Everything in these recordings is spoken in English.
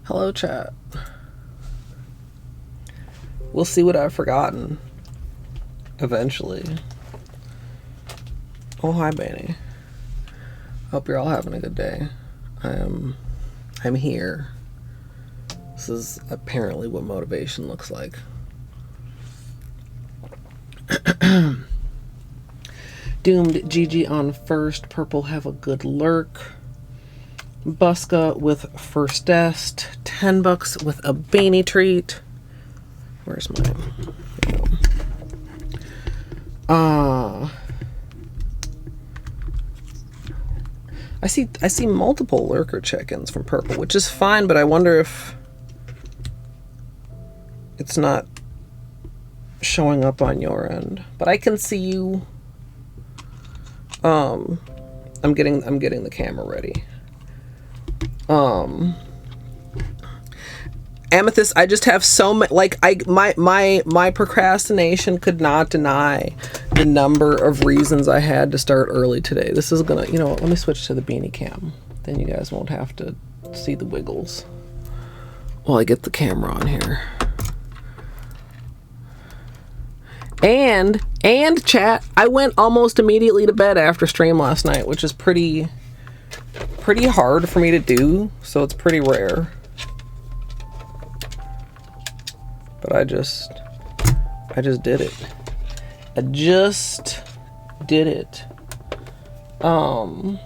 Hello, chat. We'll see what I've forgotten eventually. Oh, hi, Benny. Hope you're all having a good day. I'm here. This is apparently what motivation looks like. Doomed Gigi on first. Purple have a good lurk. Buska with first est. $10 with a Beanie treat. Where's mine? There we go. I see multiple lurker check-ins from Purple, which is fine, but I wonder if it's not showing up on your end. But I can see you. I'm getting the camera ready. Amethyst, I just have so much, like, my procrastination could not deny the number of reasons I had to start early today. This is gonna, you know what, let me switch to the beanie cam. Then you guys won't have to see the wiggles while I get the camera on here. And chat, I went almost immediately to bed after stream last night, which is pretty hard for me to do, so it's pretty rare. But I just did it. I just did it. But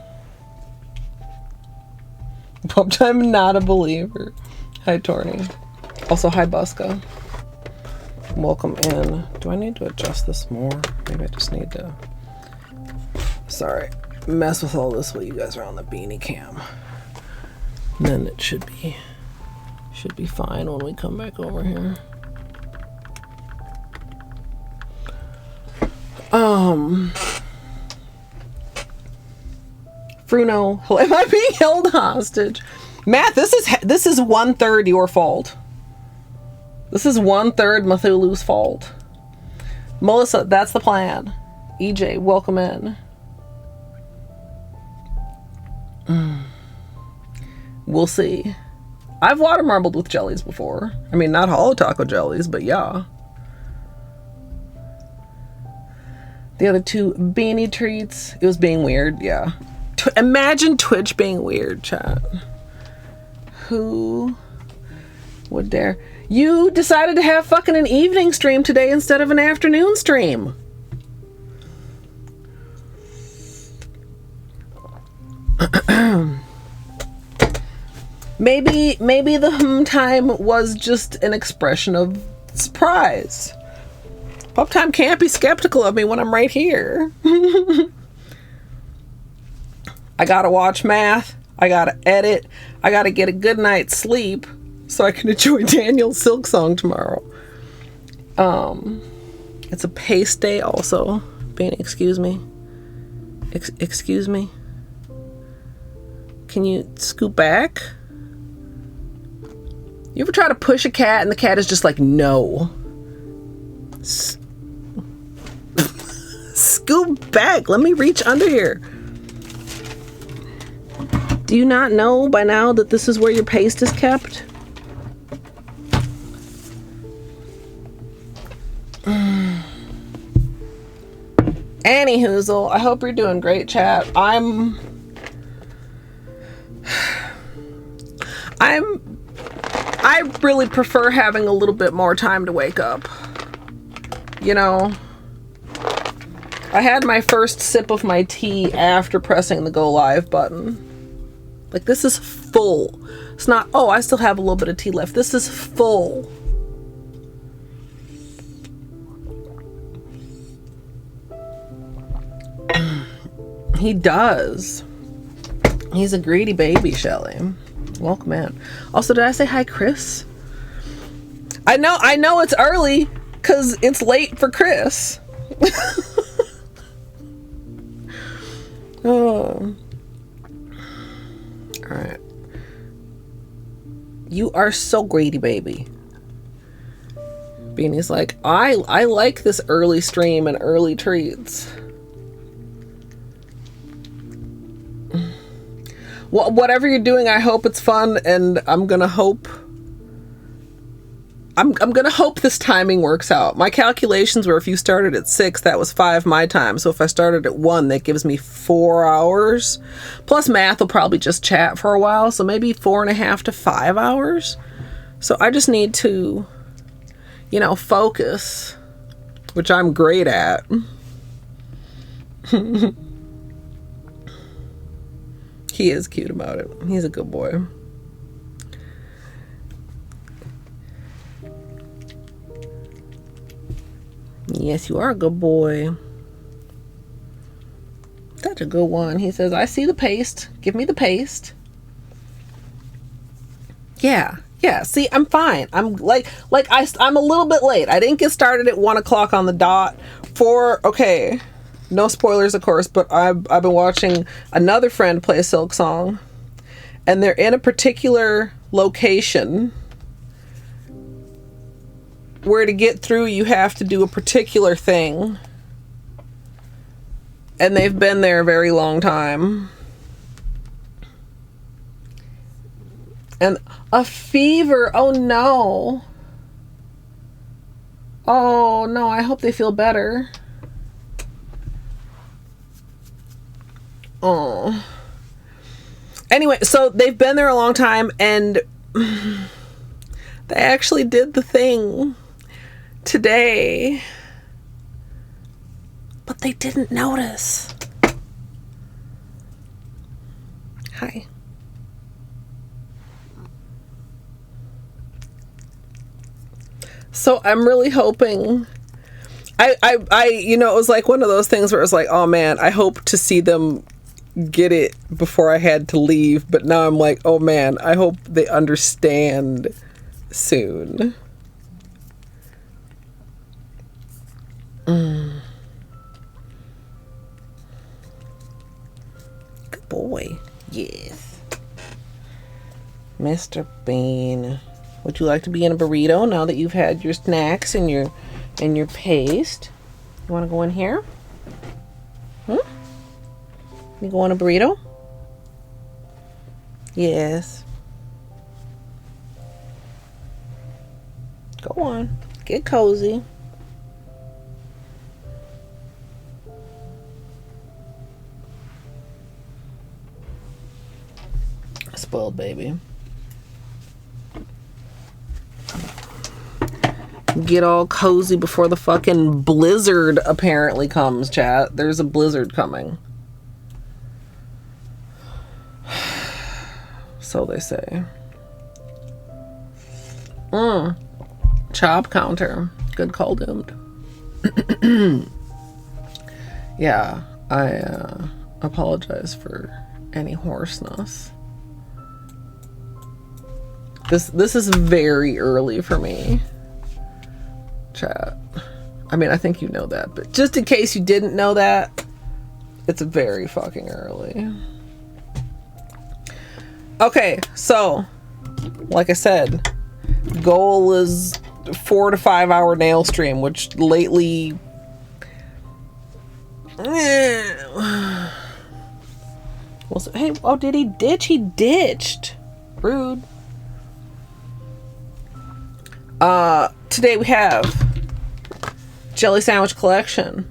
I'm not a believer. Hi, Torny. Also, hi, Buska. Welcome in. Do I need to adjust this more? Maybe I just need to. Sorry. Mess with all this while you guys are on the beanie cam. And then it should be fine when we come back over here. Fruno, am I being held hostage? Matt, this is 1/3 your fault. This is 1/3 Mathulu's fault. Melissa, that's the plan. EJ, welcome in. We'll see. I've water marbled with jellies before. I mean, not Holo taco jellies, but yeah. The other two beanie treats. It was being weird, yeah. Imagine Twitch being weird, chat. Who would dare? You decided to have fucking an evening stream today instead of an afternoon stream. Maybe the time was just an expression of surprise. Pup time can't be skeptical of me when I'm right here. I gotta watch math. I gotta edit. I gotta get a good night's sleep so I can enjoy Daniel's Silk Song tomorrow. It's a paste day also. Beanie, excuse me. Excuse me. Can you scoot back? You ever try to push a cat and the cat is just like, no. Scoot back. Let me reach under here. Do you not know by now that this is where your paste is kept? Anyhoozle, I hope you're doing great, chat. I really prefer having a little bit more time to wake up. You know, I had my first sip of my tea after pressing the go live button. Like, this is full. It's not, oh, I still have a little bit of tea left. This is full. He does. He's a greedy baby, Shelly. Welcome in. Also, did I say hi, Chris? I know it's early because it's late for Chris. Oh. All right. You are so greedy, baby. Beanie's like, I like this early stream and early treats. Well, whatever you're doing, I hope it's fun, and I'm gonna hope this timing works out. My calculations were if you started at 6, that was 5 my time. So if I started at 1, that gives me 4 hours. Plus math will probably just chat for a while, so maybe 4.5 to 5 hours. So I just need to, you know, focus, which I'm great at. He is cute about it. He's a good boy. Yes, you are a good boy. Such a good one. He says, I see the paste. Give me the paste. Yeah. See, I'm fine. I'm I'm a little bit late. I didn't get started at 1 o'clock on the dot. Okay. No spoilers, of course, but I've been watching another friend play a Silk Song, and they're in a particular location where to get through you have to do a particular thing, and they've been there a very long time. And a fever. Oh no. Oh no, I hope they feel better. Oh. Anyway, so they've been there a long time, and they actually did the thing today, but they didn't notice. Hi. So I'm really hoping I you know, it was like one of those things where it was like, oh man, I hope to see them get it before I had to leave, but now I'm like, oh man, I hope they understand soon. Good boy. Yes. Mr. Bean. Would you like to be in a burrito now that you've had your snacks and your paste? You want to go in here? You go in a burrito? Yes. Go on. Get cozy. Spoiled baby. Get all cozy before the fucking blizzard apparently comes, chat. There's a blizzard coming. So they say. Chop counter. Good call, doomed. Yeah, I apologize for any hoarseness. This is very early for me, chat. I mean, I think you know that, but just in case you didn't know that, it's very fucking early. Okay, so like I said, goal is 4 to 5 hour nail stream, which lately hey, oh, did he ditch? He ditched. Rude. Today we have jelly sandwich collection.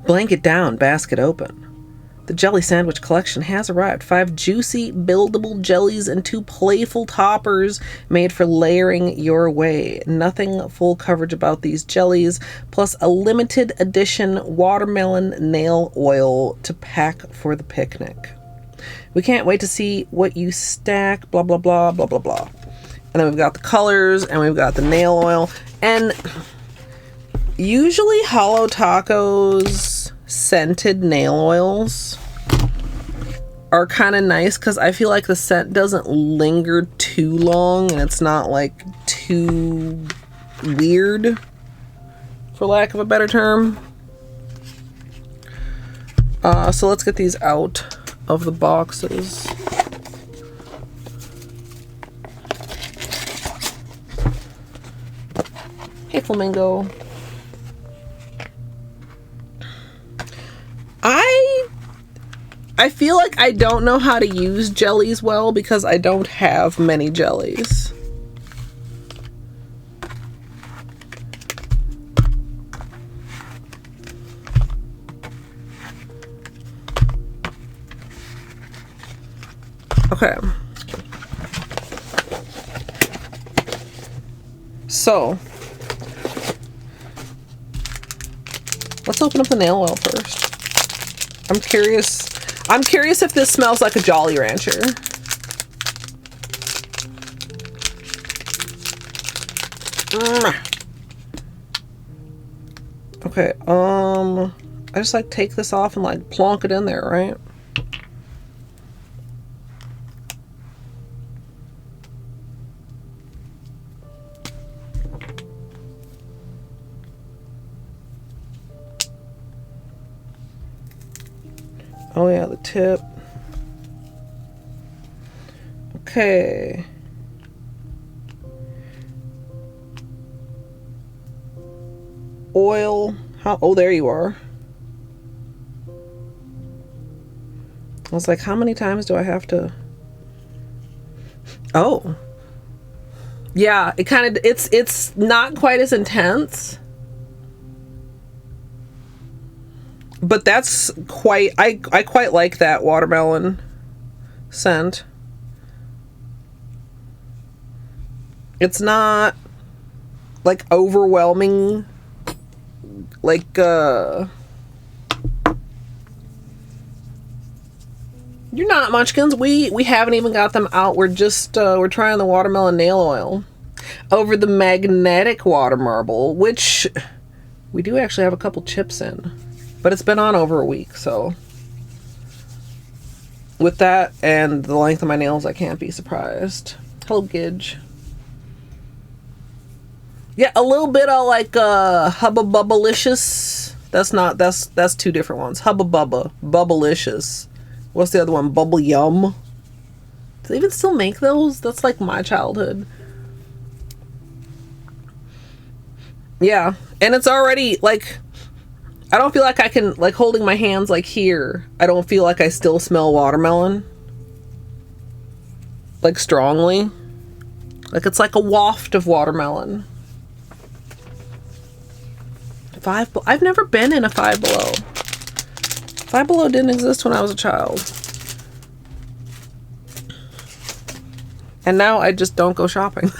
Blanket down, basket open. The jelly sandwich collection has arrived. 5 juicy, buildable jellies and 2 playful toppers made for layering your way. Nothing full coverage about these jellies, plus a limited edition watermelon nail oil to pack for the picnic. We can't wait to see what you stack, blah, blah, blah, blah, blah, blah. And then we've got the colors, and we've got the nail oil. And usually Holo Taco's scented nail oils are kind of nice because I feel like the scent doesn't linger too long and it's not like too weird, for lack of a better term. So let's get these out of the boxes. Hey, Flamingo. I feel like I don't know how to use jellies well because I don't have many jellies. Okay. So, let's open up the nail oil first. I'm curious if this smells like a Jolly Rancher. Okay, I just like take this off and like plonk it in there, right? Oh yeah, the tip. Okay. Oil. How? Oh, there you are. I was like, how many times do I have to? Oh. Yeah, it kind of, it's not quite as intense. But that's quite, I quite like that watermelon scent. It's not like overwhelming, like you're not munchkins. We haven't even got them out. We're just we're trying the watermelon nail oil over the magnetic water marble, which we do actually have a couple chips in. But it's been on over a week, so with that and the length of my nails, I can't be surprised. Hello, Gidge. Yeah, a little bit of like Hubba Bubblicious. That's two different ones. Hubba Bubba, Bubblicious. What's the other one? Bubble Yum. Do they even still make those? That's like my childhood. Yeah, and it's already like, I don't feel like I can, like holding my hands like here, I don't feel like I still smell watermelon. like strongly. Like it's like a waft of watermelon. I've never been in a Five Below. Five Below didn't exist when I was a child. And now I just don't go shopping.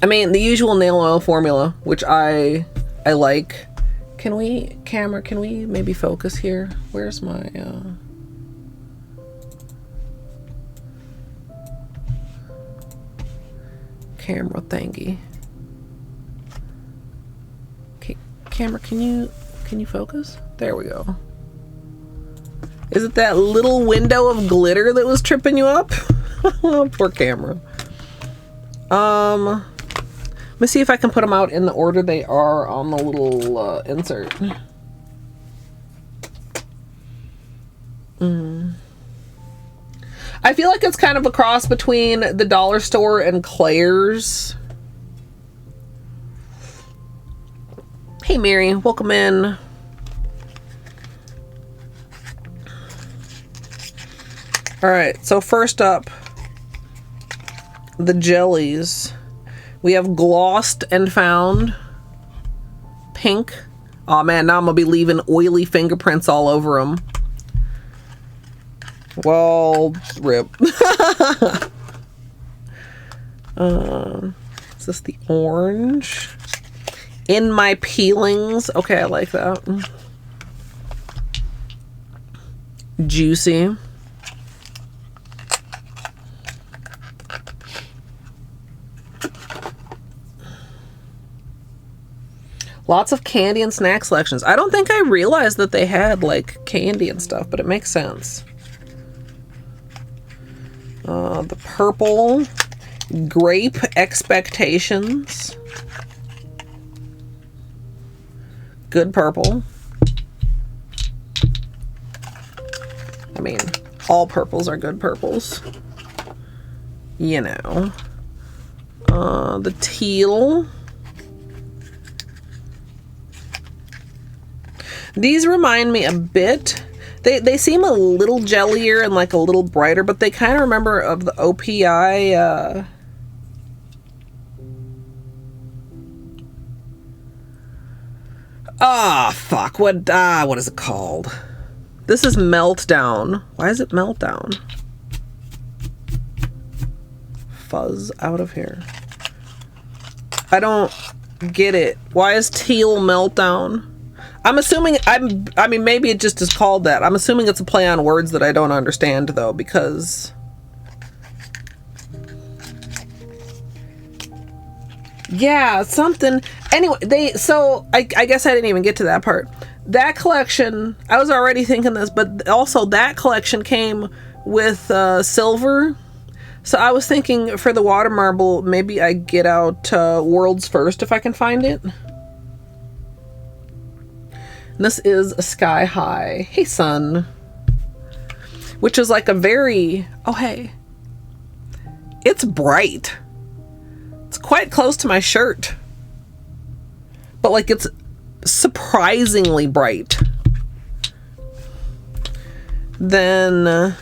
I mean, the usual nail oil formula, which I like. Can we maybe focus here? Where's my, camera thingy? Okay, camera, can you focus? There we go. Is it that little window of glitter that was tripping you up? Poor camera. Let me see if I can put them out in the order they are on the little insert. I feel like it's kind of a cross between the dollar store and Claire's. Hey Mary, welcome in. Alright, so first up, the jellies. We have Glossed and Found. Pink. Oh man, now I'm gonna be leaving oily fingerprints all over them. Well, rip. Is this the orange? In My Peelings. Okay, I like that. Juicy. Lots of candy and snack selections. I don't think I realized that they had like candy and stuff, but it makes sense. The purple, Grape Expectations. Good purple. I mean, all purples are good purples. You know. The teal. These remind me a bit. They seem a little jellier and like a little brighter, but they kind of remember of the OPI. Fuck. What is it called? This is Meltdown. Why is it Meltdown? Fuzz out of here. I don't get it. Why is teal Meltdown? I'm assuming, I mean, maybe it just is called that. I'm assuming it's a play on words that I don't understand, though, because... Yeah, something... Anyway, so, I guess I didn't even get to that part. That collection, I was already thinking this, but also that collection came with silver. So I was thinking for the water marble, maybe I get out World's First if I can find it. And this is a Sky High. Hey, sun. Which is like a very... Oh, hey. It's bright. It's quite close to my shirt. But, like, it's surprisingly bright. Then...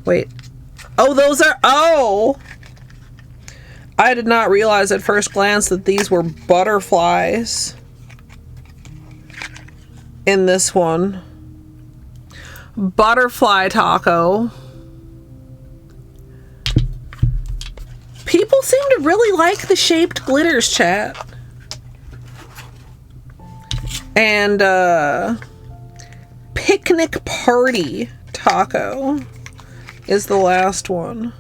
wait. Oh, those are... Oh! I did not realize at first glance that these were butterflies. In this one. Butterfly taco. People seem to really like the shaped glitters, chat. And picnic party taco is the last one.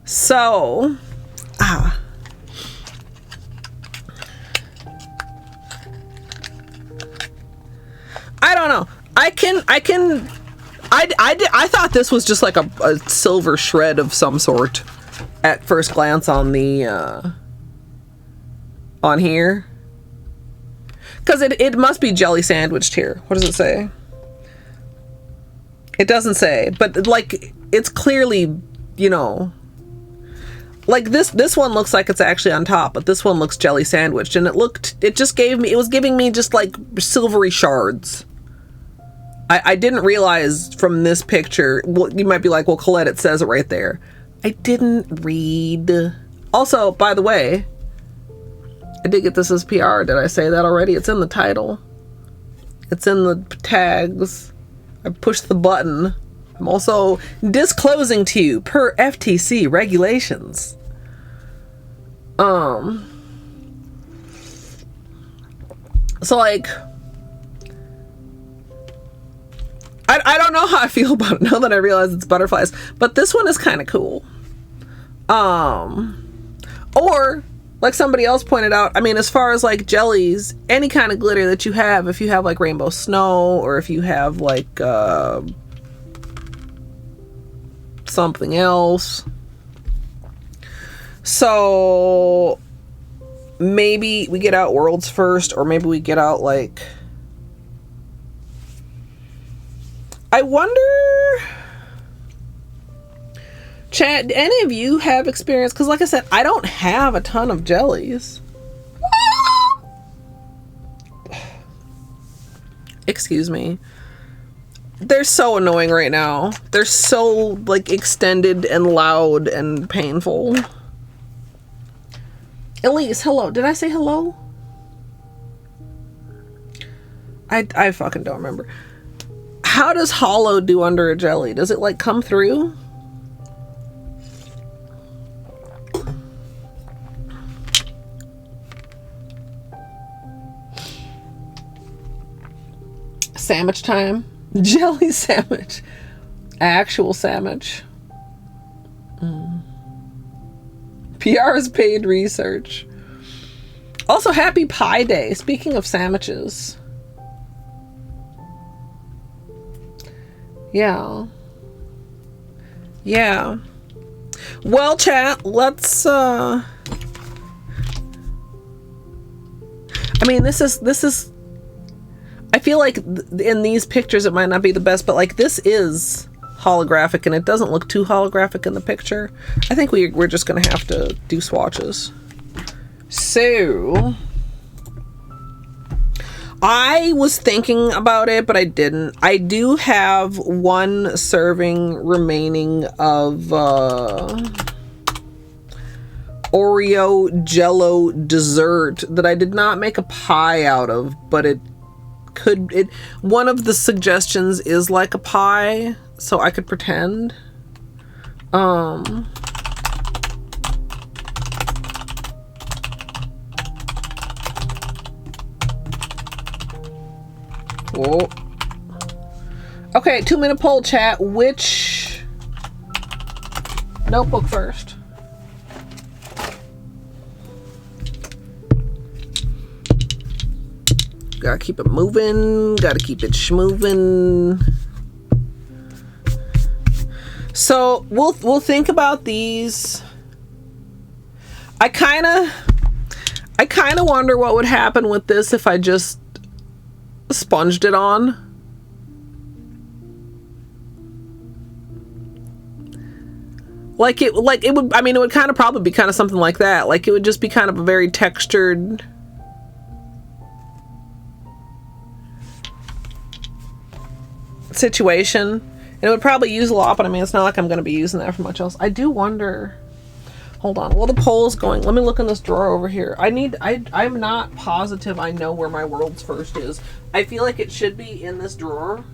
So I don't know. I thought this was just like a silver shred of some sort at first glance on the on here, because it must be jelly sandwiched here. What does it say? It doesn't say, but like it's clearly, you know, like this one looks like it's actually on top, but this one looks jelly sandwiched, and it was giving me just like silvery shards. I didn't realize from this picture, well, you might be like, well, Colette, it says it right there. I didn't read. Also, by the way, I did get this as PR. Did I say that already? It's in the title. It's in the tags. I pushed the button. I'm also disclosing to you per FTC regulations. So like, I don't know how I feel about it now that I realize it's butterflies, but this one is kind of cool. Or like somebody else pointed out, I mean, as far as like jellies, any kind of glitter that you have, if you have like rainbow snow, or if you have like something else. So maybe we get out Worlds first, or maybe we get out like, I wonder, chat, do any of you have experience? Because like I said, I don't have a ton of jellies. Excuse me. They're so annoying right now. They're so like extended and loud and painful. Elise, hello. Did I say hello? I fucking don't remember. How does Holo do under a jelly? Does it like come through? Sandwich time. Jelly sandwich. Actual sandwich. PR's paid research. Also, happy Pie Day. Speaking of sandwiches. Yeah. Yeah. Well, chat, let's I mean, this is I feel like in these pictures it might not be the best, but like this is holographic and it doesn't look too holographic in the picture. I think we're just gonna have to do swatches. So I was thinking about it, but I didn't. I do have one serving remaining of Oreo Jello dessert that I did not make a pie out of, but one of the suggestions is like a pie, so I could pretend. Whoa. Okay, 2-minute poll, chat. Which notebook first? Gotta keep it moving. Gotta keep it schmoving. So we'll think about these. I kind of wonder what would happen with this if I just sponged it on. It would, I mean, it would kind of probably be kind of something like that. Like it would just be kind of a very textured situation, and it would probably use a lot, but I mean, it's not like I'm going to be using that for much else. I do wonder, hold on, while the poll's going, let me look in this drawer over here. I'm not positive I know where my World's First is. I feel like it should be in this drawer,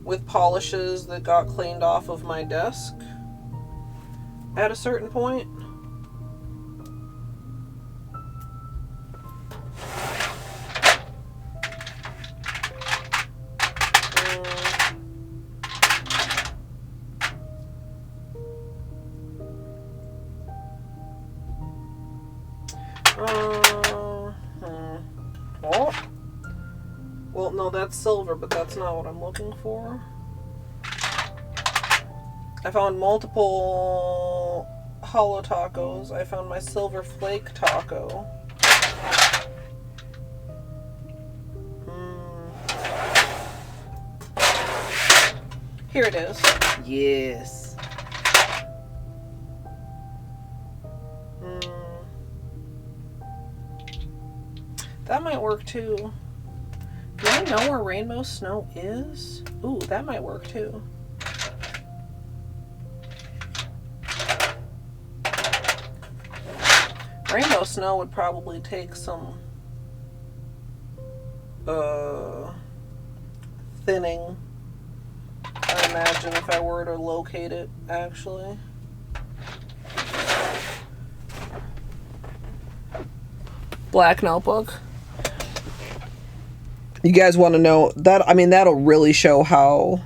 with polishes that got cleaned off of my desk at a certain point. Well, no, that's silver, but that's not what I'm looking for. I found multiple Holo tacos. I found my silver flake taco. Here it is. Yes. That might work too. Do I know where Rainbow Snow is? Ooh, that might work too. Rainbow Snow would probably take some thinning, I imagine, if I were to locate it, actually. Black notebook. You guys want to know that? I mean, that'll really show how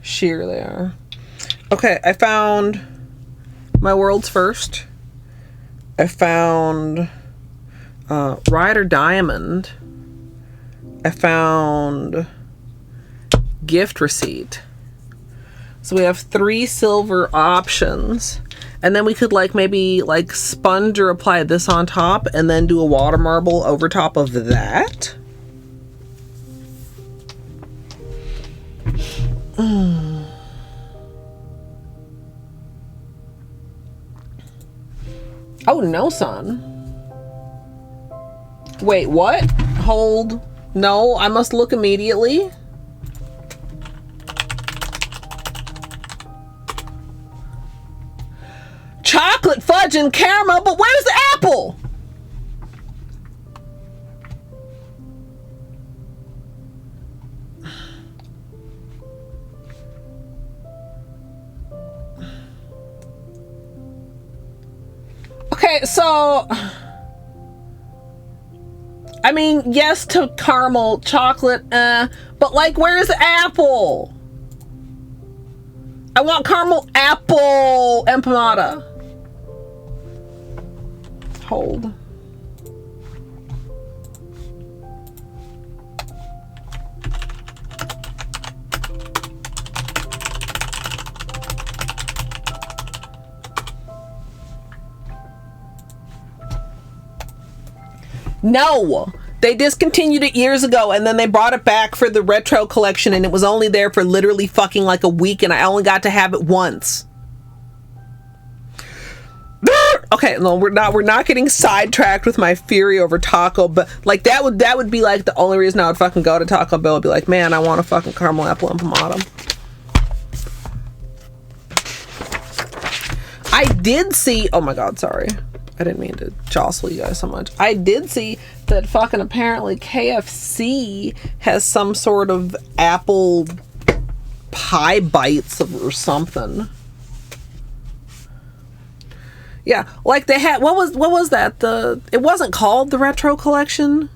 sheer they are. Okay, I found my world's first. I found Rider Diamond. I found gift receipt. So we have 3 silver options. And then we could like maybe like sponge or apply this on top and then do a water marble over top of that. Oh, no, son. Wait, what? Hold. No, I must look immediately. Chocolate, fudge, and caramel, but where's the apple? Okay, so I mean, yes to caramel, chocolate, but like, where's the apple? I want caramel, apple, empanada. Hold. No, they discontinued it years ago and then they brought it back for the retro collection and it was only there for literally fucking like a week and I only got to have it once. Okay, no, we're not getting sidetracked with my fury over taco, but like that would be like the only reason I would fucking go to Taco Bell, would be like, man, I want a fucking caramel apple empanada. I did see, oh my god, sorry. I didn't mean to jostle you guys so much. I did see that fucking apparently KFC has some sort of apple pie bites or something. Yeah, like they had, what was that? It wasn't called the retro collection,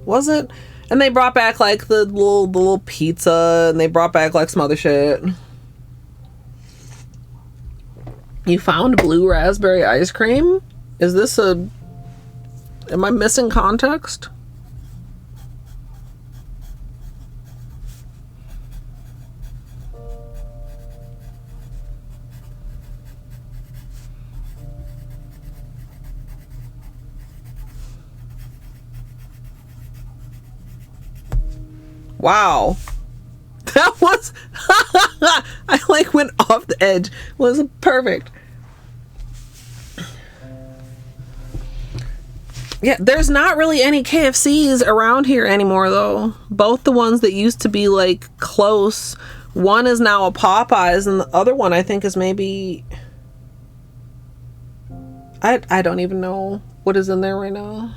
was it? And they brought back like the little pizza, and they brought back like some other shit. You found blue raspberry ice cream? Is this am I missing context? Wow. That was I like went off the edge. It was perfect. Yeah, there's not really any KFCs around here anymore though. Both the ones that used to be like close, one is now a Popeyes and the other one I think is maybe, I don't even know what is in there right now.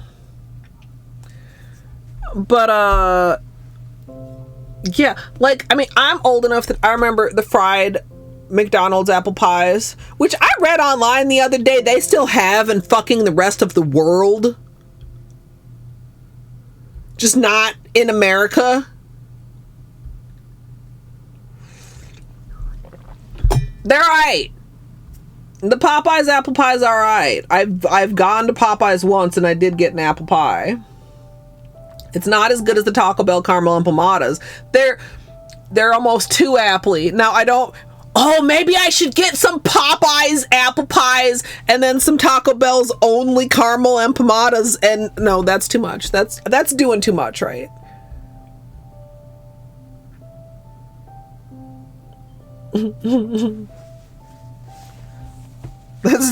But yeah, like, I mean, I'm old enough that I remember the fried McDonald's apple pies, which I read online the other day they still have in fucking the rest of the world. Just not in America. They're alright. The Popeyes apple pie's alright. I've gone to Popeyes once and I did get an apple pie. It's not as good as the Taco Bell caramel empanadas. They're almost too appley. Now I don't, oh, maybe I should get some Popeyes apple pies and then some Taco Bell's only caramel empanadas, and no, that's too much. That's doing too much, right?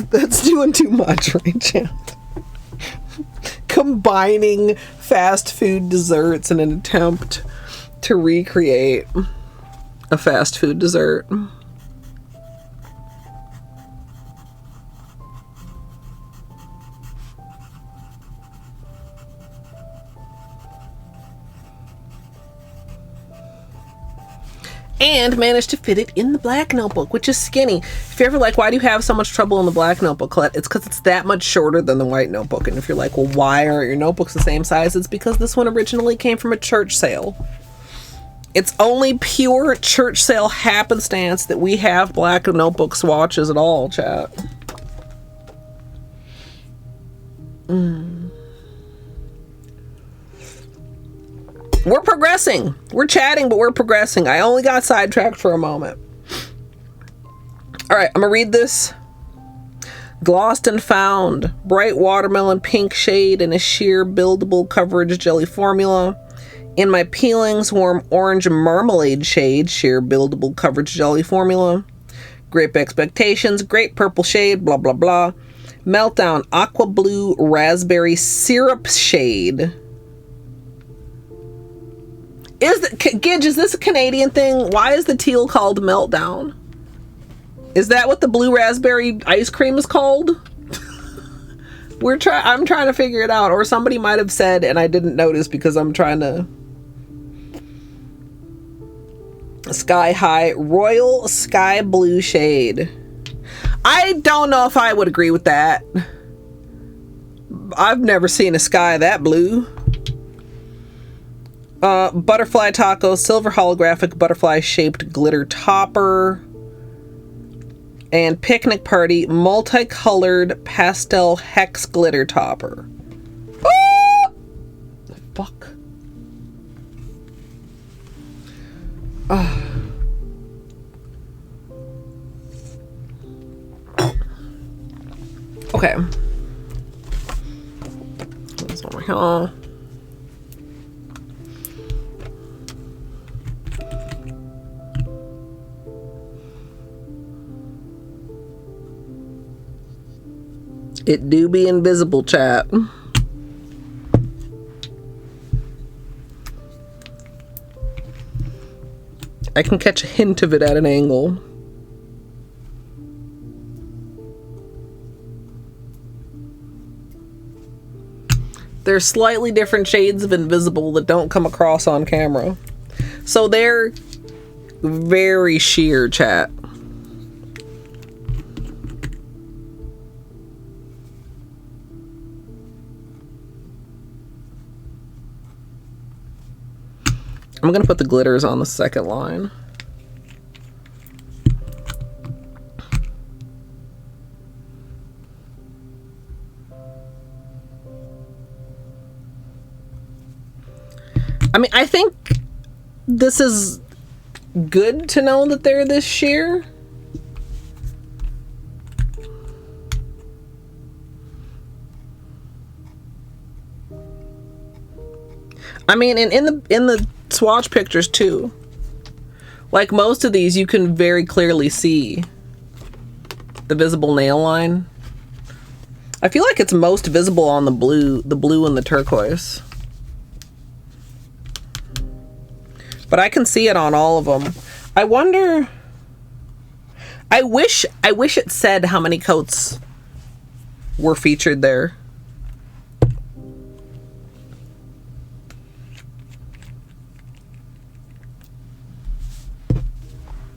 That's doing too much, right, Chad? combining fast food desserts in an attempt to recreate a fast food dessert. And managed to fit it in the black notebook, which is skinny. If you're ever like, why do you have so much trouble in the black notebook, Colette? It's because it's that much shorter than the white notebook. And if you're like, well, why aren't your notebooks the same size? It's because this one originally came from a church sale. It's only pure church sale happenstance that we have black notebook swatches at all, chat. We're progressing. We're chatting, but we're progressing. I only got sidetracked for a moment. All right, I'm gonna read this. Glossed and Found, bright watermelon pink shade in a sheer buildable coverage jelly formula. In my peelings, warm orange marmalade shade, sheer buildable coverage jelly formula. Grape Expectations, great purple shade, blah, blah, blah. Meltdown, aqua blue raspberry syrup shade. Gidge, is this a Canadian thing? Why is the teal called Meltdown? Is that what the blue raspberry ice cream is called? I'm trying to figure it out, or somebody might have said and I didn't notice because I'm trying to. Sky High Royal Sky Blue shade. I don't know if I would agree with that. I've never seen a sky that blue. Butterfly Taco, silver holographic butterfly shaped glitter topper. And Picnic Party, multicolored pastel hex glitter topper. Ah! The fuck? Okay. That's over here. It do be invisible, chat. I can catch a hint of it at an angle. There's slightly different shades of invisible that don't come across on camera. So they're very sheer, chat. I'm gonna put the glitters on the second line. I mean, I think this is good to know that they're this sheer. I mean, and in the swatch pictures too, like most of these, you can very clearly see the visible nail line. I feel like it's most visible on the blue and the turquoise, but I can see it on all of them. I wonder. I wish it said how many coats were featured there.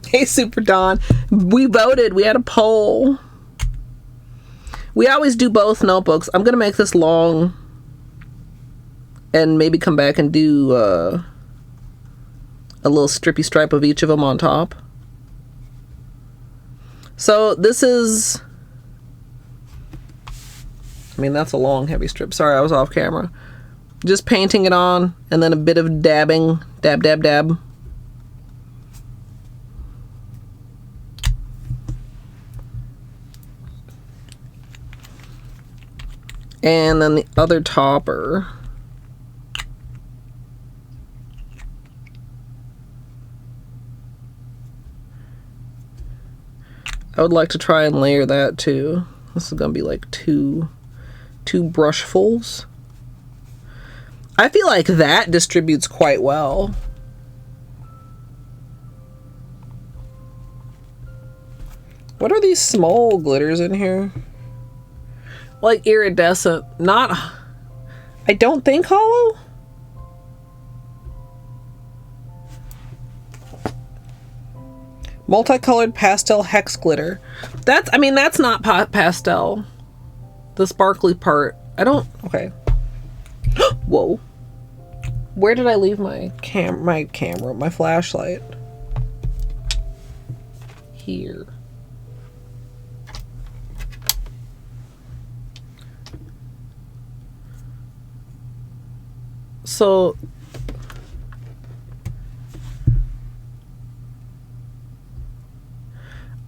Hey, Super Dawn. We voted. We had a poll. We always do both notebooks. I'm going to make this long and maybe come back and do a little strippy stripe of each of them on top. So this is... I mean, that's a long, heavy strip. Sorry, I was off camera. Just painting it on and then a bit of dabbing. Dab, dab, dab. And then the other topper. I would like to try and layer that too. This is gonna be like two brushfuls. I feel like that distributes quite well. What are these small glitters in here? Like iridescent, not, I don't think Holo. Multicolored pastel hex glitter. That's, I mean, that's not pastel. The sparkly part. I don't, okay. Whoa. Where did I leave my camera, my flashlight? Here. So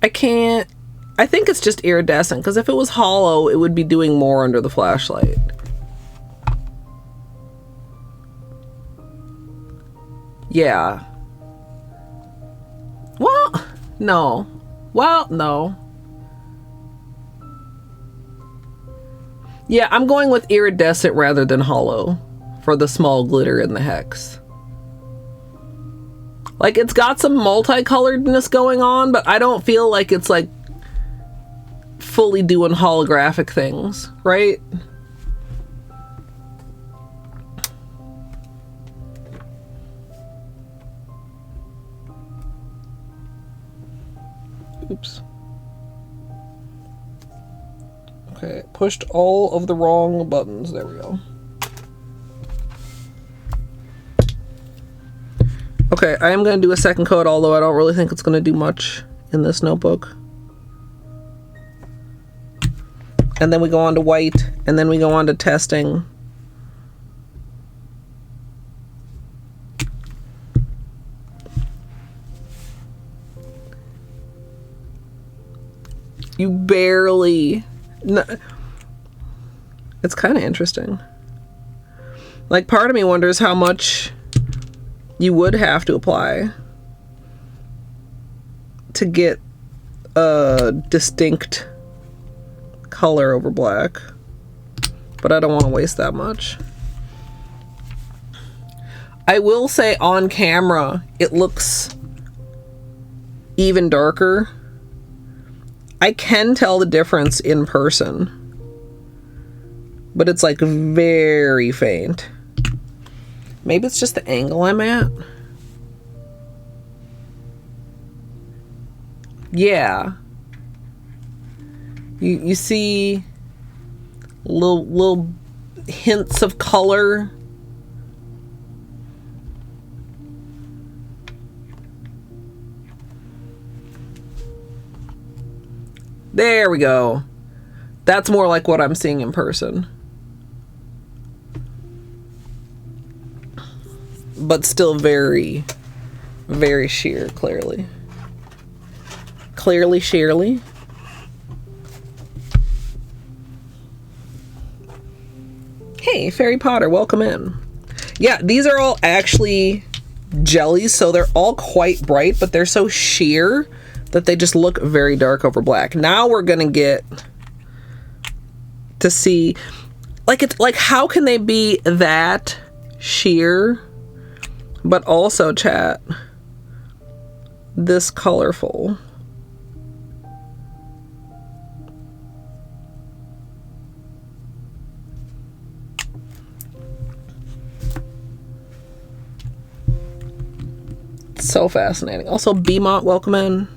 I think it's just iridescent, because if it was Holo, it would be doing more under the flashlight. Yeah. Well, no. Well, no. Yeah, I'm going with iridescent rather than Holo for the small glitter in the hex. Like, it's got some multicoloredness going on, but I don't feel like it's like fully doing holographic things, right? Oops. Okay, pushed all of the wrong buttons. There we go. Okay, I am going to do a second coat, although I don't really think it's going to do much in this notebook. And then we go on to white, and then we go on to testing. You barely... No, it's kind of interesting. Like, part of me wonders how much you would have to apply to get a distinct color over black, but I don't want to waste that much. I will say on camera it looks even darker. I can tell the difference in person, but it's like very faint. Maybe it's just the angle I'm at. Yeah. You see little hints of color. There we go. That's more like what I'm seeing in person. But still very, very sheer, clearly. Clearly, sheerly. Hey, Fairy Potter, welcome in. Yeah, these are all actually jellies, so they're all quite bright, but they're so sheer that they just look very dark over black. Now we're gonna get to see, like, it's like, how can they be that sheer, but also, chat, this colorful? So fascinating. Also, Beamont, welcome in.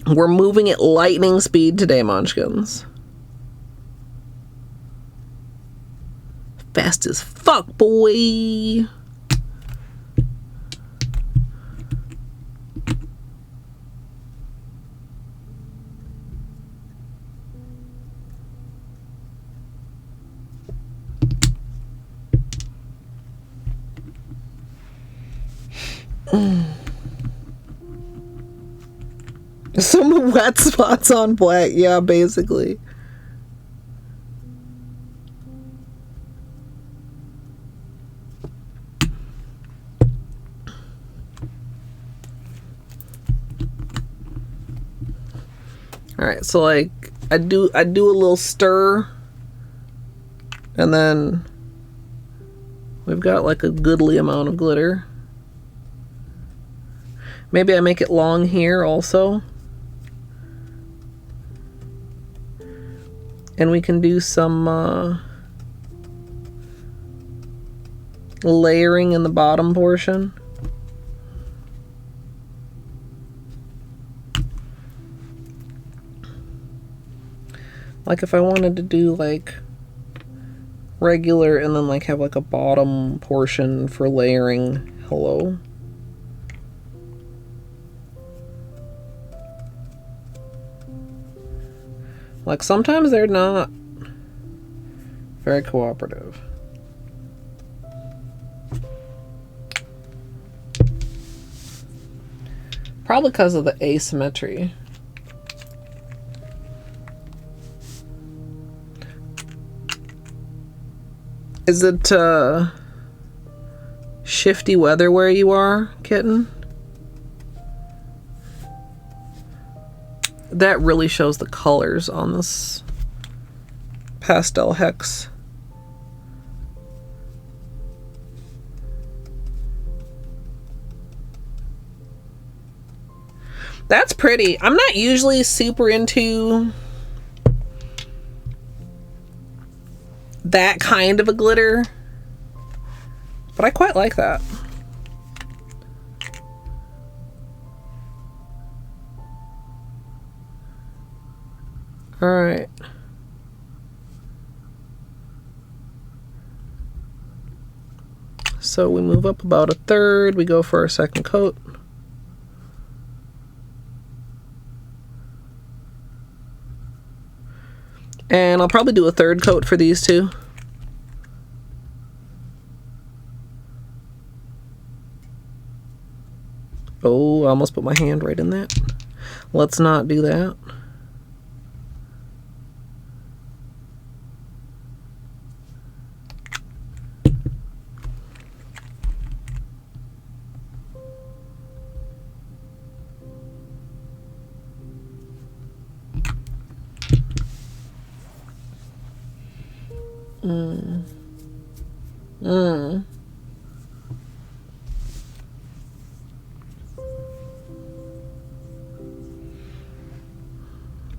We're moving at lightning speed today, Munchkins. Fast as fuck, boy. Some wet spots on black, yeah, basically. All right, so like I do a little stir, and then we've got like a goodly amount of glitter. Maybe I make it long here also. And we can do some layering in the bottom portion. Like if I wanted to do like regular and then like have like a bottom portion for layering Holo. Like sometimes they're not very cooperative. Probably because of the asymmetry. Is it shifty weather where you are, kitten? That really shows the colors on this pastel hex. That's pretty. I'm not usually super into that kind of a glitter, but I quite like that. All right. So we move up about a third. We go for our second coat. And I'll probably do a third coat for these two. Oh, I almost put my hand right in that. Let's not do that.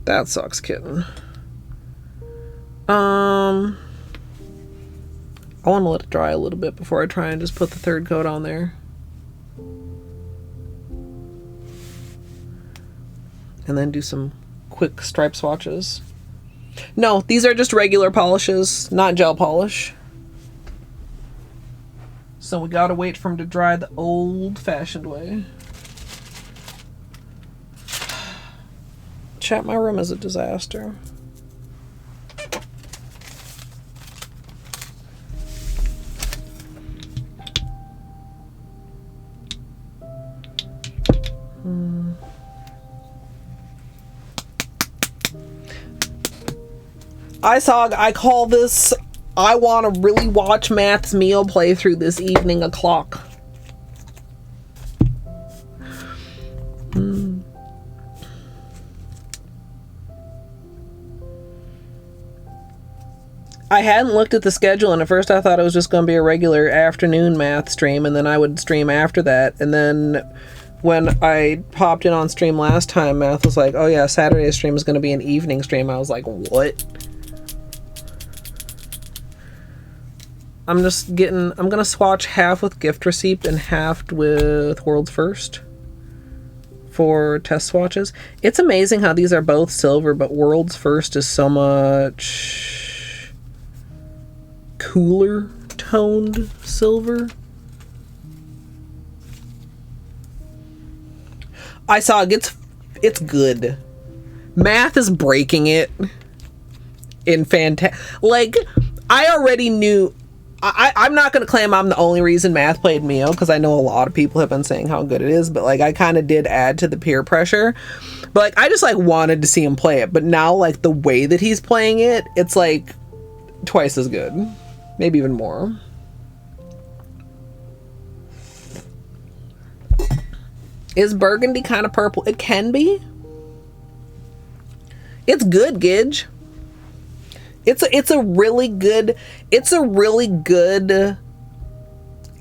That sucks, kitten. I want to let it dry a little bit before I try and just put the third coat on there. And then do some quick stripe swatches. No, these are just regular polishes, not gel polish. So we gotta wait for them to dry the old-fashioned way. Chat, my room is a disaster. I call this, I want to really watch Math's meal playthrough this evening o'clock. I hadn't looked at the schedule, and at first I thought it was just going to be a regular afternoon Math stream, and then I would stream after that. And then when I popped in on stream last time, Math was like, oh yeah, Saturday's stream is going to be an evening stream. I was like, what? I'm going to swatch half with gift receipt and half with World's First for test swatches. It's amazing how these are both silver, but World's First is so much cooler toned silver. I saw it's good. Math is breaking it in fantastic. Like, I already knew. I'm not going to claim I'm the only reason Math played Mio, because I know a lot of people have been saying how good it is, but like I kind of did add to the peer pressure. But like I just like wanted to see him play it, but now like the way that he's playing it, it's like twice as good, maybe even more. Is burgundy kind of purple? It can be. It's good, Gidge. It's a really good,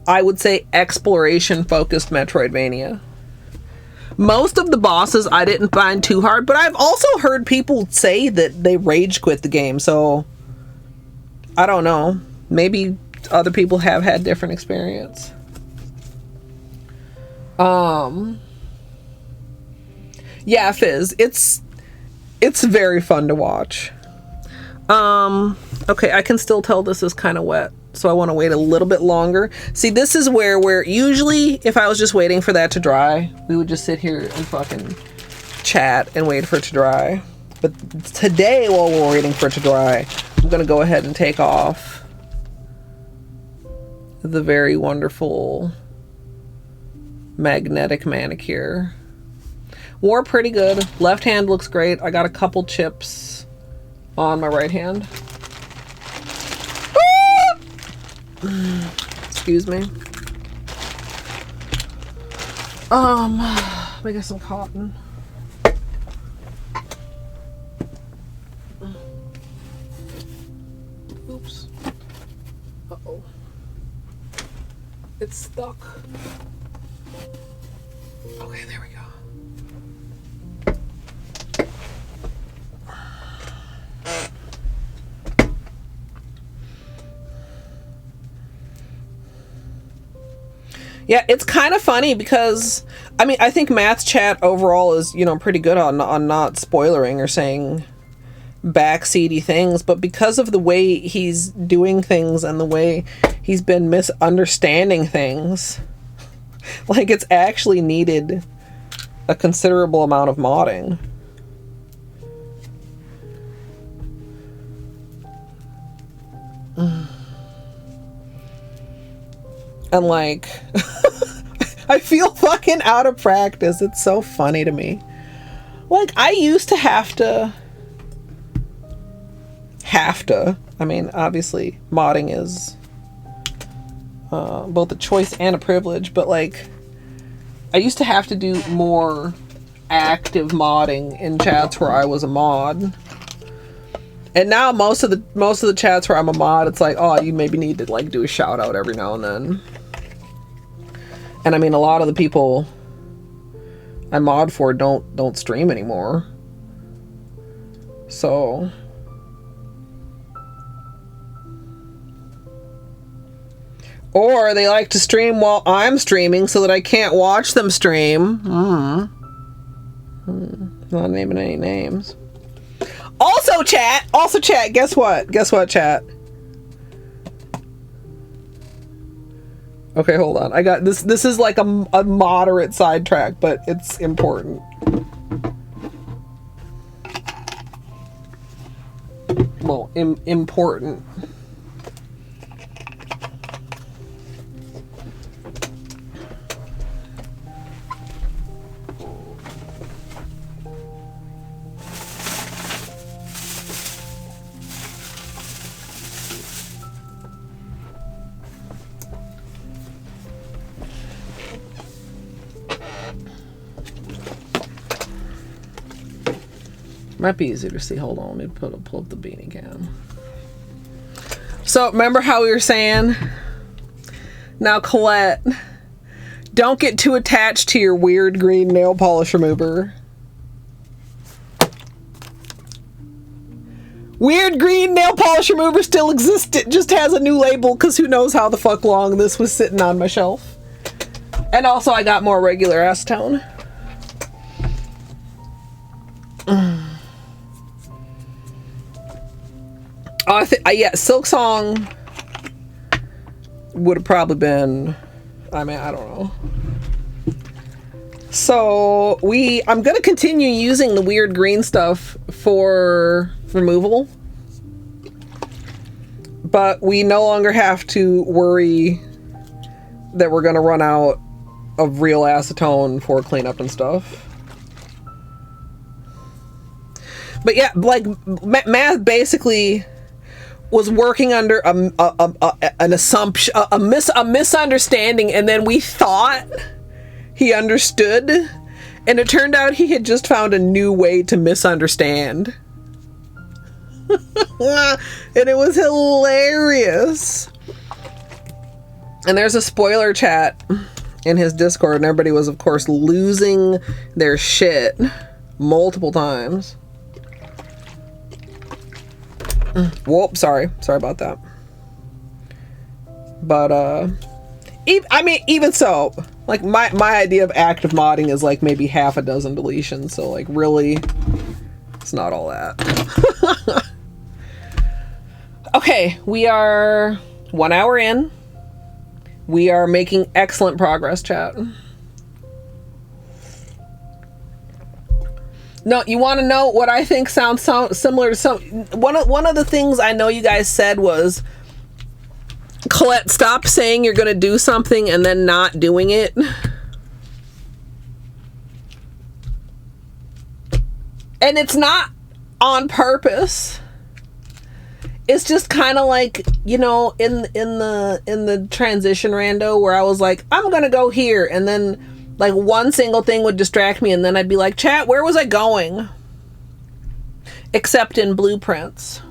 I would say, exploration focused Metroidvania. Most of the bosses I didn't find too hard, but I've also heard people say that they rage quit the game, so I don't know. Maybe other people have had different experience. Yeah, Fizz, it's very fun to watch. Okay, I can still tell this is kind of wet, so I want to wait a little bit longer. See, this is where usually if I was just waiting for that to dry, we would just sit here and fucking chat and wait for it to dry. But today, while we're waiting for it to dry, I'm gonna go ahead and take off the very wonderful magnetic manicure. Wore pretty good. Left hand looks great. I got a couple chips on my right hand. Excuse me. Let me get some cotton. Oops. Uh-oh. It's stuck. Okay, there we go. Yeah, it's kind of funny because, I mean, I think Matt's chat overall is, you know, pretty good on not spoilering or saying backseaty things, but because of the way he's doing things and the way he's been misunderstanding things, like, it's actually needed a considerable amount of modding. And like, I feel fucking out of practice. It's so funny to me. Like, I used to have to, I mean, obviously modding is both a choice and a privilege, but like, I used to have to do more active modding in chats where I was a mod. And now most of the chats where I'm a mod, it's like, oh, you maybe need to like do a shout out every now and then. And I mean, a lot of the people I mod for don't stream anymore. So or they like to stream while I'm streaming so that I can't watch them stream. Not naming any names. Also chat, guess what, chat? Okay, hold on. I got this. This is like a moderate sidetrack, but it's important. Well, important. Might be easier to see. Hold on, let me pull up the beanie cam. So remember how we were saying, now Colette, don't get too attached to your weird green nail polish remover. Weird green nail polish remover still exists. It just has a new label because who knows how the fuck long this was sitting on my shelf. And also I got more regular acetone. Yeah, Silk Song would have probably been, I mean, I don't know. So I'm gonna continue using the weird green stuff for removal, but we no longer have to worry that we're gonna run out of real acetone for cleanup and stuff. But yeah, like Matt basically was working under an assumption, a misunderstanding, and then we thought he understood, and it turned out he had just found a new way to misunderstand. And it was hilarious. And there's a spoiler chat in his Discord, and everybody was, of course, losing their shit multiple times. Whoop, sorry about that. But I mean, even so, like my idea of active modding is like maybe half a dozen deletions, so like really it's not all that. Okay, we are 1 hour in. We are making excellent progress, chat. No, you want to know what I think sounds similar to some... One of the things I know you guys said was, Colette, stop saying you're going to do something and then not doing it. And it's not on purpose. It's just kind of like, you know, in the transition rando where I was like, I'm gonna go here, and then like one single thing would distract me, and then I'd be like, chat, where was I going? Except in blueprints.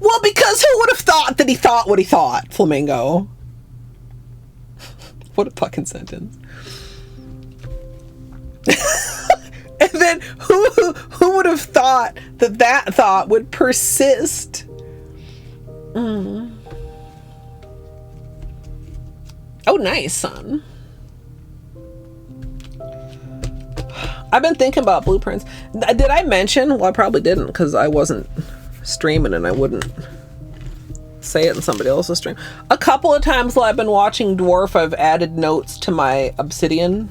Well, because who would have thought that he thought what he thought, Flamingo? What a fucking sentence. And then who would have thought that thought would persist? Oh, nice, son. I've been thinking about blueprints. Did I mention? Well, I probably didn't, because I wasn't streaming and I wouldn't say it in somebody else's stream. A couple of times while I've been watching Dwarf, I've added notes to my Obsidian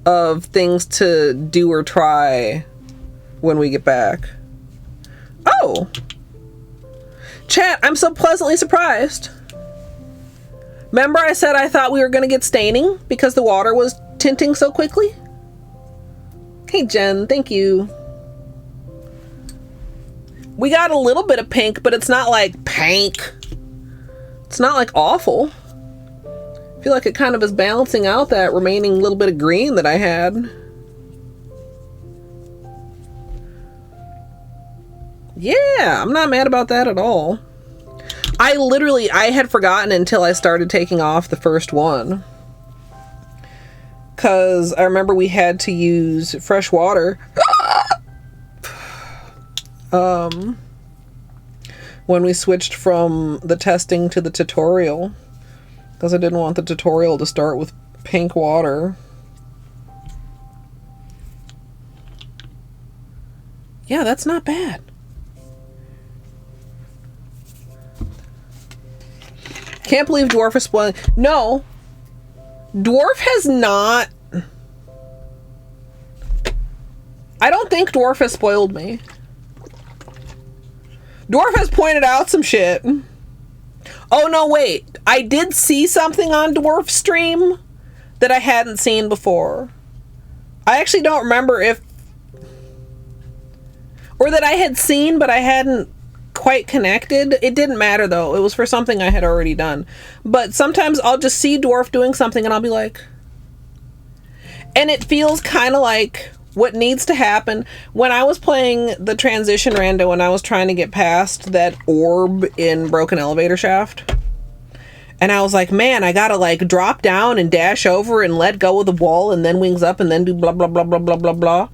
of things to do or try when we get back. Oh! Chat, I'm so pleasantly surprised. Remember I said I thought we were going to get staining because the water was tinting so quickly? Hey, Jen, thank you. We got a little bit of pink, but it's not like pink. It's not like awful. I feel like it kind of is balancing out that remaining little bit of green that I had. Yeah, I'm not mad about that at all. I had forgotten until I started taking off the first one. Because I remember we had to use fresh water. When we switched from the testing to the tutorial. Because I didn't want the tutorial to start with pink water. Yeah, that's not bad. Can't believe Dwarf is spoiling. No. Dwarf has not... I don't think Dwarf has spoiled me. Dwarf has pointed out some shit. Oh, no, wait. I did see something on Dwarf's stream that I hadn't seen before. I actually don't remember if... Or that I had seen, but I hadn't quite connected. It didn't matter, though. It was for something I had already done. But sometimes I'll just see Dwarf doing something and I'll be like... And it feels kind of like what needs to happen. When I was playing the transition rando and I was trying to get past that orb in Broken Elevator Shaft, and I was like, man, I gotta like drop down and dash over and let go of the wall and then wings up and then do blah blah blah blah blah blah blah.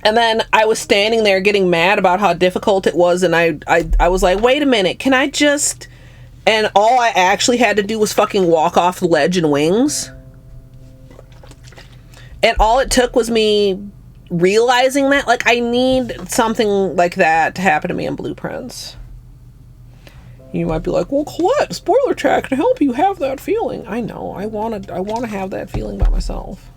And then I was standing there getting mad about how difficult it was, and I was like, wait a minute, can I just... And all I actually had to do was fucking walk off the ledge and wings. And all it took was me realizing that, like, I need something like that to happen to me in blueprints. You might be like, well, Colette, spoiler chat can help you have that feeling. I know. I want to have that feeling by myself.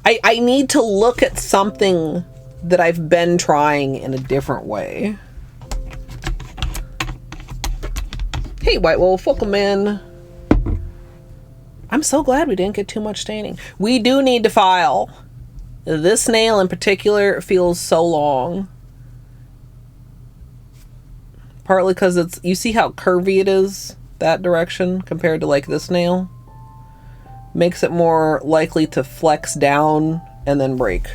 I need to look at something that I've been trying in a different way. Hey, White Wolf, welcome in. I'm so glad we didn't get too much staining. We do need to file. This nail in particular feels so long. Partly because it's... You see how curvy it is? That direction compared to like this nail? makes it more likely to flex down and then break.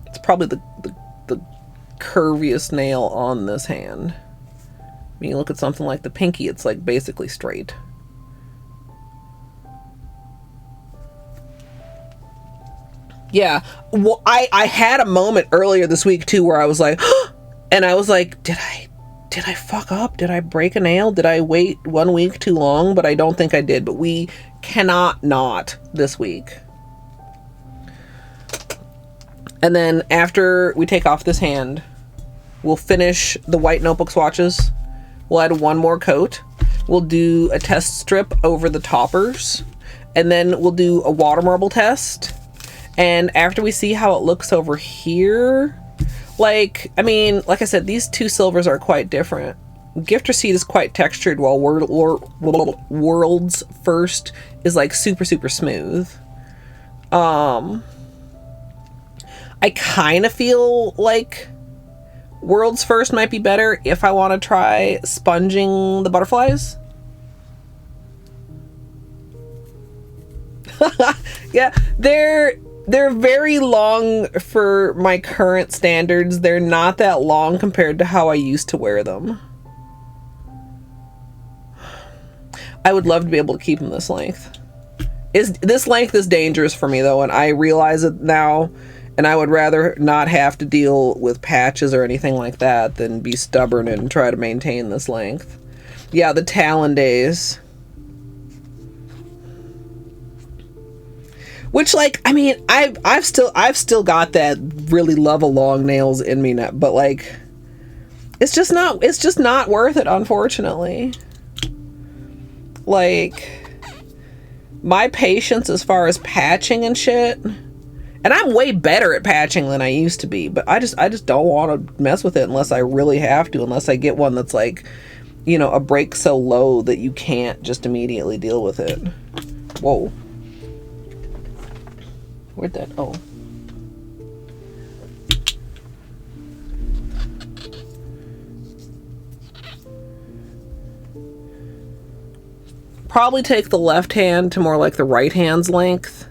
It's probably the curviest nail on this hand. When you look at something like the pinky, it's like basically straight. Yeah, well, I had a moment earlier this week too where I was like, and I was like, did I fuck up? Did I break a nail? Did I wait 1 week too long? But I don't think I did. But we cannot not this week. And then after we take off this hand, we'll finish the white notebook swatches. We'll add one more coat. We'll do a test strip over the toppers. And then we'll do a water marble test. And after we see how it looks over here, like, I mean, like I said, these two silvers are quite different. Gift Receipt is quite textured, while World's First is like super, super smooth. I kind of feel like World's First might be better if I want to try sponging the butterflies. Yeah, they're very long for my current standards. They're not that long compared to how I used to wear them. I would love to be able to keep them this length. This length is dangerous for me though, and I realize it now, and I would rather not have to deal with patches or anything like that than be stubborn and try to maintain this length. Yeah, the Talon days. Which, like, I mean, I've still got that really love of long nails in me now, but like, it's just not worth it, unfortunately. Like, my patience as far as patching and shit, and I'm way better at patching than I used to be, but I just don't want to mess with it unless I really have to, unless I get one that's like, you know, a break so low that you can't just immediately deal with it. Whoa. Where'd that, oh. Probably take the left hand to more like the right hand's length,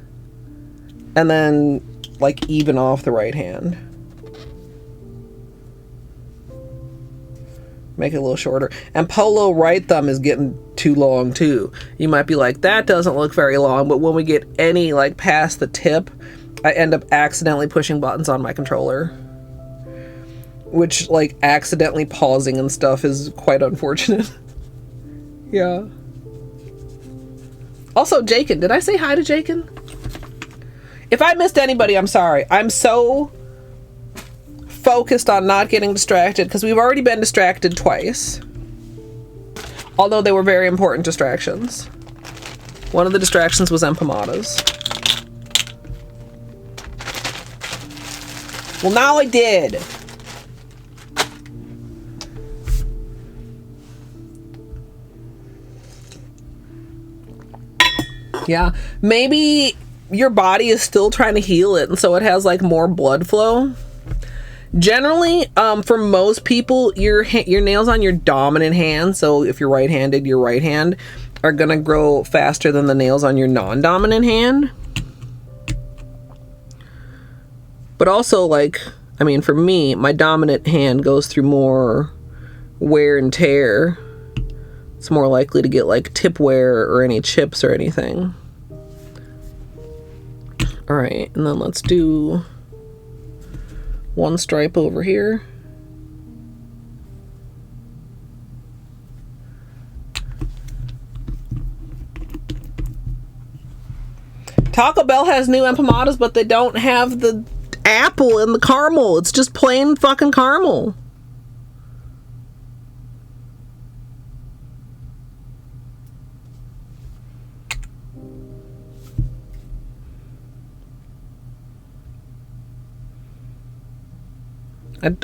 and then like even off the right hand. Make it a little shorter. And Polo right thumb is getting too long too. You might be like, that doesn't look very long, but when we get any like past the tip, I end up accidentally pushing buttons on my controller, which like accidentally pausing and stuff is quite unfortunate. Yeah. Also, Jakin, did I say hi to Jakin? If I missed anybody, I'm sorry. I'm so focused on not getting distracted because we've already been distracted twice. Although they were very important distractions. One of the distractions was empanadas. Well, now I did. Yeah, maybe your body is still trying to heal it, and so it has like more blood flow. Generally, for most people, your nails on your dominant hand, so if you're right-handed, your right hand, are gonna grow faster than the nails on your non-dominant hand. But also, like, I mean, for me, my dominant hand goes through more wear and tear. It's more likely to get like tip wear or any chips or anything. All right, and then let's do one stripe over here. Taco Bell has new empanadas, but they don't have the apple and the caramel. It's just plain fucking caramel.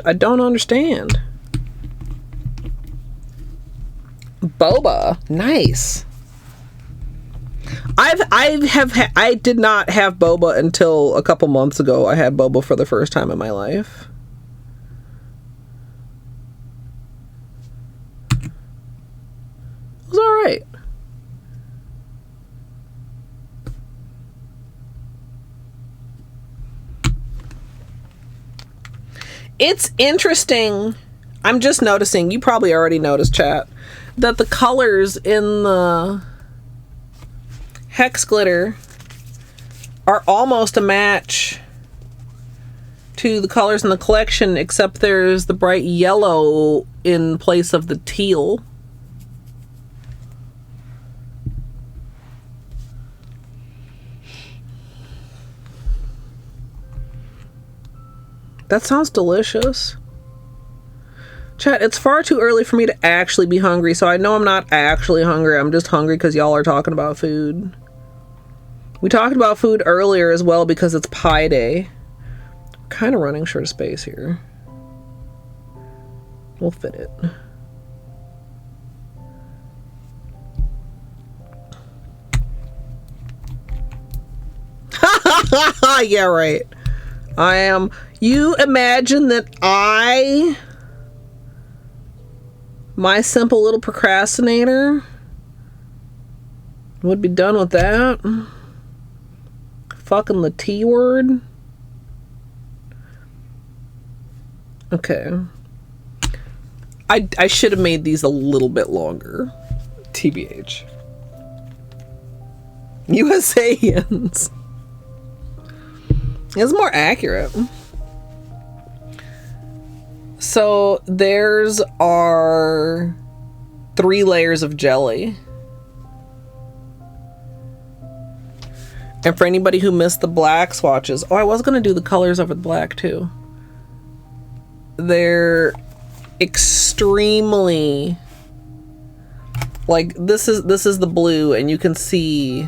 I don't understand. Boba, nice. I did not have boba until a couple months ago. I had boba for the first time in my life. It was all right. It's interesting. I'm just noticing, you probably already noticed, chat, that the colors in the hex glitter are almost a match to the colors in the collection, except there's the bright yellow in place of the teal. That sounds delicious. Chat, it's far too early for me to actually be hungry, so I know I'm not actually hungry. I'm just hungry because y'all are talking about food. We talked about food earlier as well because it's pie day. Kind of running short of space here. We'll fit it. Yeah, right. I am. You imagine that my simple little procrastinator, would be done with that? Fucking the T word. Okay. I should have made these a little bit longer. TBH. USAians. It's more accurate. So there's our 3 layers of jelly. And for anybody who missed the black swatches, oh, I was going to do the colors over the black too. They're extremely, like, this is the blue, and you can see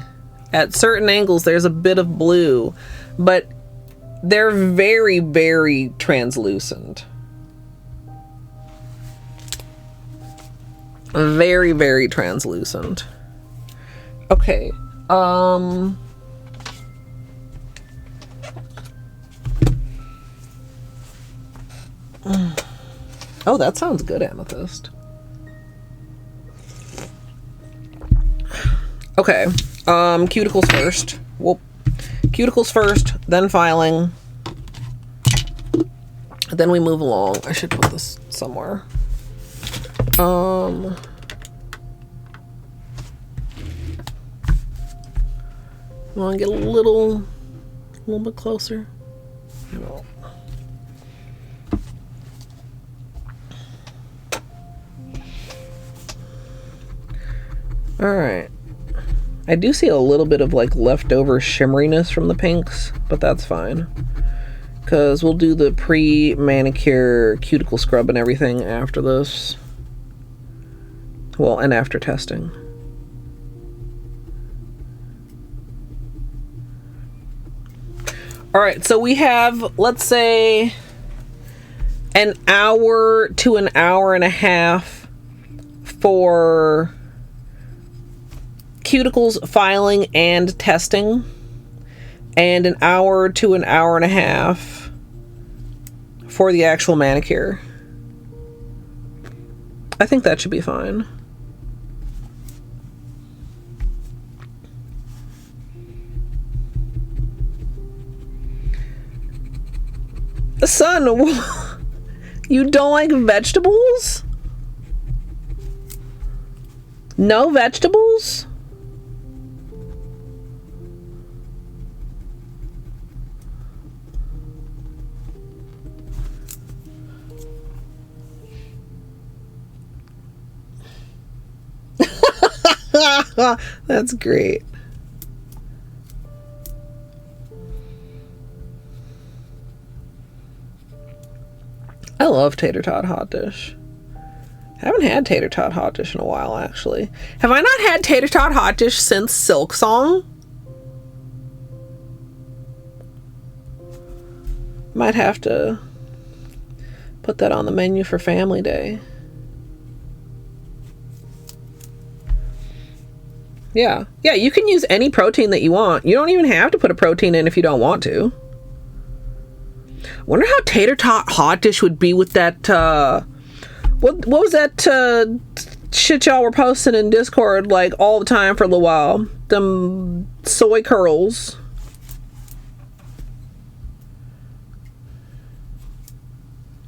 at certain angles there's a bit of blue, but they're very, very translucent. Very, very translucent. Okay. Oh, that sounds good, Amethyst. Okay. Cuticles first. Whoop. Cuticles first, then filing. Then we move along. I should put this somewhere. Want to get a little bit closer? No. All right. I do see a little bit of like leftover shimmeriness from the pinks, but that's fine. Because we'll do the pre-manicure cuticle scrub and everything after this. Well, and after testing. All right, so we have, let's say, an hour to an hour and a half for cuticles filing and testing, and an hour to an hour and a half for the actual manicure. I think that should be fine. Son, you don't like vegetables? No vegetables? That's great. I love tater tot hot dish. Haven't had tater tot hot dish in a while, actually. Have I not had tater tot hot dish since Silk Song? Might have to put that on the menu for Family Day. Yeah, you can use any protein that you want. You don't even have to put a protein in if you don't want to. Wonder how tater tot hot dish would be with that, what was that, shit y'all were posting in Discord, like, all the time for a little while? Them soy curls.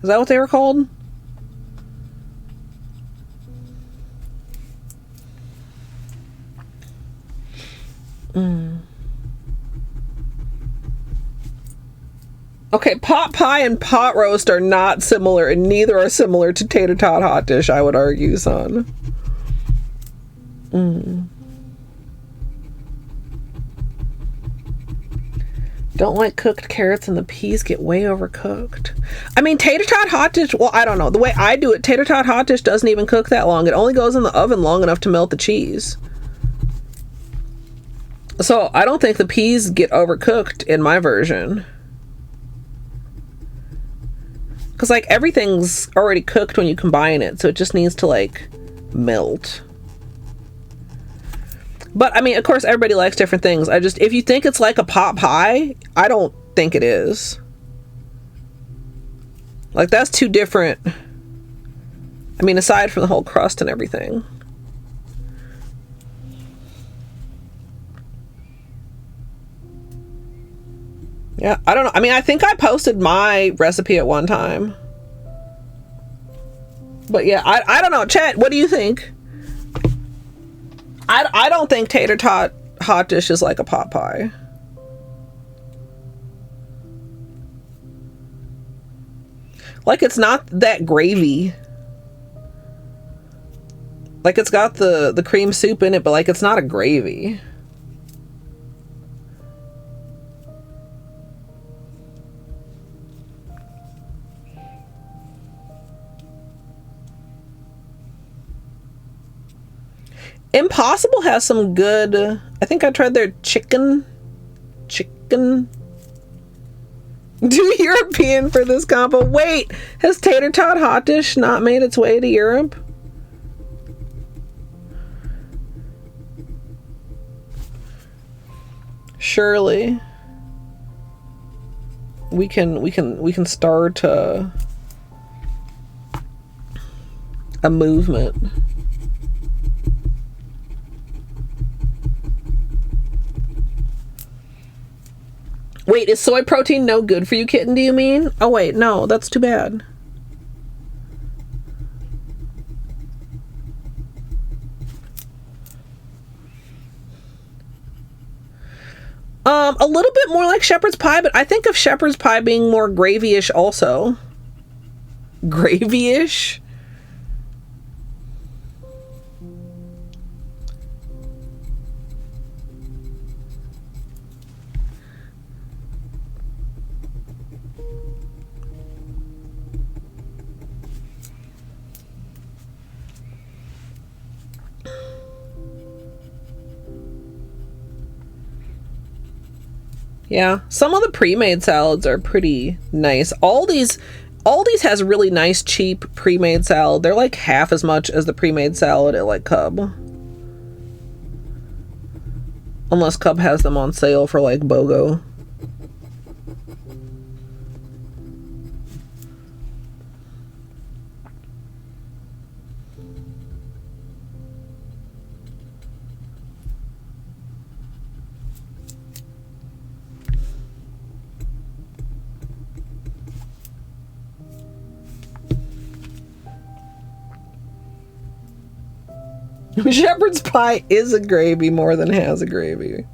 Is that what they were called? Okay, pot pie and pot roast are not similar, and neither are similar to tater tot hot dish, I would argue, son. Don't like cooked carrots and the peas get way overcooked. I mean, tater tot hot dish, well, I don't know. The way I do it, tater tot hot dish doesn't even cook that long. It only goes in the oven long enough to melt the cheese. So I don't think the peas get overcooked in my version. Because, like, everything's already cooked when you combine it, so it just needs to, like, melt. But, I mean, of course, everybody likes different things. If you think it's like a pot pie, I don't think it is. Like, that's too different. I mean, aside from the whole crust and everything. Yeah, I don't know. I mean, I think I posted my recipe at one time. But yeah, I don't know. Chat, what do you think? I don't think tater tot hot dish is like a pot pie. Like, it's not that gravy. Like, it's got the cream soup in it, but like, it's not a gravy. Impossible has some good, I think I tried their chicken. Too European for this combo. Wait, has tater tot hot dish not made its way to Europe? Surely we can start a movement. Wait, is soy protein no good for you, kitten, do you mean? Oh wait, no, that's too bad. A little bit more like shepherd's pie, but I think of shepherd's pie being more gravy-ish also. Gravy-ish? Yeah, some of the pre-made salads are pretty nice. Aldi's has really nice, cheap pre-made salad. They're like half as much as the pre-made salad at like Cub. Unless Cub has them on sale for like BOGO. Shepherd's pie is a gravy more than has a gravy.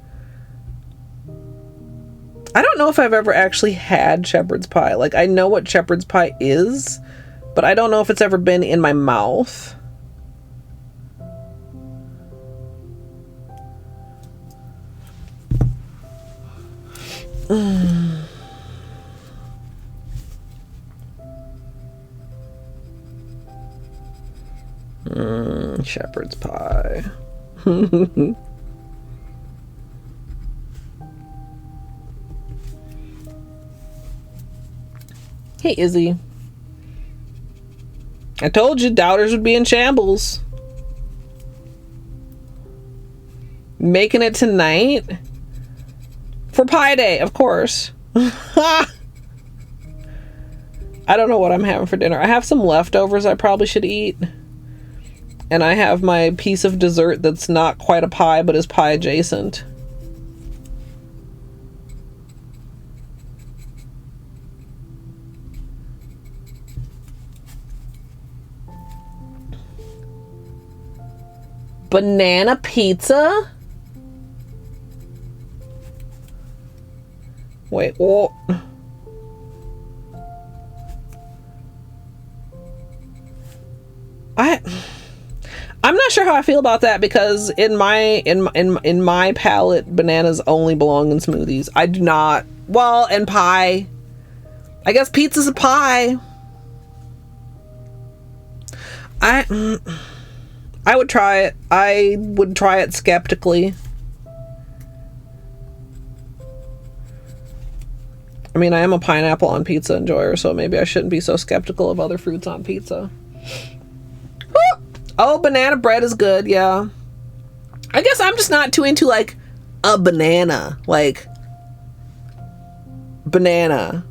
I don't know if I've ever actually had shepherd's pie. Like, I know what shepherd's pie is, but I don't know if it's ever been in my mouth. Shepherd's pie. Hey, Izzy. I told you doubters would be in shambles. Making it tonight? For Pie Day, of course. I don't know what I'm having for dinner. I have some leftovers I probably should eat. And I have my piece of dessert that's not quite a pie, but is pie adjacent. Banana pizza? Wait, what? I'm not sure how I feel about that, because in my palate, bananas only belong in smoothies. I do not. Well, and pie. I guess pizza's a pie. I would try it. I would try it skeptically. I mean, I am a pineapple on pizza enjoyer, so maybe I shouldn't be so skeptical of other fruits on pizza. Oh, banana bread is good, yeah. I guess I'm just not too into, like, a banana. Like, banana.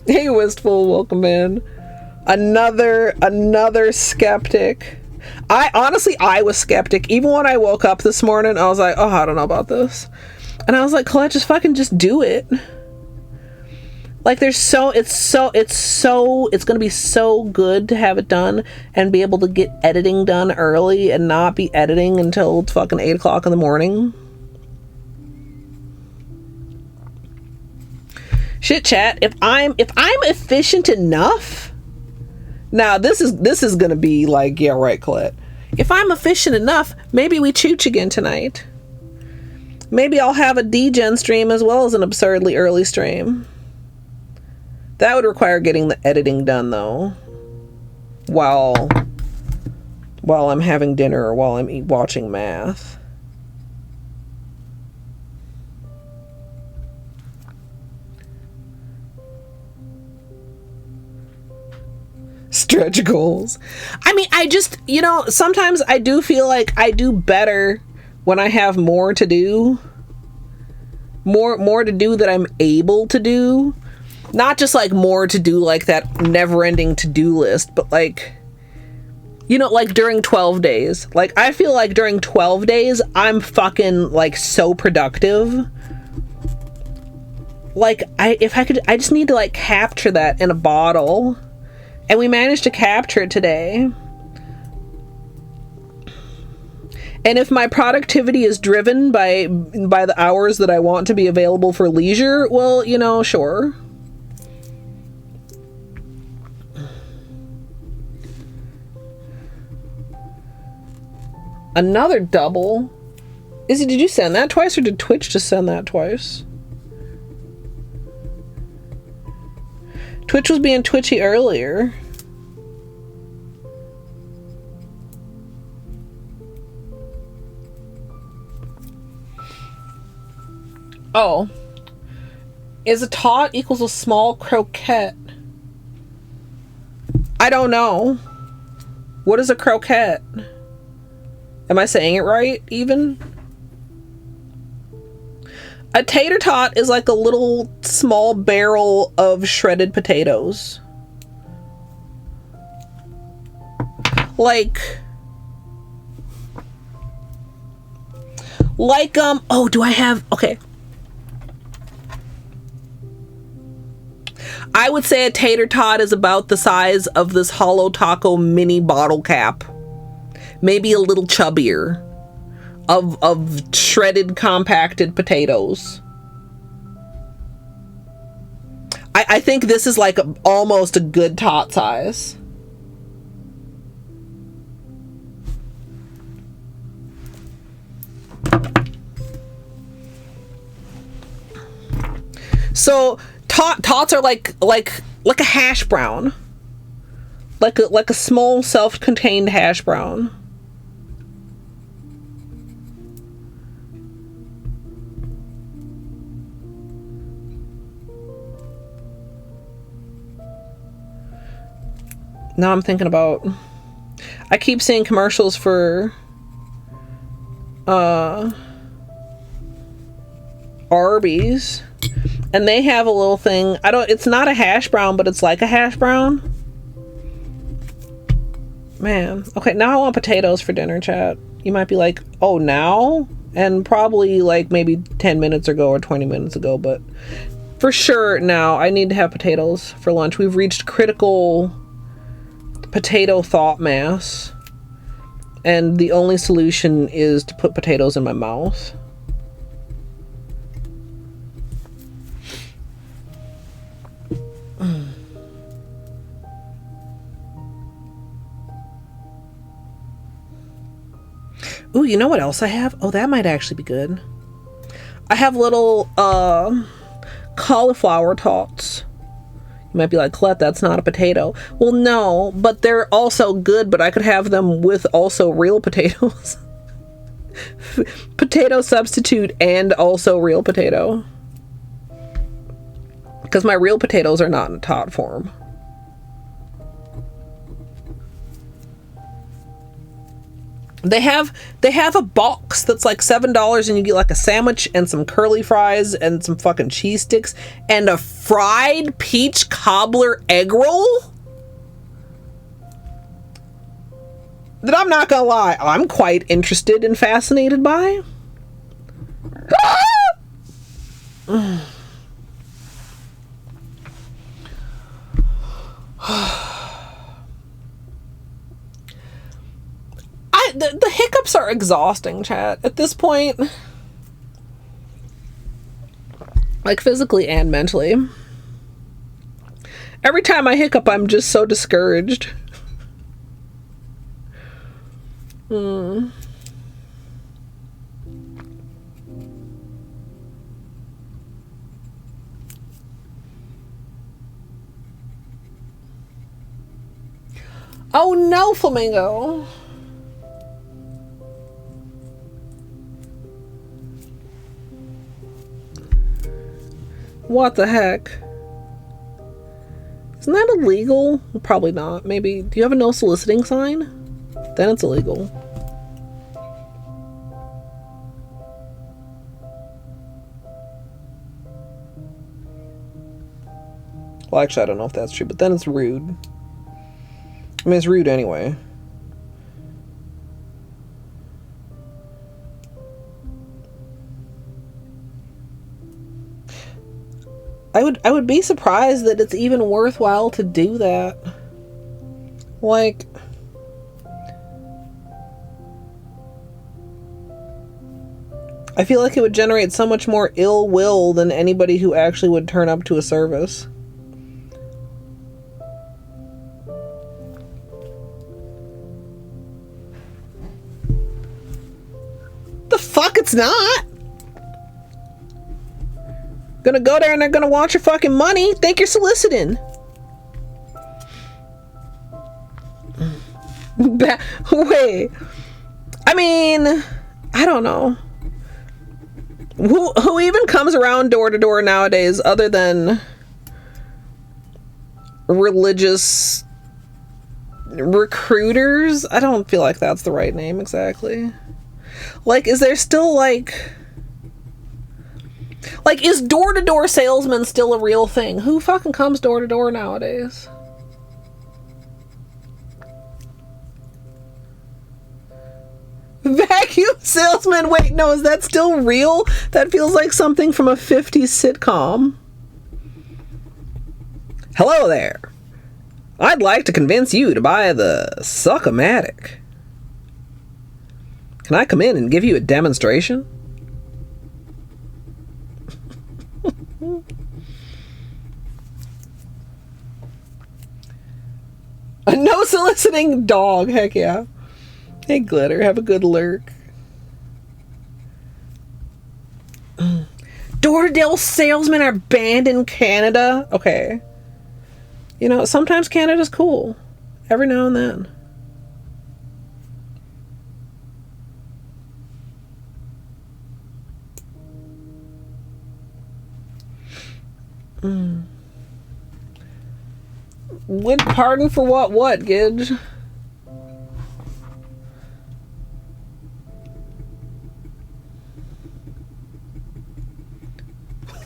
Hey, Wistful, welcome in. Another skeptic. I was skeptic. Even when I woke up this morning, I was like, oh, I don't know about this. And I was like, Colette, just do it. Like, it's gonna be so good to have it done and be able to get editing done early and not be editing until fucking 8 o'clock in the morning. Shit, chat. If I'm efficient enough, now this is gonna be like, yeah, right, Colette. If I'm efficient enough, maybe we chooch again tonight. Maybe I'll have a degen stream as well as an absurdly early stream. That would require getting the editing done, though, while I'm having dinner or while I'm watching math. Stretch goals. I mean, I just, sometimes I do feel like I do better when I have more to do. More to do that I'm able to do. Not just like more to do, like that never-ending to-do list, but like, like during 12 days. Like, I feel like during 12 days, I'm fucking like so productive. Like, I just need to like capture that in a bottle. And we managed to capture it today. And if my productivity is driven by the hours that I want to be available for leisure, well, sure. Another double? Izzy, did you send that twice, or did Twitch just send that twice? Twitch was being twitchy earlier. Oh. Is a tot equals a small croquette? I don't know. What is a croquette? Am I saying it right, even? A tater tot is like a little small barrel of shredded potatoes. Like, oh, do I have, okay. I would say a tater tot is about the size of this Holo Taco mini bottle cap. Maybe a little chubbier, of shredded, compacted potatoes. I think this is like almost a good tot size. So tots are like a hash brown, like a small self-contained hash brown. Now I'm thinking about, I keep seeing commercials for Arby's, and they have a little thing. It's not a hash brown, but it's like a hash brown. Man, okay, now I want potatoes for dinner, chat. You might be like, oh, now? And probably like maybe 10 minutes ago or 20 minutes ago, but for sure now I need to have potatoes for lunch. We've reached critical potato thought mass, and the only solution is to put potatoes in my mouth. Ooh, you know what else I have? Oh, that might actually be good. I have little cauliflower tots. You might be like, Colette, that's not a potato. Well, no, but they're also good, but I could have them with also real potatoes. Potato substitute and also real potato. Because my real potatoes are not in tot form. They have a box that's like $7 and you get like a sandwich and some curly fries and some fucking cheese sticks and a fried peach cobbler egg roll? That I'm not gonna lie, I'm quite interested and fascinated by. The hiccups are exhausting, chat, at this point. Like, physically and mentally. Every time I hiccup, I'm just so discouraged. Oh no, Flamingo. What the heck? Isn't that illegal? Probably not. Maybe. Do you have a no soliciting sign? Then it's illegal. Well, actually, I don't know if that's true, but then it's rude. I mean, it's rude anyway. I would be surprised that it's even worthwhile to do that. Like, I feel like it would generate so much more ill will than anybody who actually would turn up to a service. The fuck, it's not. Gonna go there and they're gonna want your fucking money. Think you're soliciting. Wait. I mean, I don't know. Who even comes around door to door nowadays other than religious recruiters? I don't feel like that's the right name exactly. Like, is there still like, is door-to-door salesman still a real thing? Who fucking comes door-to-door nowadays? Vacuum salesman? Wait, no, is that still real? That feels like something from a 50s sitcom. Hello there. I'd like to convince you to buy the Suck-O-Matic. Can I come in and give you a demonstration? A no soliciting dog, heck yeah. Hey Glitter, have a good lurk. Door-to-door salesmen are banned in Canada? Okay. You know, sometimes Canada's cool. Every now and then. Would pardon for what, Gidge?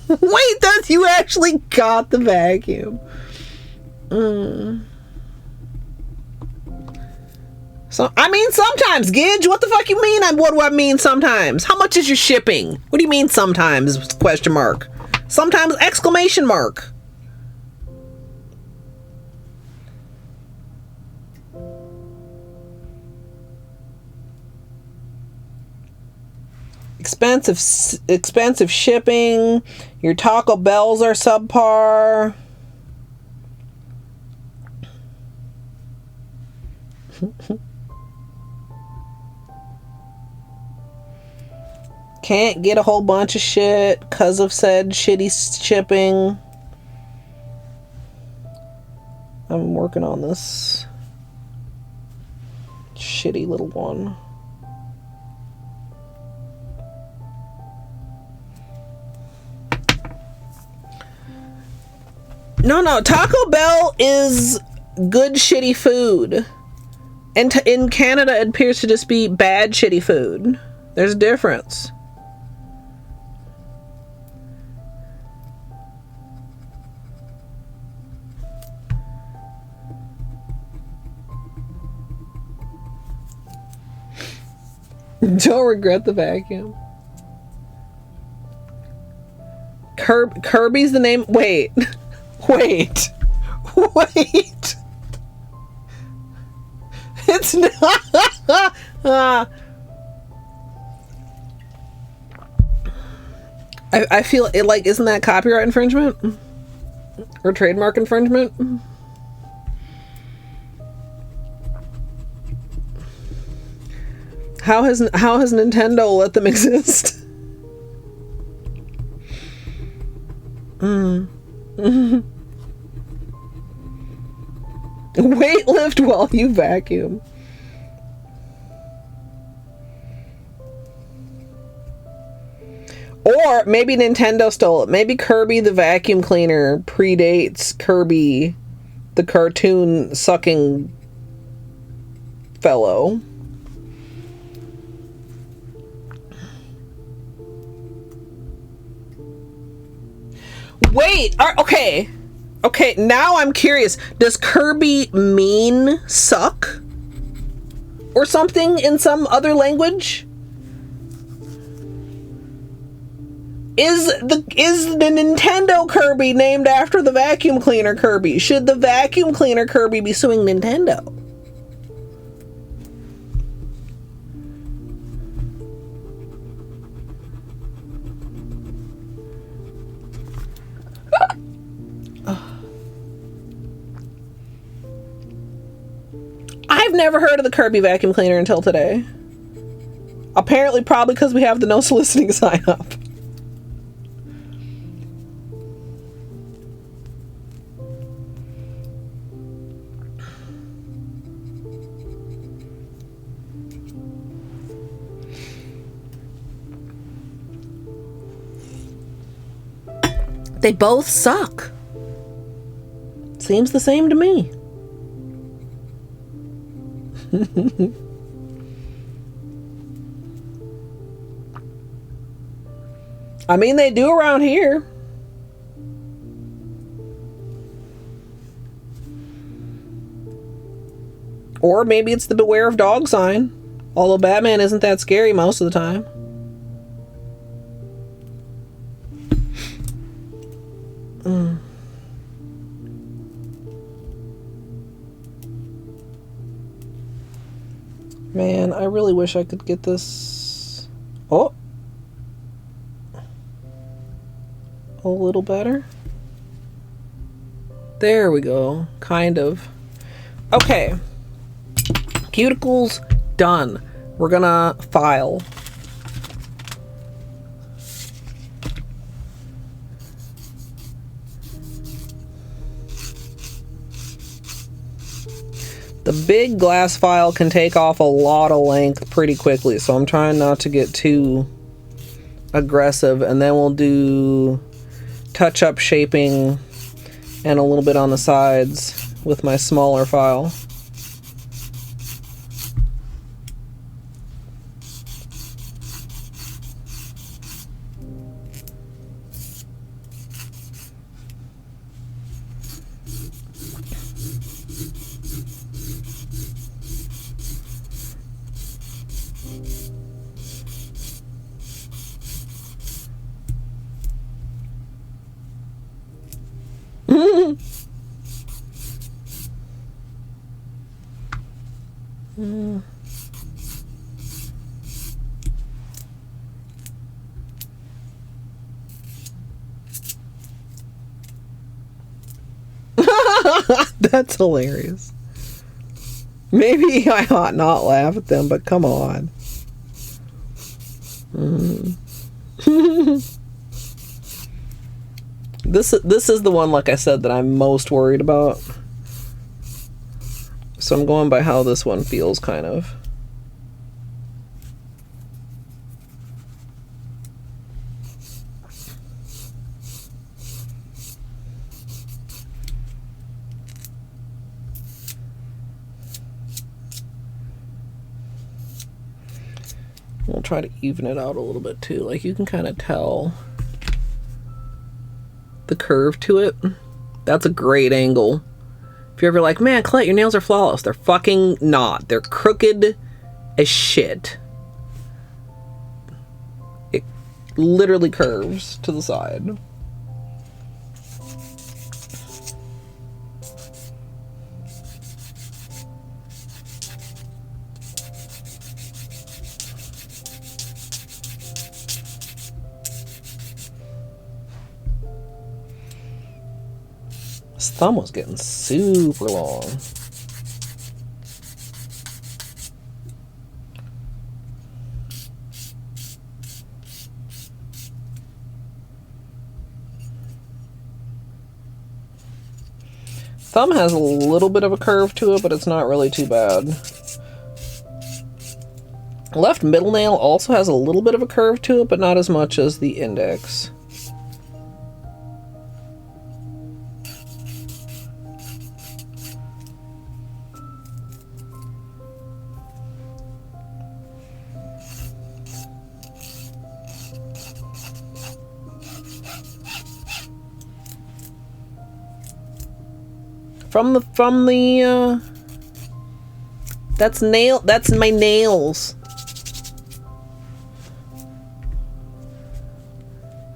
Wait, that's, you actually got the vacuum. So, I mean, sometimes, Gidge. What the fuck you mean? What do I mean sometimes? How much is your shipping? What do you mean sometimes? Question mark. Sometimes exclamation mark. expensive shipping. Your Taco Bells are subpar. Can't get a whole bunch of shit because of said shitty shipping. I'm working on this shitty little one. No, Taco Bell is good shitty food. And in Canada, it appears to just be bad shitty food. There's a difference. Don't regret the vacuum. Kirby's the name. Wait. Wait. It's not. I feel it like, isn't that copyright infringement or trademark infringement? How has Nintendo let them exist? Weight lift while you vacuum. Or maybe Nintendo stole it. Maybe Kirby the vacuum cleaner predates Kirby the cartoon sucking fellow. Wait, okay, now I'm curious. Does Kirby mean suck? Or something in some other language? Is the Nintendo Kirby named after the vacuum cleaner Kirby? Should the vacuum cleaner Kirby be suing Nintendo? I've never heard of the Kirby vacuum cleaner until today. Apparently, probably because we have the no soliciting sign up. They both suck. Seems the same to me. I mean, they do around here. Or maybe it's the beware of dog sign. Although Batman isn't that scary most of the time. Man, I really wish I could get this. Oh. A little better. There we go. Kind of. Okay. Cuticles done. We're gonna file. The big glass file can take off a lot of length pretty quickly, so I'm trying not to get too aggressive, and then we'll do touch-up shaping and a little bit on the sides with my smaller file. That's hilarious. Maybe I ought not laugh at them, but come on. This is the one, like I said, that I'm most worried about. So I'm going by how this one feels, kind of. We'll try to even it out a little bit too. Like, you can kind of tell the curve to it. That's a great angle. If you're ever like, man, Colette, your nails are flawless. They're fucking not. They're crooked as shit. It literally curves to the side. His thumb was getting super long. Thumb has a little bit of a curve to it, but it's not really too bad. Left middle nail also has a little bit of a curve to it, but not as much as the index. From the that's my nails.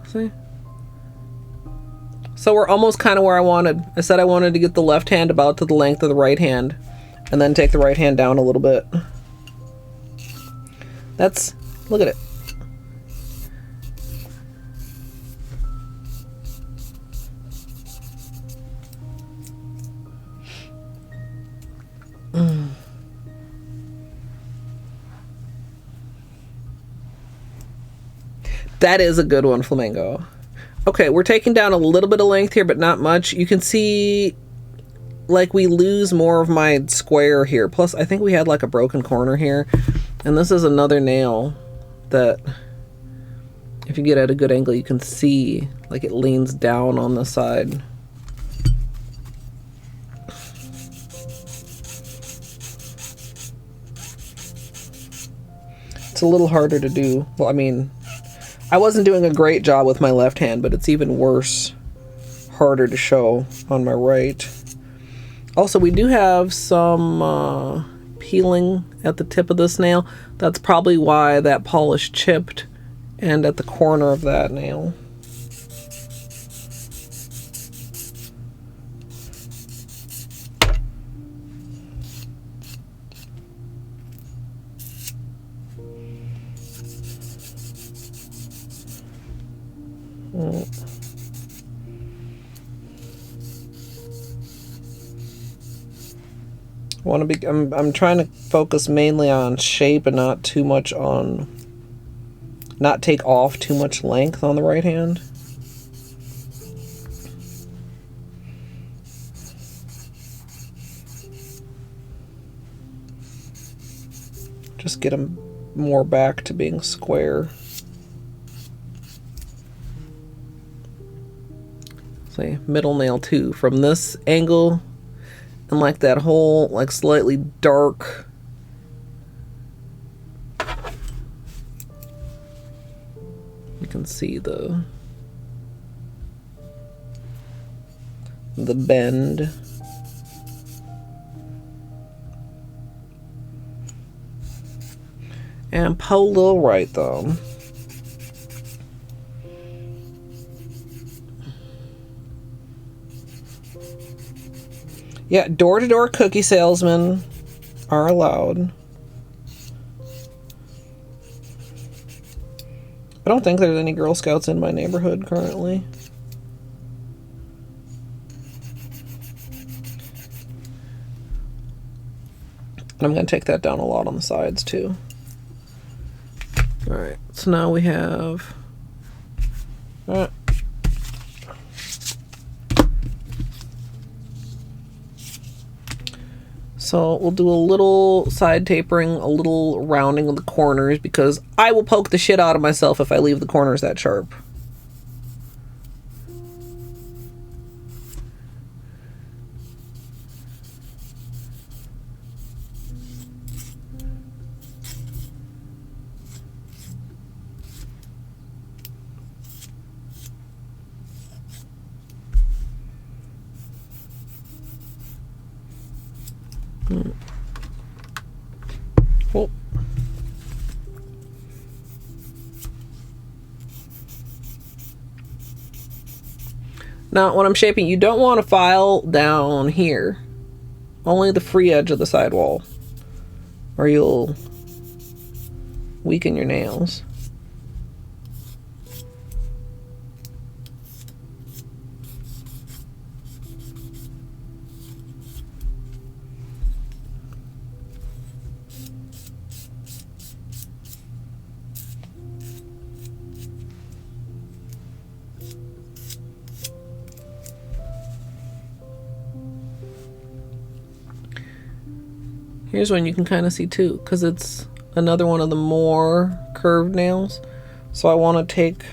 See? So we're almost kind of where I wanted. I said I wanted to get the left hand about to the length of the right hand, and then take the right hand down a little bit. That's, look at it. That is a good one, Flamingo. Okay, we're taking down a little bit of length here, but not much. You can see, like, we lose more of my square here. Plus, I think we had, like, a broken corner here. And this is another nail that, if you get at a good angle, you can see, like, it leans down on the side. It's a little harder to do. Well, I mean, I wasn't doing a great job with my left hand, but it's even worse, harder to show on my right. Also, we do have some peeling at the tip of this nail. That's probably why that polish chipped, and at the corner of that nail. I'm trying to focus mainly on shape and not too much on, not take off too much length on the right hand. Just get them more back to being square. See, middle nail too. From this angle, and like that whole, like, slightly dark, you can see the bend. And pull a little right thumb. Yeah, door-to-door cookie salesmen are allowed. I don't think there's any Girl Scouts in my neighborhood currently. And I'm going to take that down a lot on the sides too. Alright, so now we have... So we'll do a little side tapering, a little rounding of the corners, because I will poke the shit out of myself if I leave the corners that sharp. Oh. Now, when I'm shaping, you don't want to file down here. Only the free edge of the sidewall, or you'll weaken your nails. Here's one you can kind of see too, because it's another one of the more curved nails. So I want to take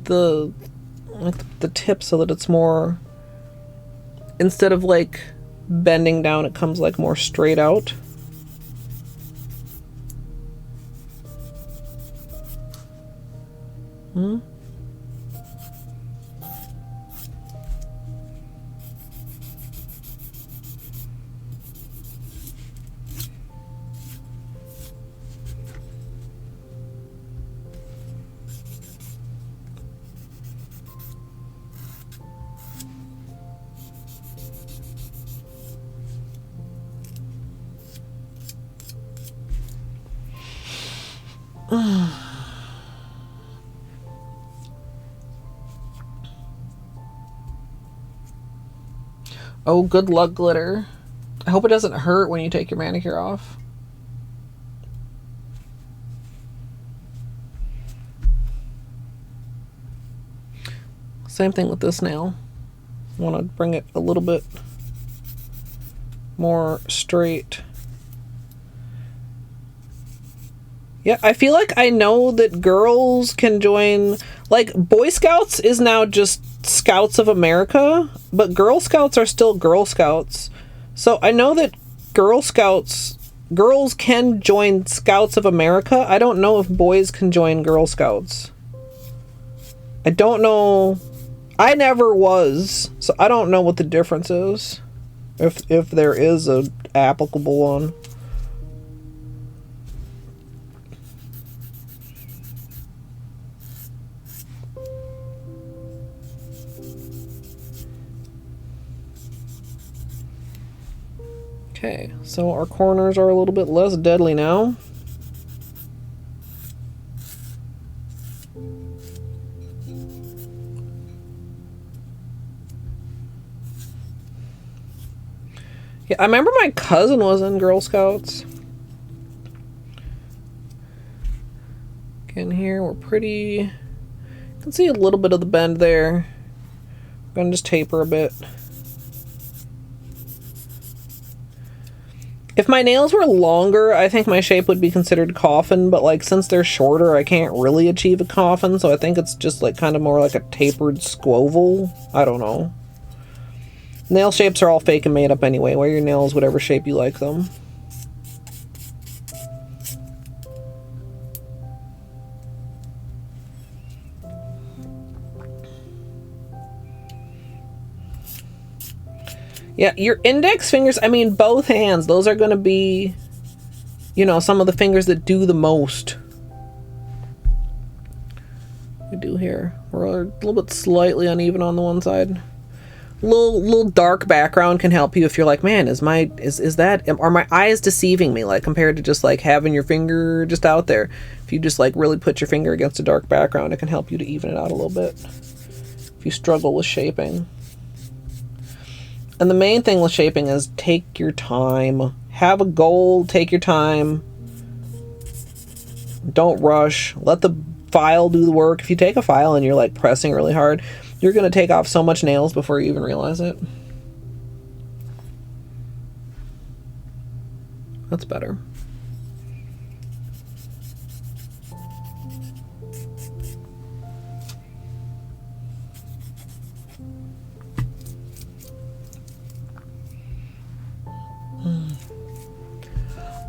the tip so that it's more, instead of like bending down, it comes like more straight out. Oh, good luck, glitter. I hope it doesn't hurt when you take your manicure off. Same thing with this nail. I want to bring it a little bit more straight. Yeah, I feel like I know that girls can join, like Boy Scouts is now just Scouts of America, but Girl Scouts are still Girl Scouts. So I know that girls can join Scouts of America. I don't know if boys can join Girl Scouts. I don't know. I never was, so I don't know what the difference is, if there is a applicable one. Okay, so our corners are a little bit less deadly now. Yeah, I remember my cousin was in Girl Scouts. Again, here we're pretty... You can see a little bit of the bend there. I'm gonna just taper a bit. If my nails were longer, I think my shape would be considered coffin, but like since they're shorter, I can't really achieve a coffin, so I think it's just like kind of more like a tapered squoval. I don't know. Nail shapes are all fake and made up anyway. Wear your nails whatever shape you like them. Yeah, your index fingers, I mean both hands, those are going to be, you know, some of the fingers that do the most. We do here. We're a little bit slightly uneven on the one side. Little dark background can help you if you're like, man, are my eyes deceiving me? Like compared to just like having your finger just out there. If you just like really put your finger against a dark background, it can help you to even it out a little bit. If you struggle with shaping. And the main thing with shaping is take your time. Have a goal. Take your time. Don't rush. Let the file do the work. If you take a file and you're like pressing really hard, you're going to take off so much nails before you even realize it. That's better.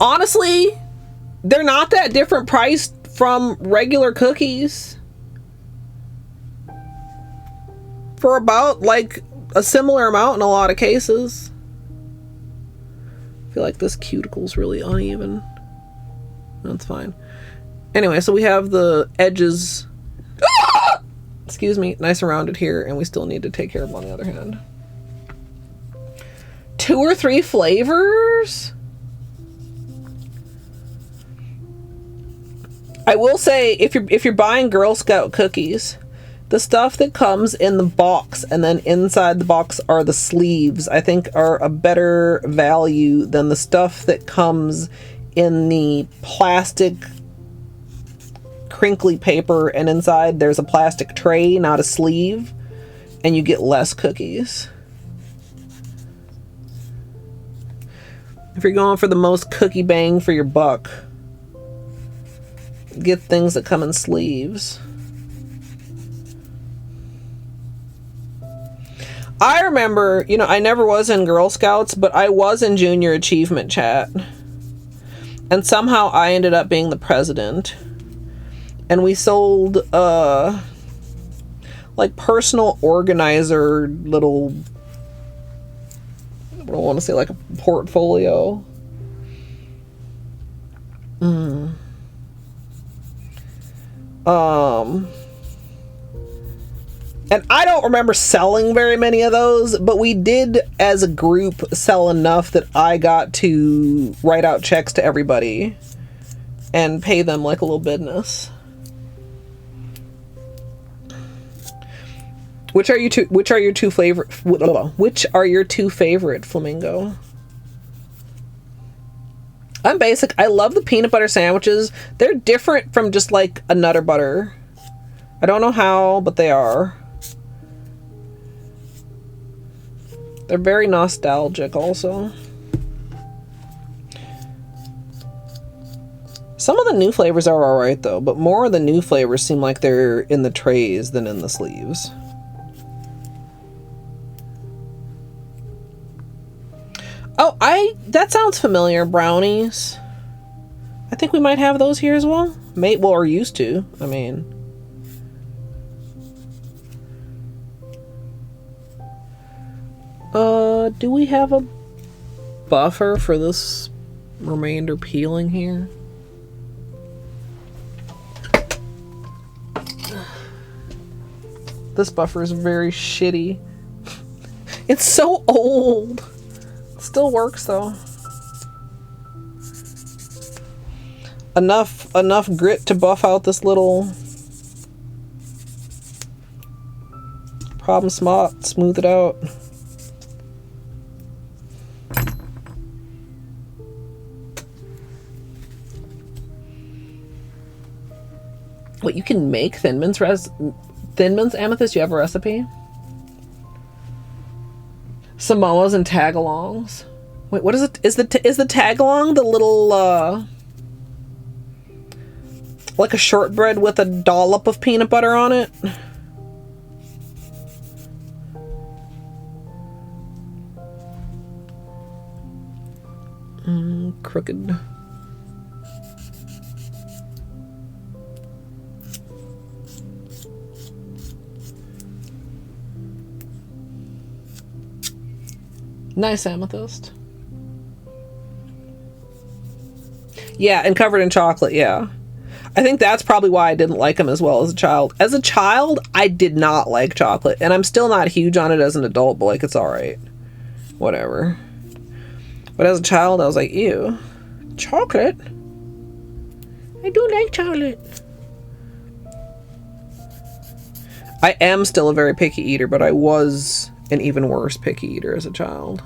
Honestly, they're not that different priced from regular cookies. For about like a similar amount in a lot of cases. I feel like this cuticle's really uneven. That's fine. Anyway, so we have the edges, excuse me, nice and rounded here, and we still need to take care of them on the other hand. 2 or 3 flavors? I will say, if you're buying Girl Scout cookies, the stuff that comes in the box and then inside the box are the sleeves, I think are a better value than the stuff that comes in the plastic crinkly paper and inside there's a plastic tray, not a sleeve, and you get less cookies. If you're going for the most cookie bang for your buck, get things that come in sleeves. I remember, you know, I never was in Girl Scouts, but I was in Junior Achievement Chat. And somehow I ended up being the president. And we sold, like personal organizer little, I don't want to say like a portfolio. And I don't remember selling very many of those, but we did as a group sell enough that I got to write out checks to everybody and pay them like a little business. Which are your two favorite Flamingo? I'm basic. I love the peanut butter sandwiches. They're different from just like a Nutter Butter. I don't know how, but they are. They're very nostalgic also. Some of the new flavors are alright though, but more of the new flavors seem like they're in the trays than in the sleeves. Oh, that sounds familiar. Brownies. I think we might have those here as well. Well, or used to. I mean. Do we have a buffer for this remainder peeling here? This buffer is very shitty. It's so old. Still works though. Enough grit to buff out this little problem spot, smooth it out. What, you can make Thin Mints amethyst? You have a recipe? Samoas and tagalongs. Wait, what is it? Is the tagalong the little like a shortbread with a dollop of peanut butter on it? Crooked. Nice amethyst. Yeah, and covered in chocolate, yeah. I think that's probably why I didn't like them as well as a child. As a child, I did not like chocolate, and I'm still not huge on it as an adult, but like, it's alright. Whatever. But as a child, I was like, ew. Chocolate? I do like chocolate. I am still a very picky eater, but I was an even worse picky eater as a child.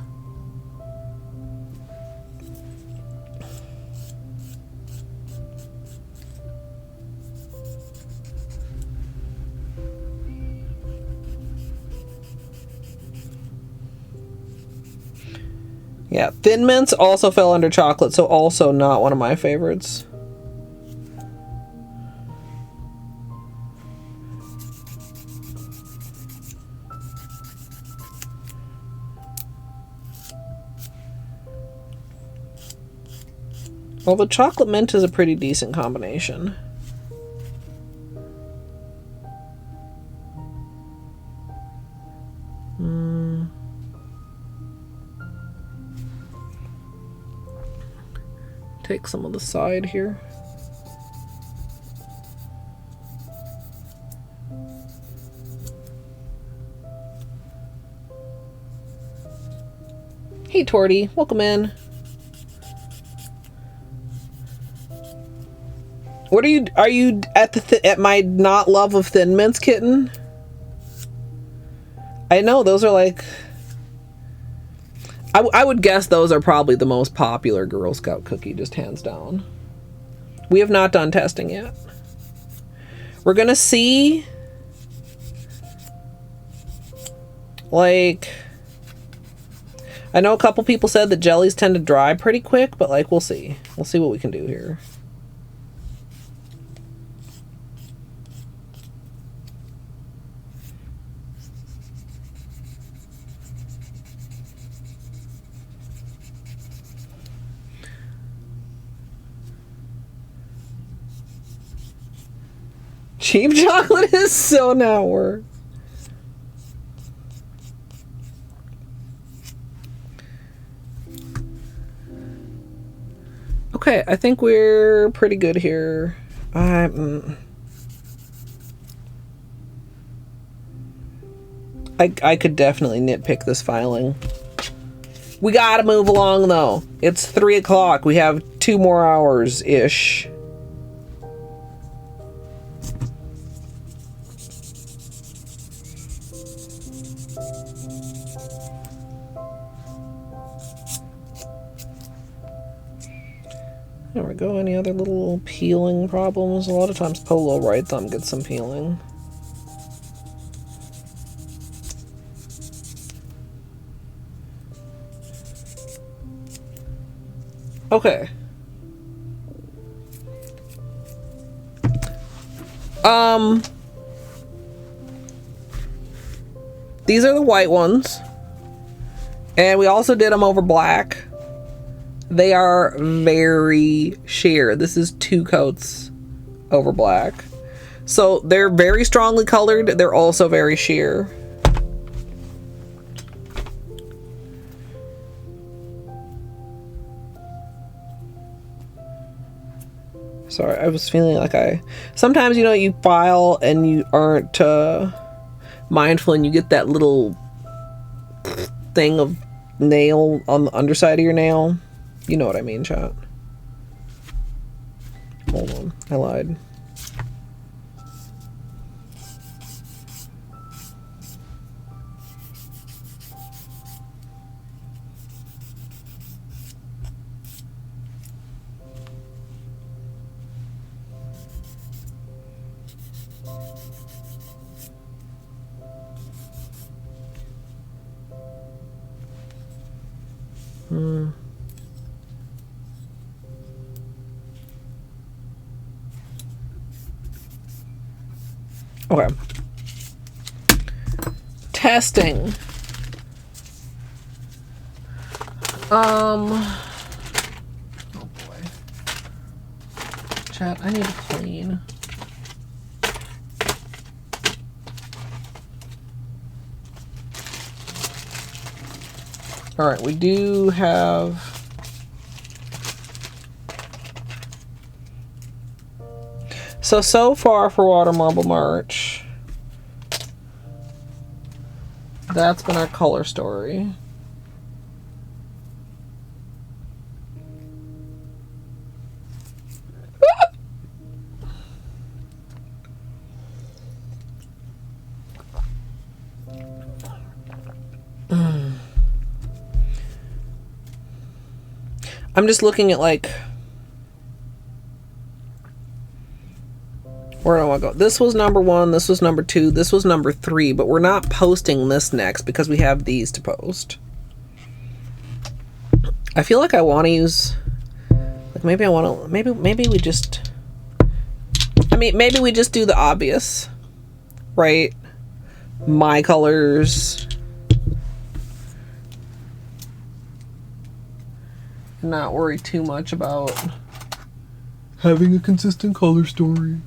Yeah, Thin Mints also fell under chocolate, so also not one of my favorites. Well, the chocolate mint is a pretty decent combination. Take some of the side here. Hey Torty, welcome in. What are you at my not love of Thin Mints, kitten? I know those are like, I would guess those are probably the most popular Girl Scout cookie, just hands down. We have not done testing yet. We're gonna see, like, I know a couple people said that jellies tend to dry pretty quick, but like, we'll see. We'll see what we can do here. Cheap chocolate is so not worth. Okay, I think we're pretty good here. I could definitely nitpick this filing. We gotta move along though. It's 3 o'clock. We have 2 more hours-ish. There we go. Any other little peeling problems? A lot of times Polo right thumb gets some peeling. Okay. These are the white ones. And we also did them over black. They are very sheer. This is 2 coats over black. So they're very strongly colored. They're also very sheer. Sorry, I was feeling like sometimes, you know, you file and you aren't mindful and you get that little thing of nail on the underside of your nail. You know what I mean, chat. Hold on, I lied. Okay. Testing. Oh boy. Chat, I need to clean. All right, we do have so far for Water Marble March, that's been our color story. I'm just looking at like, where do I want to go? This was number 1, this was number 2, this was number 3, but we're not posting this next because we have these to post. I feel like I want to use, like maybe I want to, maybe we just, I mean, maybe we just do the obvious, right? My colors. Not worry too much about having a consistent color story.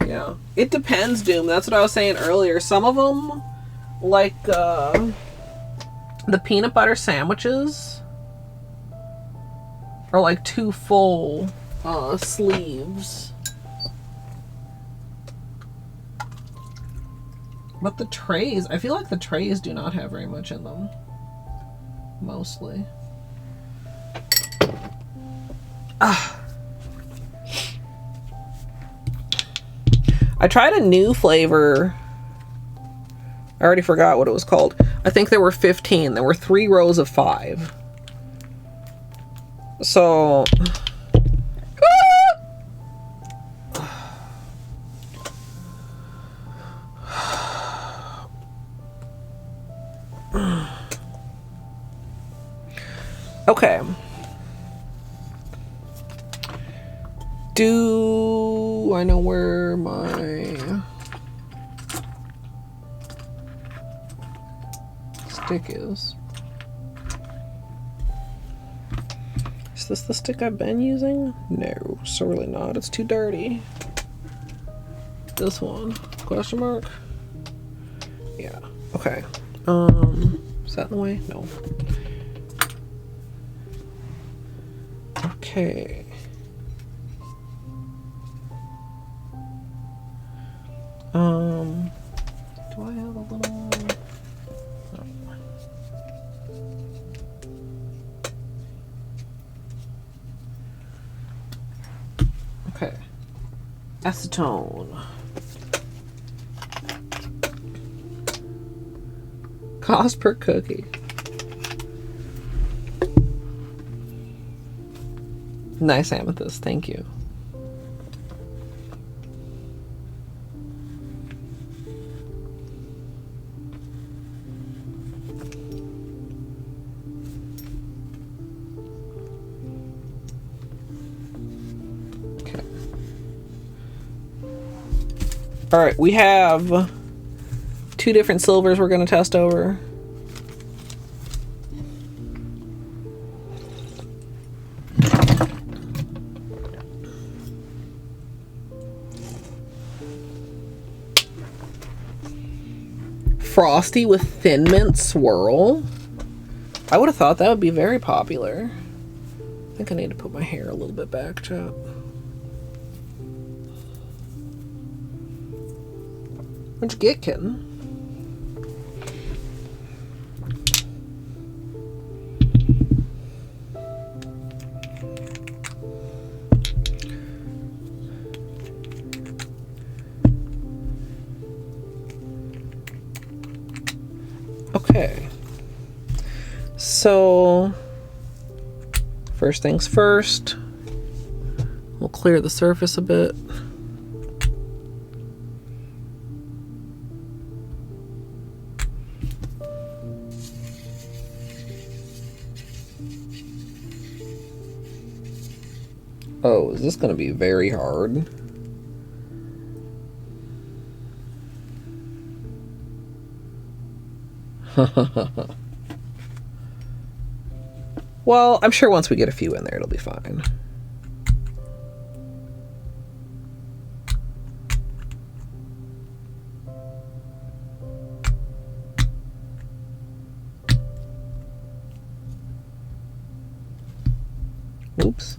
Yeah, it depends, Doom. That's what I was saying earlier. Some of them, like the peanut butter sandwiches, are like 2 full sleeves. But the trays, I feel like the trays do not have very much in them. Mostly. I tried a new flavor. I already forgot what it was called. I think there were 15. There were 3 rows of 5. So... Okay. Do I know where my stick is? Is this the stick I've been using? No, certainly not. It's too dirty. This one? Question mark? Yeah. Okay. Is that in the way? No. Okay. Do I have a little... Oh. Okay. Acetone. Cost per cookie. Nice amethyst, thank you. Okay. All right, we have 2 different silvers we're going to test over. Frosty with Thin Mint Swirl. I would have thought that would be very popular. I think I need to put my hair a little bit back, chat. What'd you get, kitten? Okay, so first things first, we'll clear the surface a bit. Oh, is this going to be very hard? Well, I'm sure once we get a few in there, it'll be fine. Oops.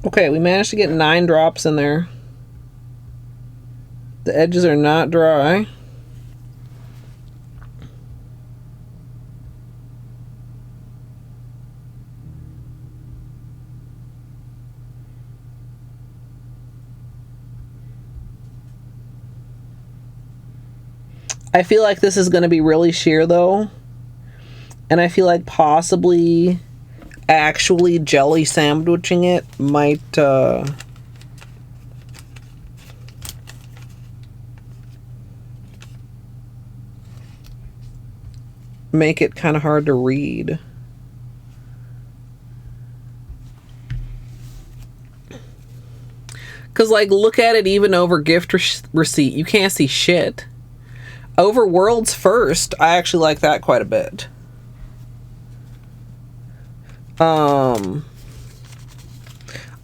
Okay, we managed to get 9 drops in there. The edges are not dry. I feel like this is going to be really sheer though. And I feel like possibly actually jelly sandwiching it might make it kind of hard to read. Because like look at it even over gift receipt. You can't see shit. Over World's First, I actually like that quite a bit.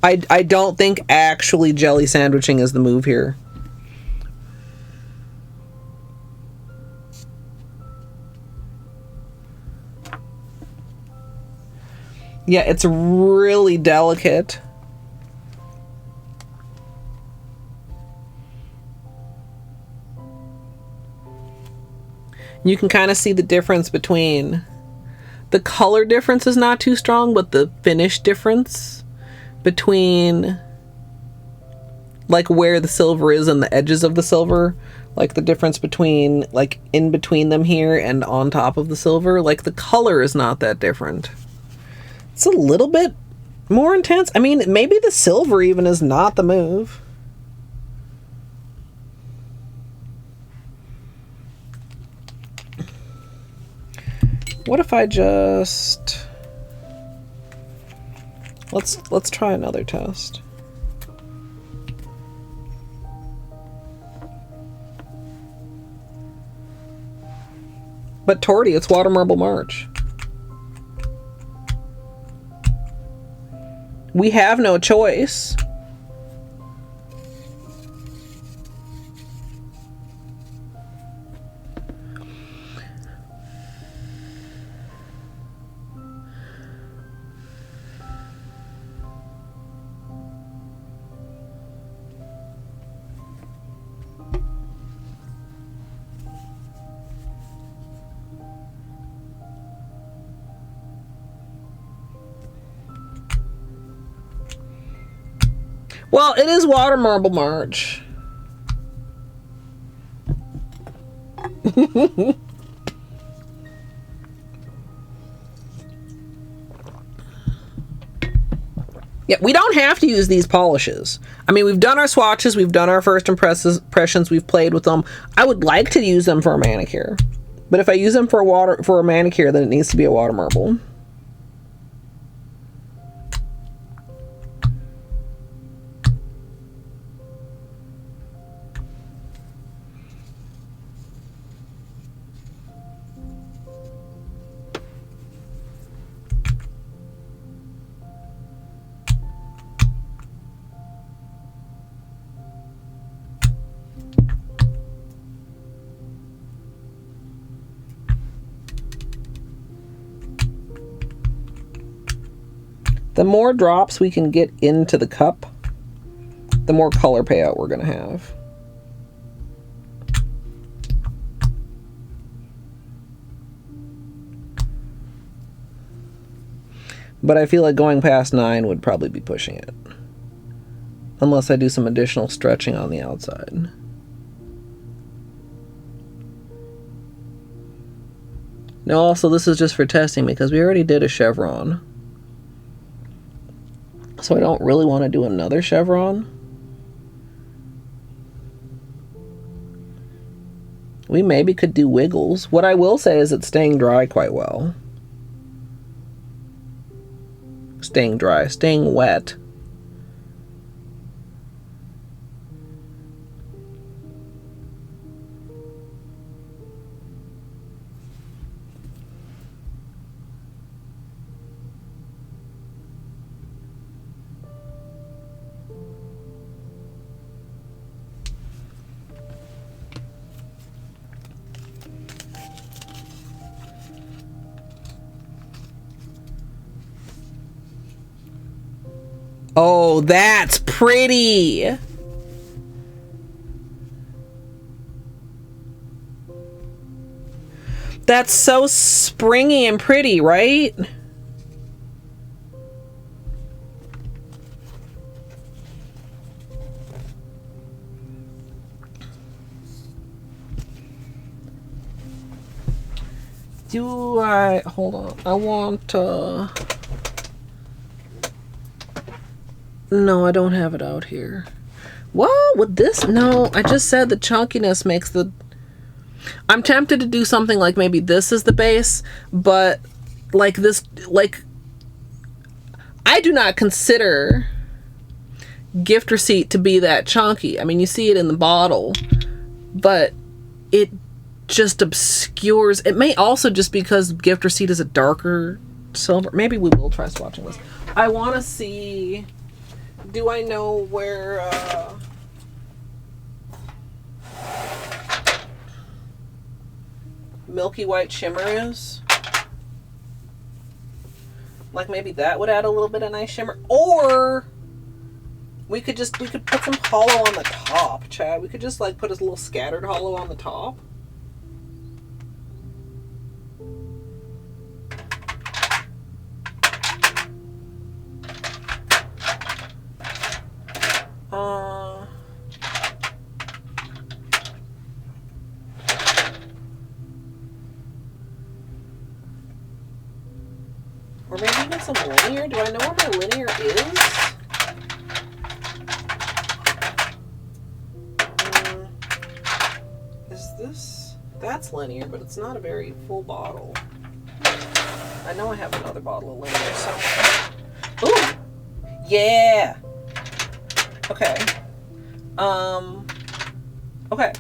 I don't think actually jelly sandwiching is the move here. Yeah, it's really delicate. You can kind of see the difference between the color difference is not too strong, but the finish difference between like where the silver is and the edges of the silver, like the difference between like in between them here and on top of the silver, like the color is not that different. It's a little bit more intense. I mean, maybe the silver even is not the move. What if I just let's try another test. But Torty, it's Water Marble March. We have no choice. Well, it is Water Marble March. Yeah, we don't have to use these polishes. I mean, we've done our swatches, we've done our first impressions, we've played with them. I would like to use them for a manicure. But if I use them for a manicure, then it needs to be a water marble. The more drops we can get into the cup, the more color payout we're going to have. But I feel like going past 9 would probably be pushing it. Unless I do some additional stretching on the outside. Now also this is just for testing because we already did a chevron. So I don't really want to do another chevron. We maybe could do wiggles. What I will say is it's staying dry quite well. Staying dry, staying wet. Oh, that's pretty. That's so springy and pretty, right? Do I, hold on, I want, no, I don't have it out here. Well, with this, no, I just said the chunkiness makes the, I'm tempted to do something like maybe this is the base, but like this, like, I do not consider gift receipt to be that chunky. I mean, you see it in the bottle, but it just obscures. It may also just because gift receipt is a darker silver. Maybe we will try swatching this. I want to see, do I know where Milky White Shimmer is? Like maybe that would add a little bit of nice shimmer. Or we could put some holo on the top, Chad. We could just like put a little scattered holo on the top. Or maybe even some linear. Do I know where my linear is? Is this? That's linear, but it's not a very full bottle. I know I have another bottle of linear somewhere. Ooh! Yeah! Okay. Okay.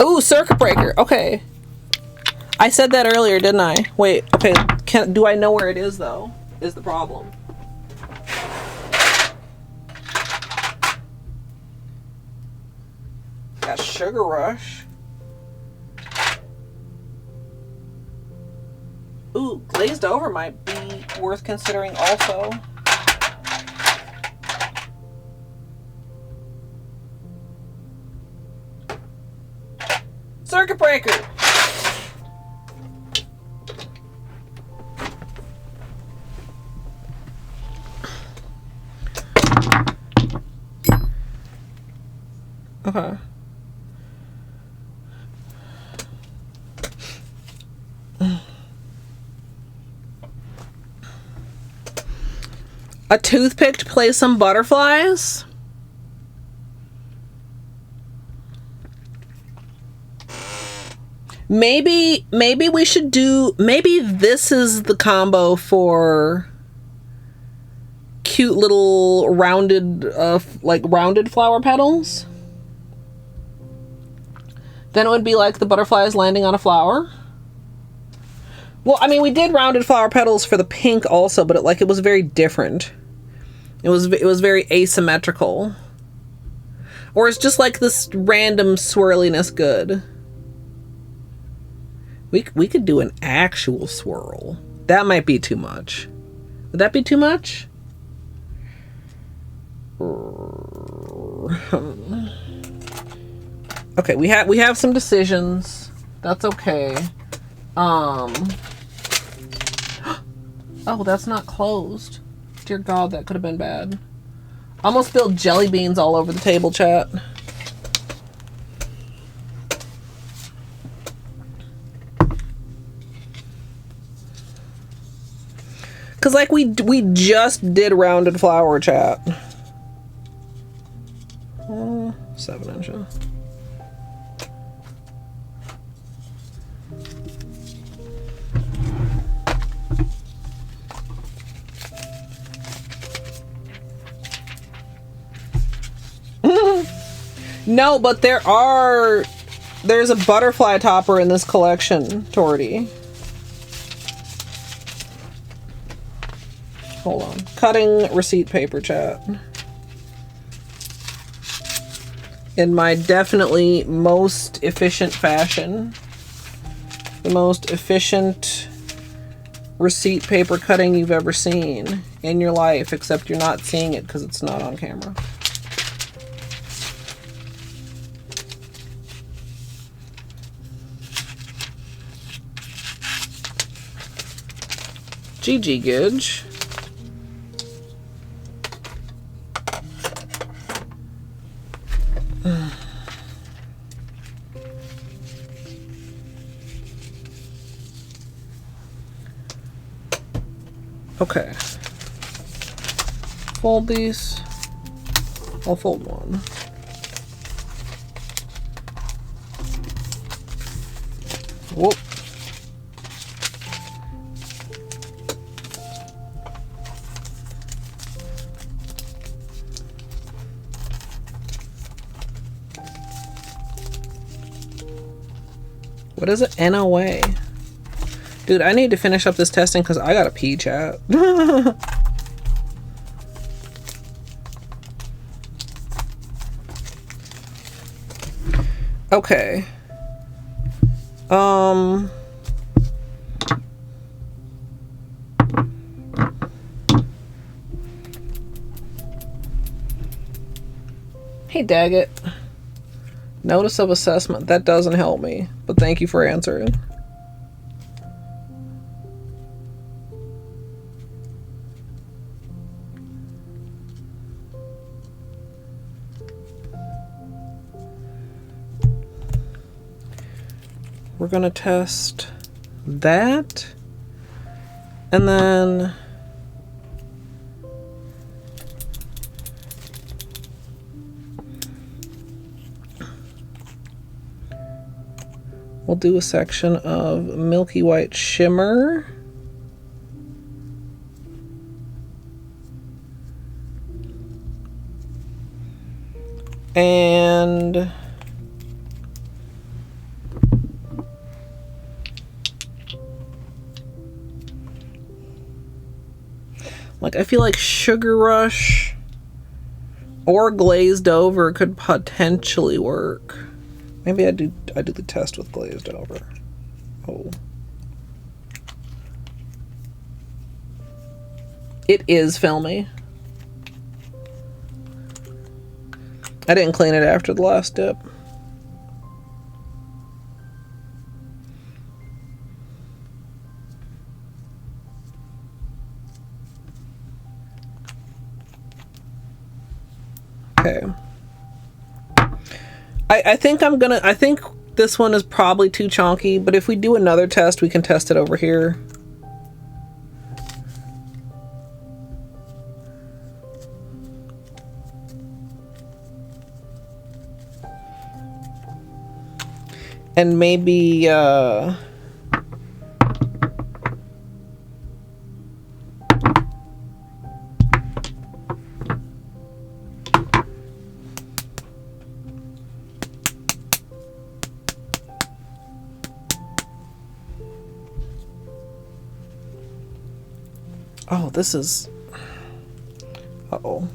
Ooh, circuit breaker. Okay. I said that earlier, didn't I? Wait, okay. Do I know where it is, though? Is the problem. Got Sugar Rush. Ooh, glazed over might be worth considering also. Circuit breaker. Okay. A toothpick to play some butterflies. Maybe we should do, maybe this is the combo for cute little rounded, like rounded flower petals. Then it would be like the butterflies landing on a flower. Well, I mean, we did rounded flower petals for the pink also, but it was very different. It was very asymmetrical. Or it's just like this random swirliness good. We could do an actual swirl. That might be too much. Would that be too much? Okay, we have some decisions. That's okay. Oh, that's not closed. Dear God, that could have been bad. Almost spilled jelly beans all over the table, chat. Cause like we just did rounded flower, chat. 7 inches. No, but there's a butterfly topper in this collection, Torty. Hold on. Cutting receipt paper, chat. In my definitely most efficient fashion. the most efficient receipt paper cutting you've ever seen in your life, except you're not seeing it because it's not on camera. GG Gidge. Okay. Fold these. I'll fold one. Whoop. What is it? NOA. Dude, I need to finish up this testing because I got a pee, chat. Okay. Hey, Daggett. Notice of assessment. That doesn't help me, but thank you for answering. We're gonna test that, and then we'll do a section of Milky White Shimmer. And like, I feel like Sugar Rush or Glazed Over could potentially work. Maybe I do the test with Glazed Over. Oh. It is filmy. I didn't clean it after the last dip. Okay. I think this one is probably too chunky, but if we do another test, we can test it over here. And maybe oh, this is... Uh-oh.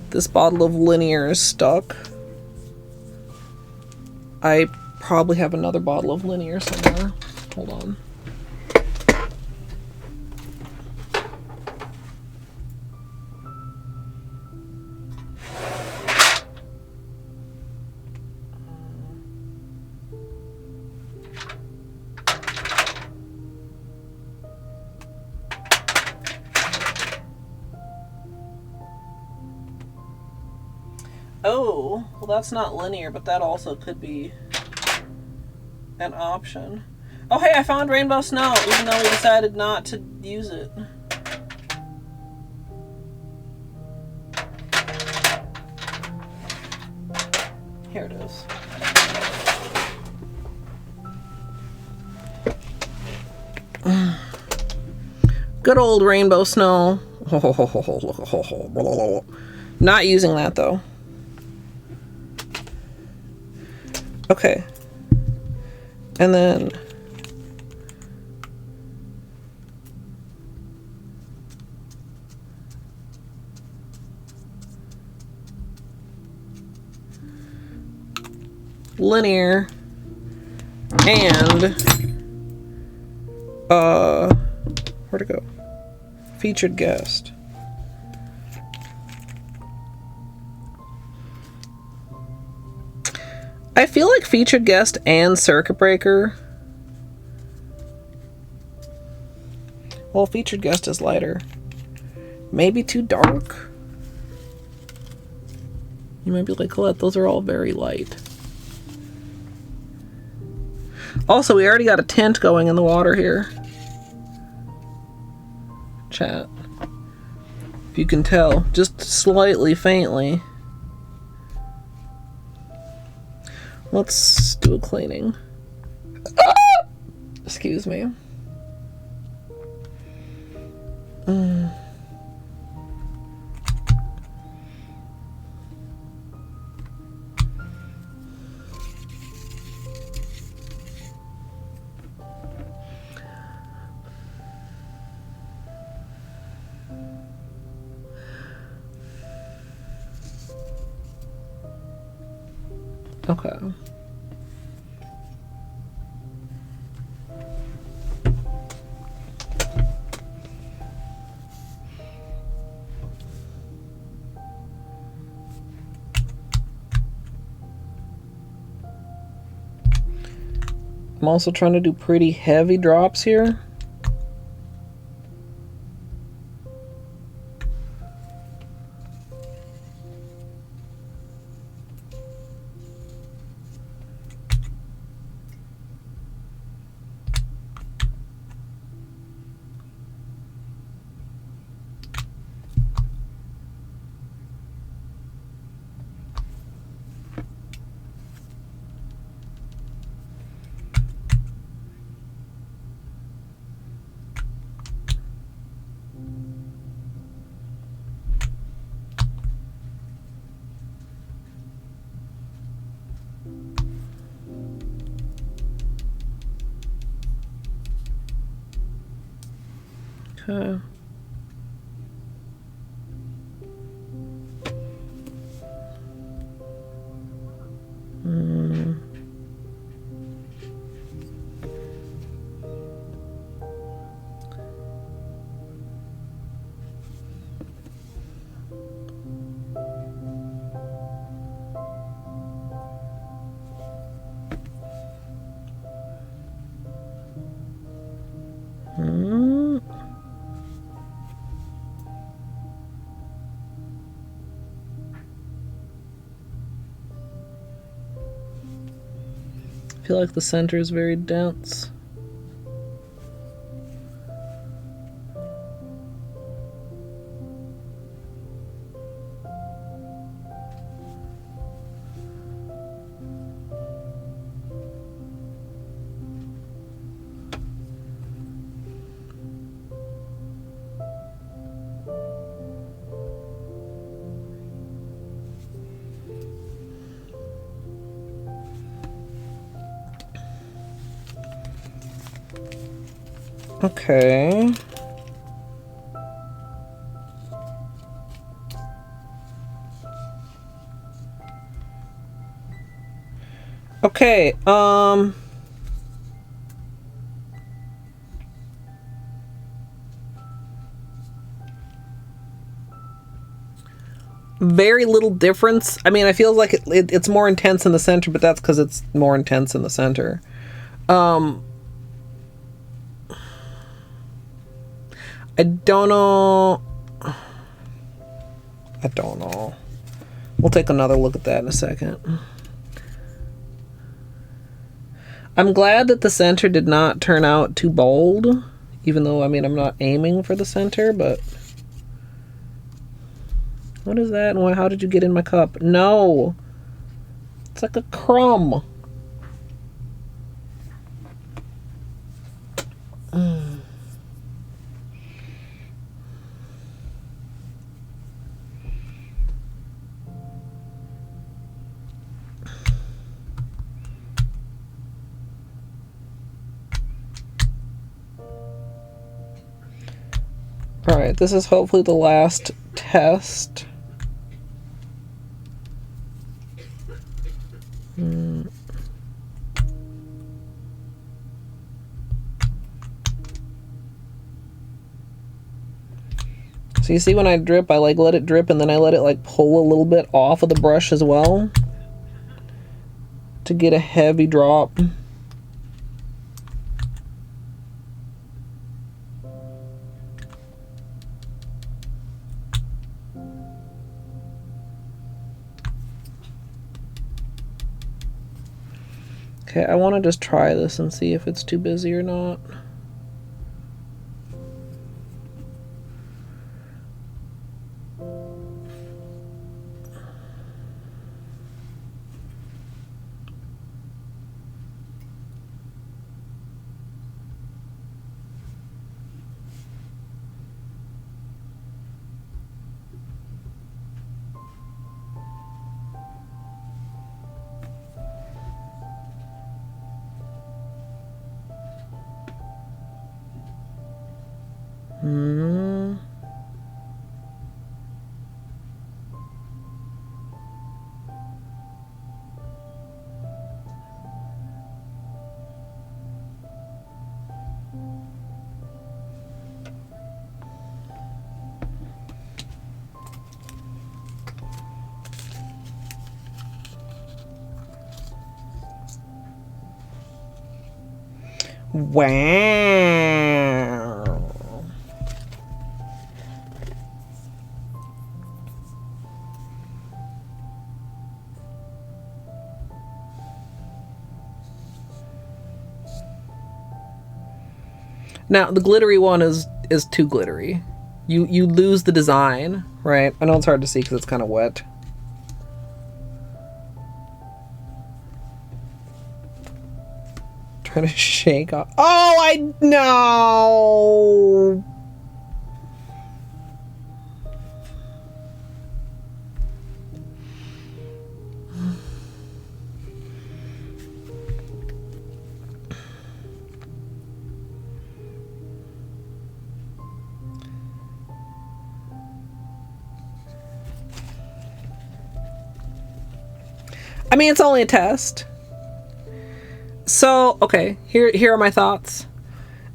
This bottle of Linear is stuck. I probably have another bottle of Linear somewhere. Hold on. Oh, well, that's not Linear, but that also could be an option. Oh, hey, I found Rainbow Snow, even though we decided not to use it. Here it is. Good old Rainbow Snow. Not using that, though. Okay. And then linear, and where'd it go? Featured guest. I feel like featured guest and circuit breaker. Well, featured guest is lighter. Maybe too dark. You might be like, Colette, those are all very light. Also, we already got a tint going in the water here. Chat. If you can tell, just slightly faintly. Let's do a cleaning. Excuse me. Okay. I'm also trying to do pretty heavy drops here. Okay. I feel like the center is very dense. Okay. Okay, very little difference. I mean, I feel like it's more intense in the center, but that's because it's more intense in the center. I don't know. I don't know. We'll take another look at that in a second. I'm glad that the center did not turn out too bold, even though, I mean, I'm not aiming for the center, but... What is that? And how did you get in my cup? No! It's like a crumb. Alright, this is hopefully the last test. So you see when I drip, I like let it drip and then I let it like pull a little bit off of the brush as well to get a heavy drop. Okay, I want to just try this and see if it's too busy or not. Wow. Now the glittery one is too glittery. You lose the design, right? I know it's hard to see because it's kind of wet. Trying to shake off. Oh, I know. I mean, it's only a test. So, okay, here are my thoughts.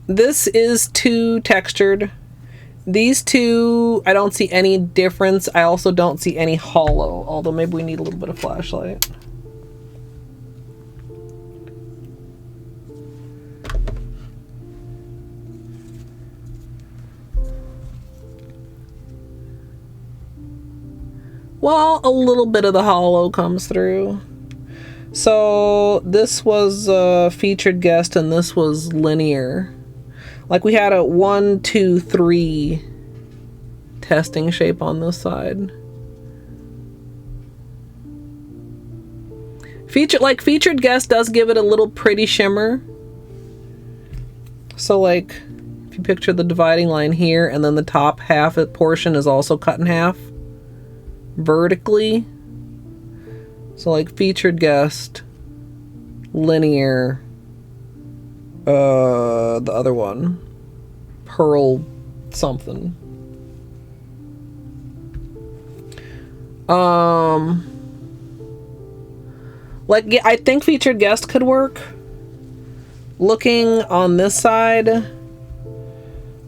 This is too textured. These two, I don't see any difference. I also don't see any hollow, although maybe we need a little bit of flashlight. Well, a little bit of the hollow comes through. So this was a featured guest and this was linear. Like we had a 1, 2, 3 testing shape on this side. Featured guest does give it a little pretty shimmer. So like if you picture the dividing line here and then the top half portion is also cut in half vertically. So like featured guest, linear, the other one, pearl something. Like, yeah, I think featured guest could work. Looking on this side,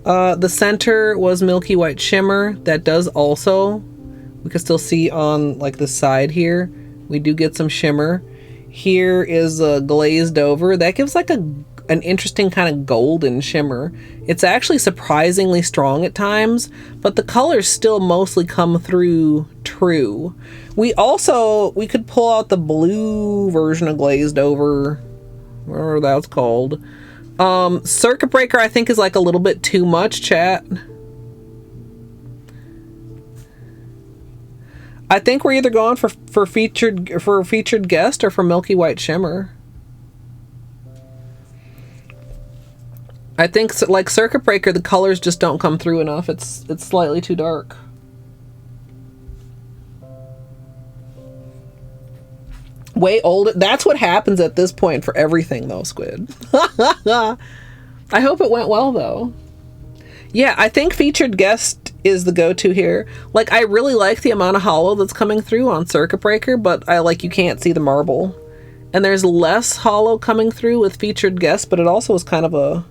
the center was Milky White Shimmer. That does also, we can still see on like the side here. We do get some shimmer. Here is a glazed over. That gives like an interesting kind of golden shimmer. It's actually surprisingly strong at times, but the colors still mostly come through true. We could pull out the blue version of glazed over, whatever that's called. Circuit breaker I think is like a little bit too much, chat. I think we're either going for featured guest or for Milky White Shimmer. I think like circuit breaker, the colors just don't come through enough. It's slightly too dark. Way older. That's what happens at this point for everything though, Squid. I hope it went well though. Yeah, I think featured guest is the go-to here. Like, I really like the amount of hollow that's coming through on circuit breaker, but you can't see the marble. And there's less hollow coming through with featured guest, but it also is kind of a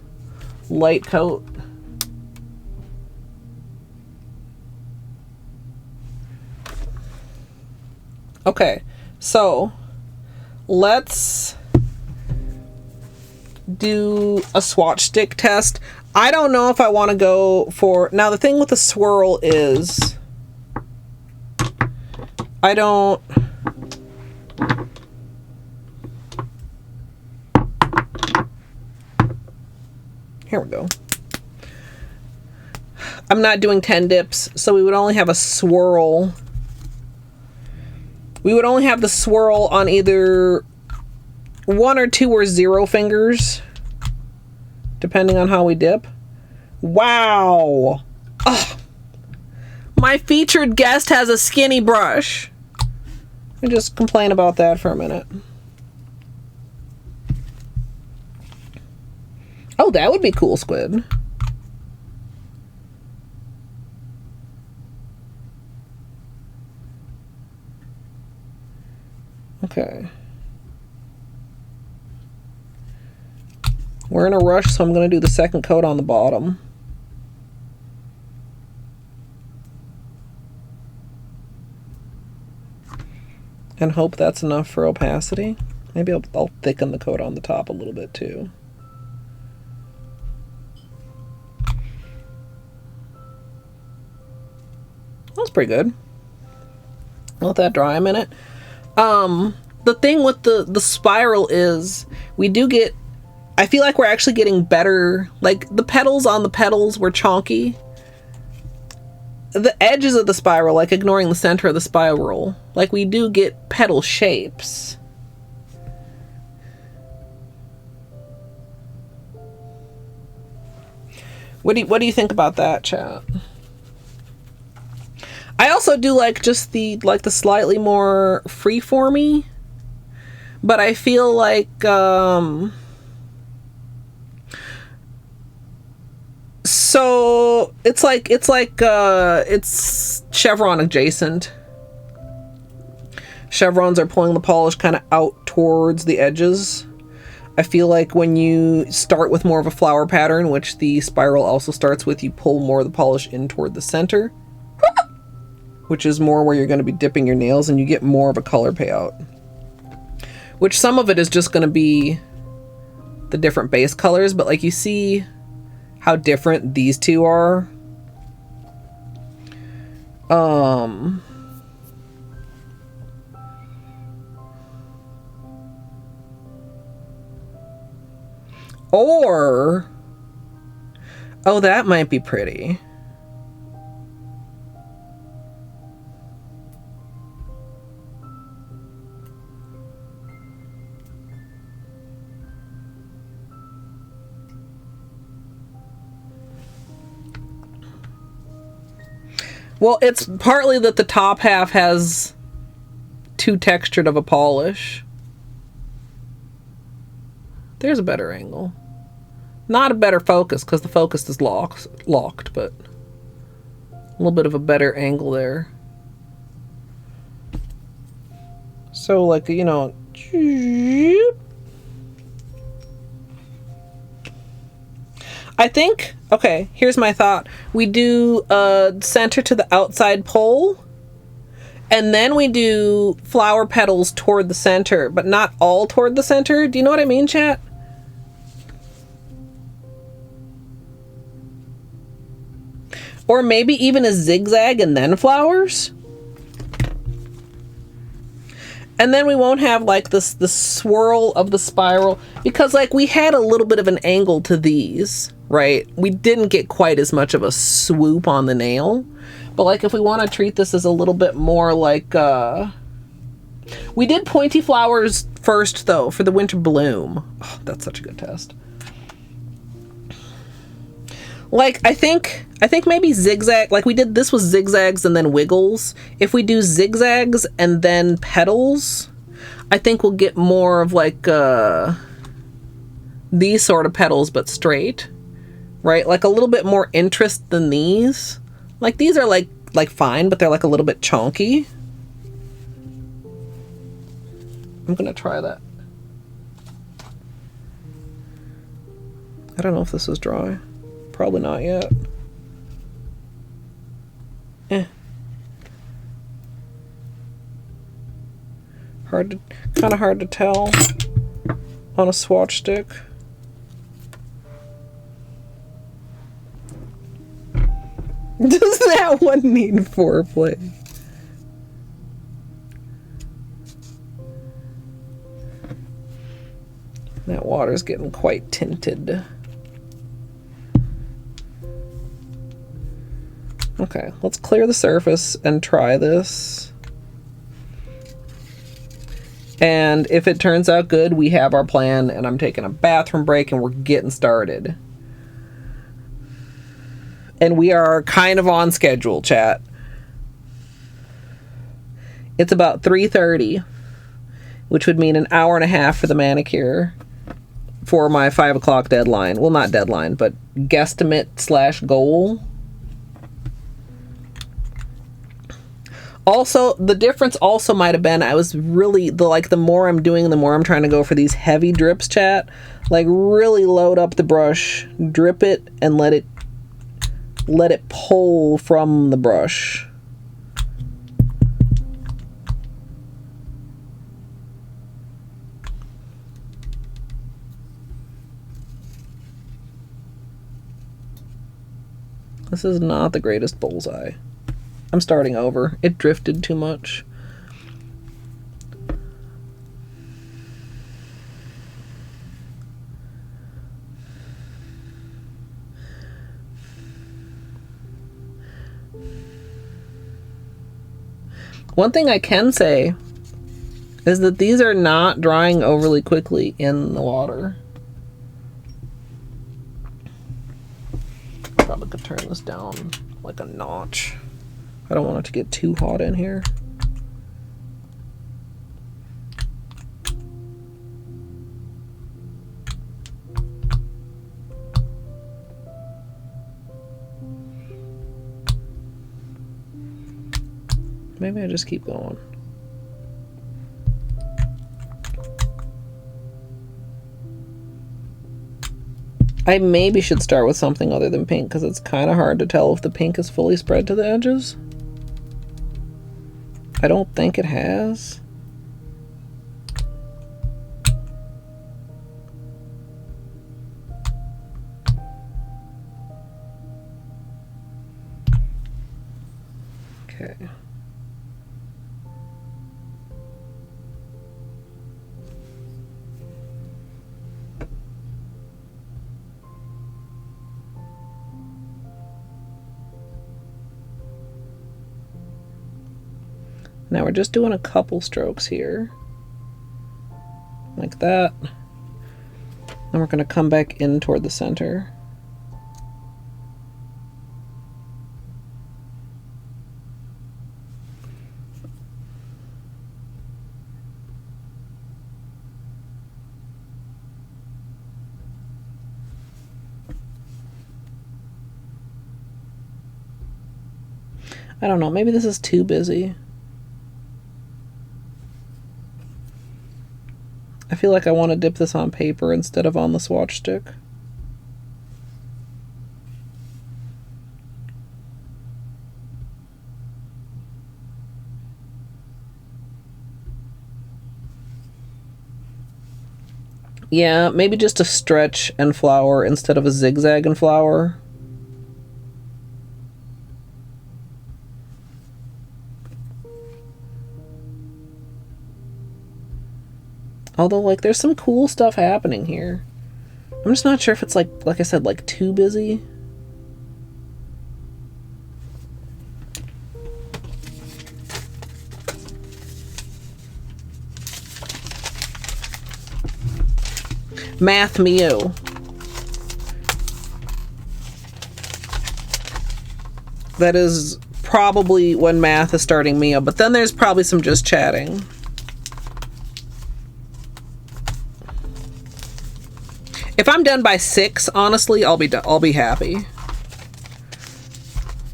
light coat. Okay, so let's do a swatch stick test. I don't know if I want to go for... Now, the thing with the swirl is... I don't... Here we go. I'm not doing 10 dips, so we would only have a swirl. We would only have the swirl on either 1 or 2 or 0 fingers, depending on how we dip. Wow. Ugh. My featured guest has a skinny brush. Let me just complain about that for a minute. Oh, that would be cool, Squid. Okay. We're in a rush, so I'm going to do the second coat on the bottom. And hope that's enough for opacity. Maybe I'll thicken the coat on the top a little bit too. That's pretty good. Let that dry a minute. The thing with the spiral is we do get... I feel like we're actually getting better. Like, the petals on the petals were chonky. The edges of the spiral, like ignoring the center of the spiral, like we do get petal shapes. What do you think about that, chat? I also do like just the slightly more freeformy, but I feel like so it's chevron adjacent. Chevrons are pulling the polish kind of out towards the edges. I feel like when you start with more of a flower pattern, which the spiral also starts with, you pull more of the polish in toward the center, which is more where you're going to be dipping your nails, and you get more of a color payout. Which some of it is just going to be the different base colors, but like you see how different these two are. Or, oh, that might be pretty. Well, it's partly that the top half has too textured of a polish. There's a better angle. Not a better focus, because the focus is locked, but a little bit of a better angle there. So, like, you know, I think, okay, here's my thought. We do center to the outside pole, and then we do flower petals toward the center, but not all toward the center. Do you know what I mean, chat? Or maybe even a zigzag and then flowers. And then we won't have like the swirl of the spiral, because like we had a little bit of an angle to these, right? We didn't get quite as much of a swoop on the nail. But like if we want to treat this as a little bit more like we did pointy flowers first though for the winter bloom. Oh, that's such a good test. Like I think maybe zigzag, like we did this was zigzags and then wiggles. If we do zigzags and then petals, I think we'll get more of like these sort of petals but straight, right? Like a little bit more interest than these. Like these are like fine, but they're like a little bit chunky. I'm gonna try that. I don't know if this is dry. Probably not yet. Kind of hard to tell on a swatch stick. Does that one need foreplay? That water's getting quite tinted. Okay, let's clear the surface and try this. And if it turns out good, we have our plan, and I'm taking a bathroom break and we're getting started. And we are kind of on schedule, chat. It's about 3:30, which would mean an hour and a half for the manicure for my 5 o'clock deadline. Well, not deadline, but guesstimate / goal. Also, the difference also might have been I was really, the more I'm doing, the more I'm trying to go for these heavy drips, chat. Like, really load up the brush, drip it, and let it pull from the brush. This is not the greatest bullseye. I'm starting over. It drifted too much. One thing I can say is that these are not drying overly quickly in the water. Probably could turn this down like a notch. I don't want it to get too hot in here. Maybe I just keep going. I maybe should start with something other than pink because it's kind of hard to tell if the pink is fully spread to the edges. I don't think it has. Okay. Now we're just doing a couple strokes here, like that. And we're going to come back in toward the center. I don't know, maybe this is too busy. I feel like I want to dip this on paper instead of on the swatch stick. Yeah, maybe just a stretch and flower instead of a zigzag and flower. Although, like, there's some cool stuff happening here. I'm just not sure if it's, like I said, like, too busy. Math Mio. That is probably when math is starting Mio, but then there's probably some just chatting. If I'm done by 6, honestly, I'll be happy.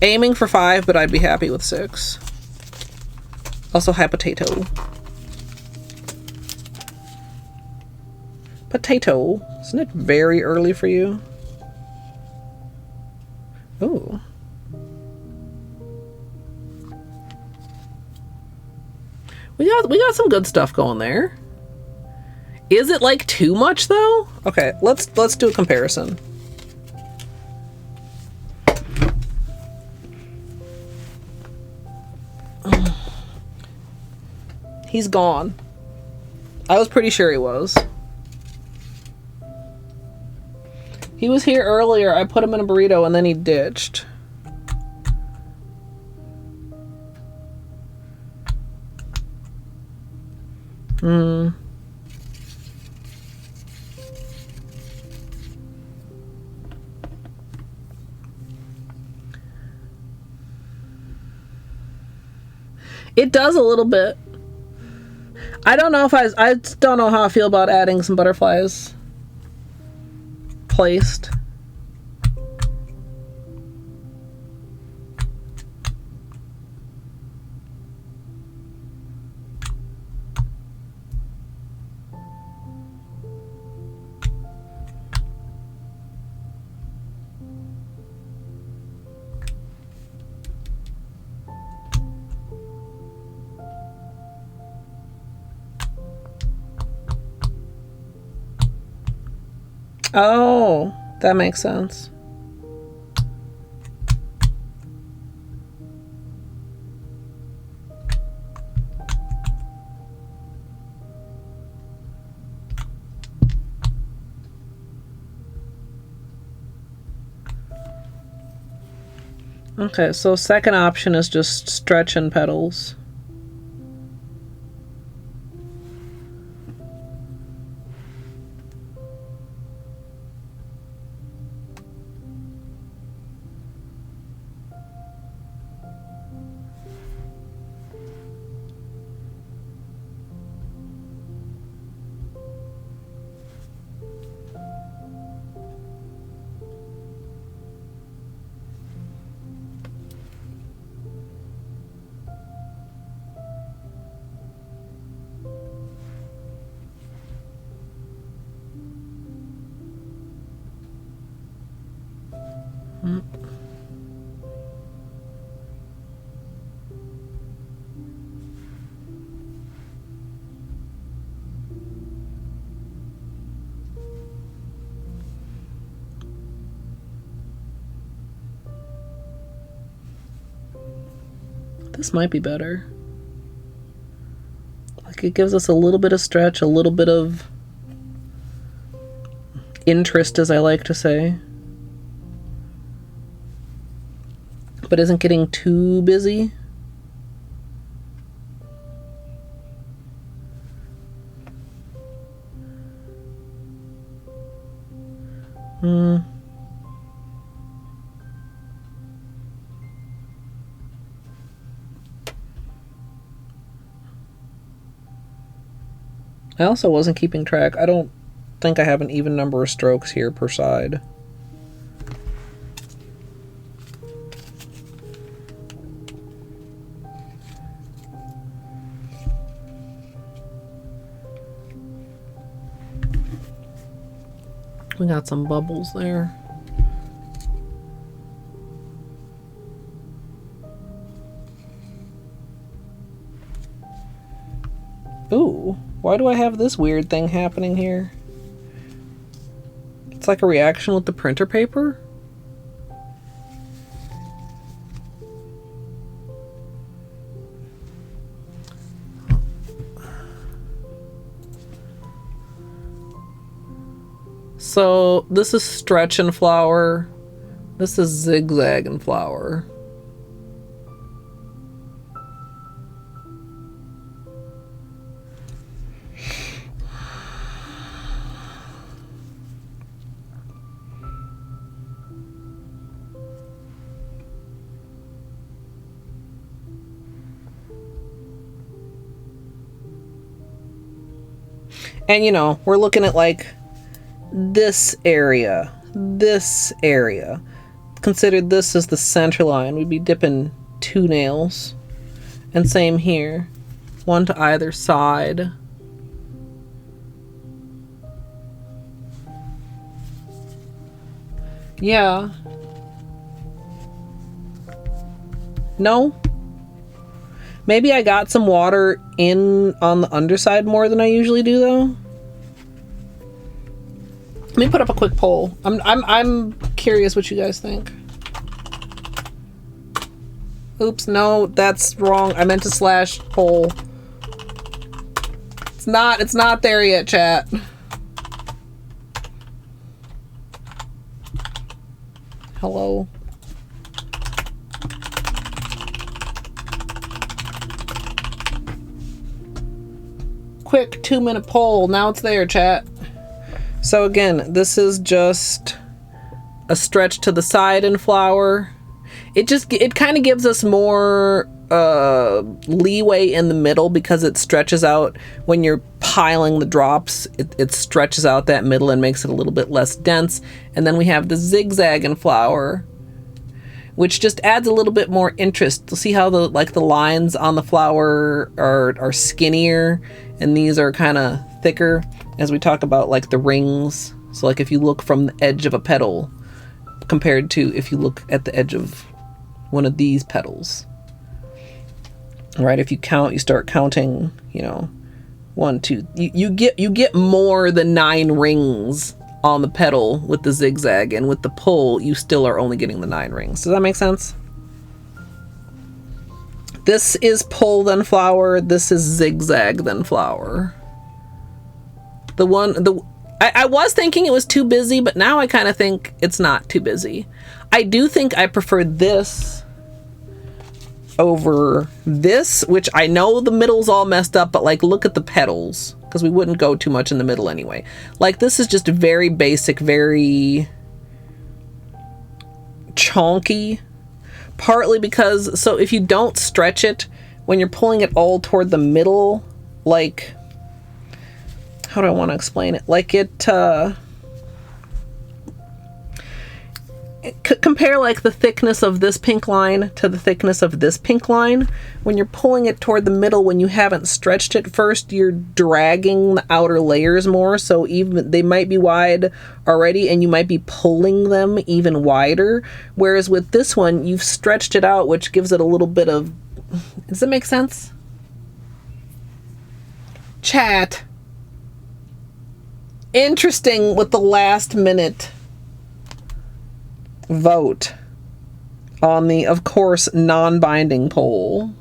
Aiming for 5, but I'd be happy with 6. Also, hi, potato. Potato. Isn't it very early for you? Ooh. We got some good stuff going there. Is it like too much though? Okay, let's do a comparison. He's gone. I was pretty sure he was. He was here earlier. I put him in a burrito and then he ditched. It does a little bit. I don't know if I don't know how I feel about adding some butterflies placed. Oh, that makes sense. Okay, so second option is just stretching petals. This might be better. Like it gives us a little bit of stretch, a little bit of interest, as I like to say. But isn't getting too busy. I also wasn't keeping track. I don't think I have an even number of strokes here per side. We got some bubbles there. Ooh, why do I have this weird thing happening here? It's like a reaction with the printer paper. So this is stretch and flower. This is zigzag and flower. And you know, we're looking at like this area. Consider this as the center line. We'd be dipping 2 nails. And same here. 1 to either side. Yeah. No? Maybe I got some water in on the underside more than I usually do, though. Let me put up a quick poll. I'm curious what you guys think. Oops, no, that's wrong. I meant to slash poll. It's not there yet, chat. Hello. Quick 2-minute poll. Now it's there, chat. So again, this is just a stretch to the side in flour. It kind of gives us more leeway in the middle because it stretches out when you're piling the drops. It stretches out that middle and makes it a little bit less dense. And then we have the zigzag in flour, which just adds a little bit more interest. You'll see how the lines on the flour are skinnier, and these are kind of thicker as we talk about like the rings. So like if you look from the edge of a petal compared to if you look at the edge of one of these petals, right? If you count, you start counting, you know, 1, 2, you get more than 9 rings on the petal with the zigzag, and with the pull you still are only getting the 9 rings. Does that make sense? This is pull then flower, this is zigzag then flower. I was thinking it was too busy, but now I kind of think it's not too busy. I do think I prefer this over this, which I know the middle's all messed up, but like look at the petals, because we wouldn't go too much in the middle anyway. Like this is just very basic, very chonky, partly because, so if you don't stretch it, when you're pulling it all toward the middle, like, how do I want to explain it? Like compare like the thickness of this pink line to the thickness of this pink line. When you're pulling it toward the middle, when you haven't stretched it first, you're dragging the outer layers more, so even they might be wide already and you might be pulling them even wider, whereas with this one you've stretched it out, which gives it a little bit of, does that make sense? Chat. Interesting with the last minute vote on the, of course, non-binding poll.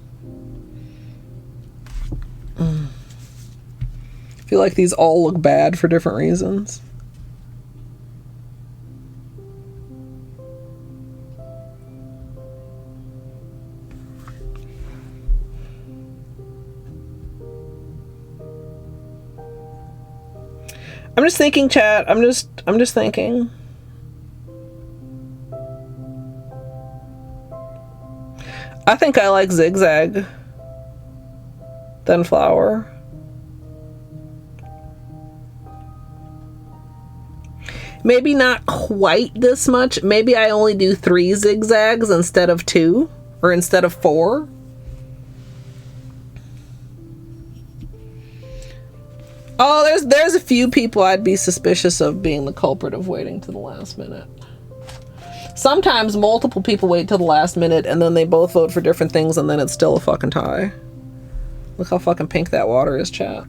I feel like these all look bad for different reasons. I'm just thinking, chat. I'm just thinking. I think I like zigzag than flower. Maybe not quite this much. Maybe I only do 3 zigzags instead of 2, or instead of 4. Oh, there's a few people I'd be suspicious of being the culprit of waiting to the last minute. Sometimes multiple people wait till the last minute and then they both vote for different things and then it's still a fucking tie. Look how fucking pink that water is, chat.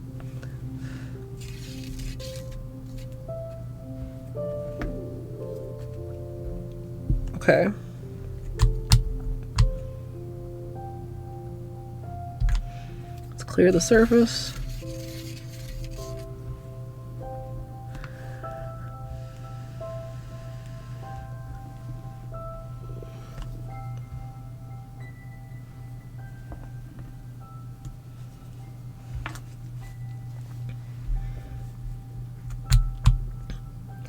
Okay. Let's clear the surface.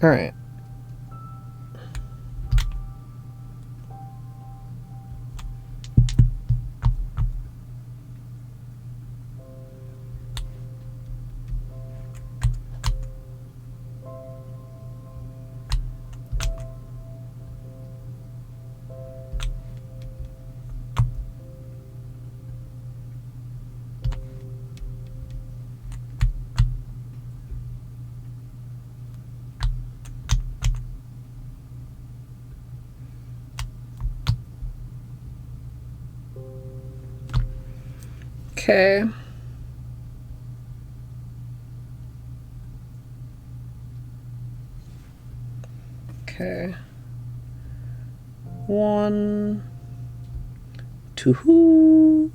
All right. Okay. Okay. 1, 2,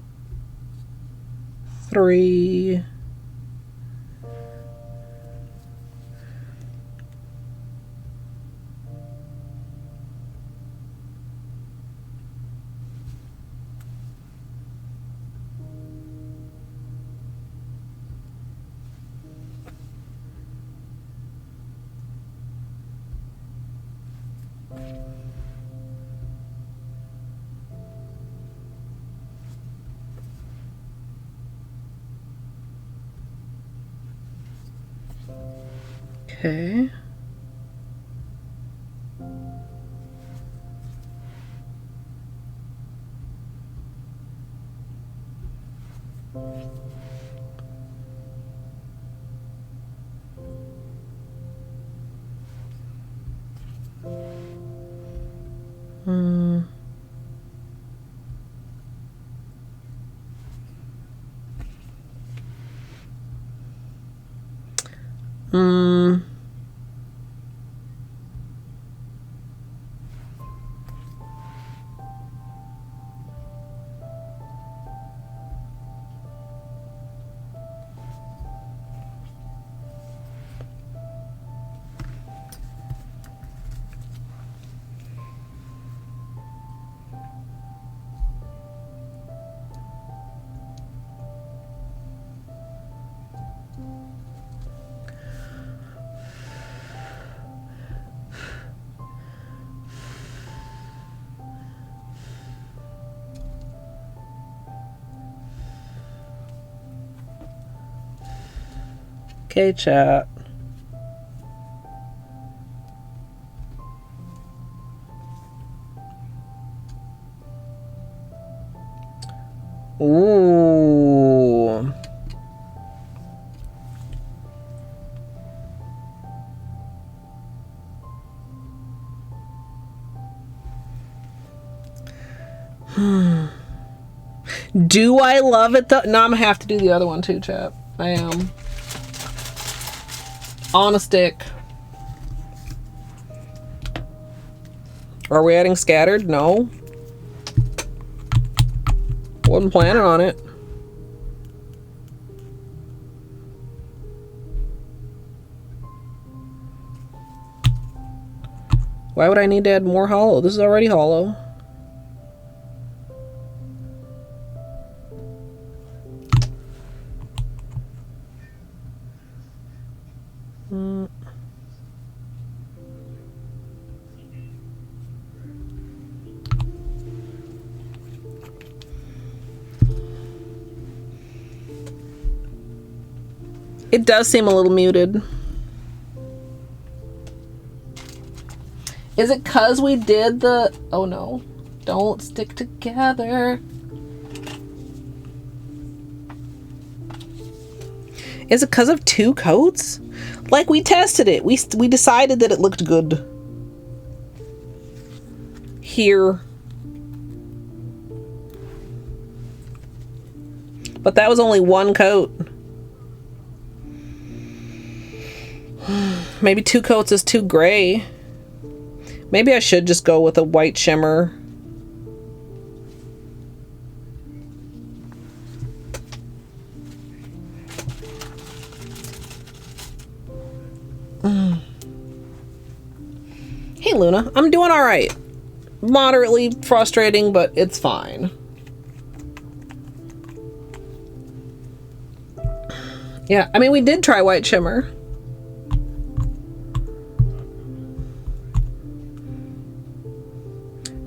3. Okay. Okay, chat. Ooh. Do I love it though? No, I'm gonna have to do the other one too, chat. I am. On a stick. Are we adding scattered? No. Wasn't planning on it. Why would I need to add more holo? This is already holo. It does seem a little muted. Is it cause we did the... Oh no. Don't stick together. Is it cause of 2 coats? Like, we tested it. We decided that it looked good. Here. But that was only 1 coat. Maybe 2 coats is too gray. Maybe I should just go with a white shimmer. Hey Luna, I'm doing all right. Moderately frustrating, but it's fine. Yeah, I mean, we did try white shimmer.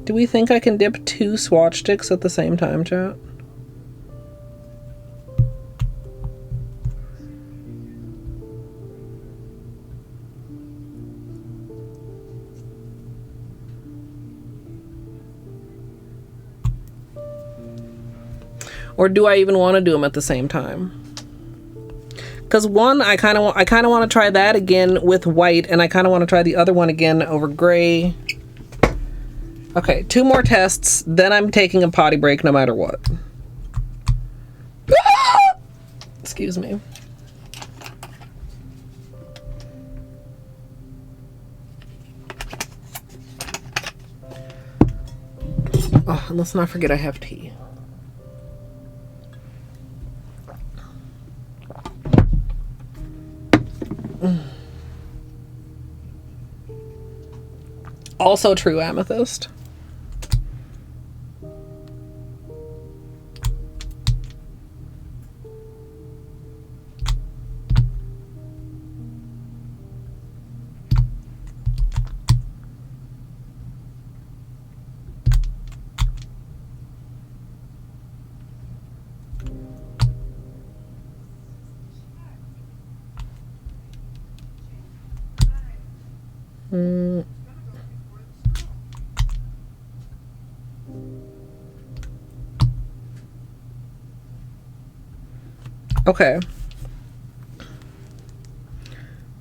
Do we think I can dip 2 swatch sticks at the same time, chat? Or do I even want to do them at the same time? Because one, I kind of want to try that again with white, and I kind of want to try the other one again over gray. Okay, 2 more tests, then I'm taking a potty break no matter what. Excuse me. Oh, and let's not forget I have tea. Also true amethyst. Okay.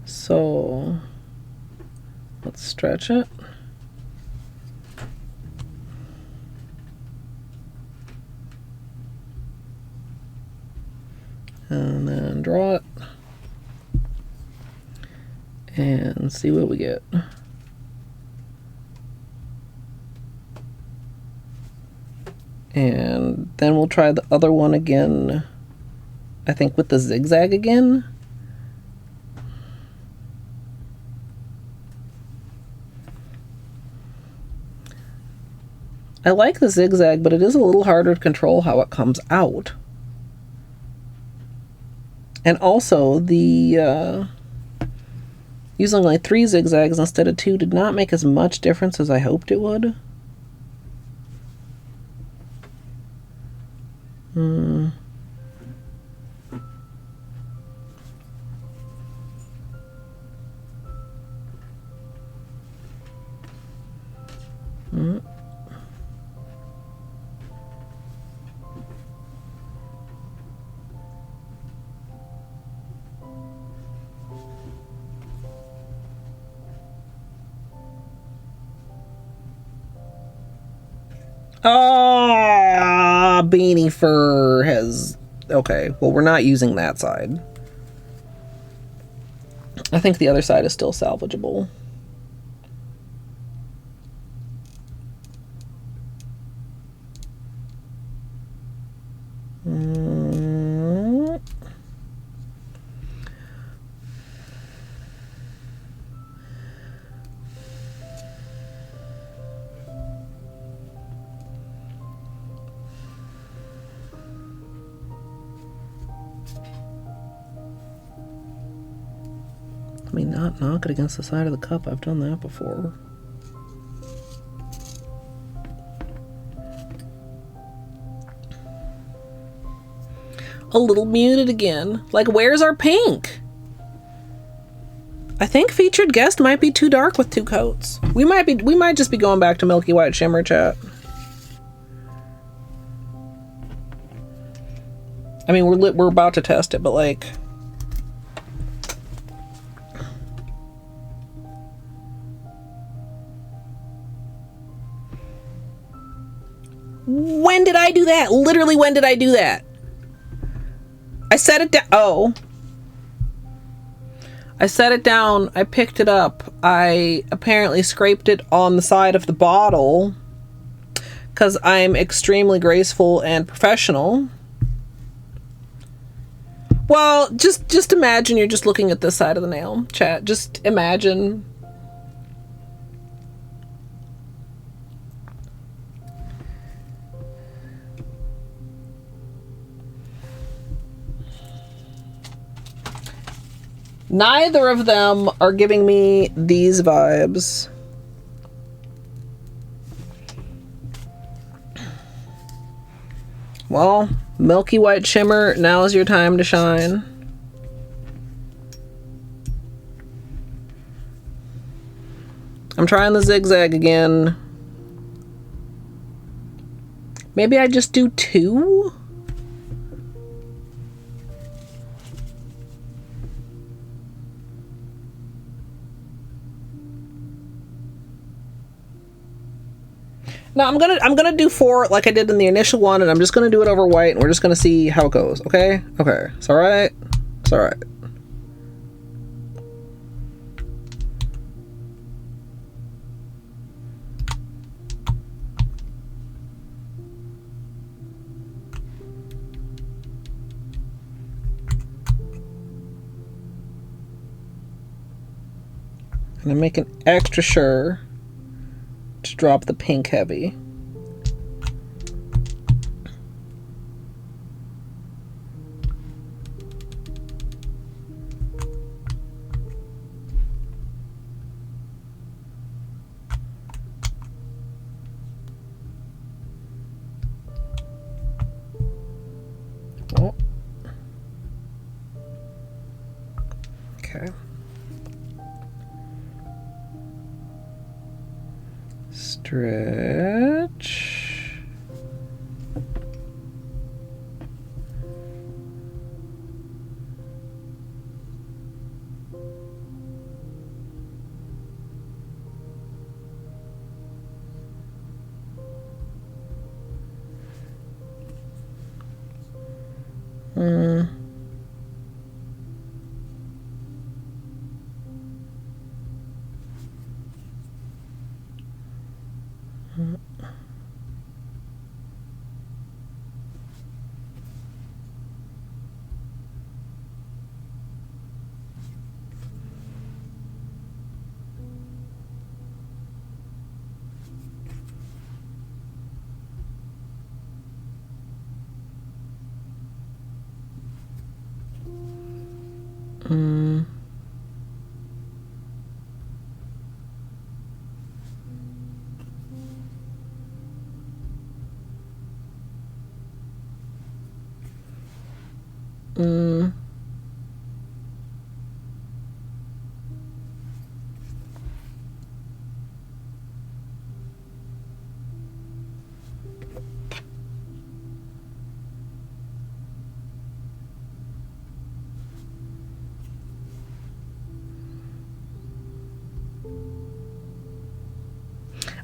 So let's stretch it. And then draw it. And see what we get. And then we'll try the other one again. I think with the zigzag again. I like the zigzag, but it is a little harder to control how it comes out. And also the using like 3 zigzags instead of 2 did not make as much difference as I hoped it would. Ah, beanie fur has... Okay, well, we're not using that side. I think the other side is still salvageable. Let me not knock it against the side of the cup. I've done that before. A little muted again. Like, where's our pink? I think featured guest might be too dark with 2 coats. We might just be going back to Milky White Shimmer, chat. I mean, we're about to test it, but like... When did I do that? Literally, when did I do that? I set it down. Oh. I set it down. I picked it up. I apparently scraped it on the side of the bottle because I'm extremely graceful and professional. Well, just imagine you're just looking at this side of the nail, chat. Just imagine. Neither of them are giving me these vibes. Well, Milky White Shimmer, now is your time to shine. I'm trying the zigzag again. Maybe I just do 2? No, I'm gonna do 4 like I did in the initial one, and I'm just gonna do it over white, and we're just gonna see how it goes. Okay? Okay. It's alright. It's alright. And I'm making extra sure to drop the pink heavy. Oh. Okay. Stretch.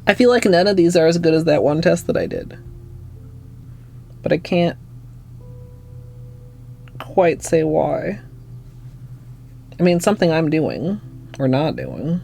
I feel like none of these are as good as that one test that I did. But I can't quite say why. I mean, something I'm doing or not doing.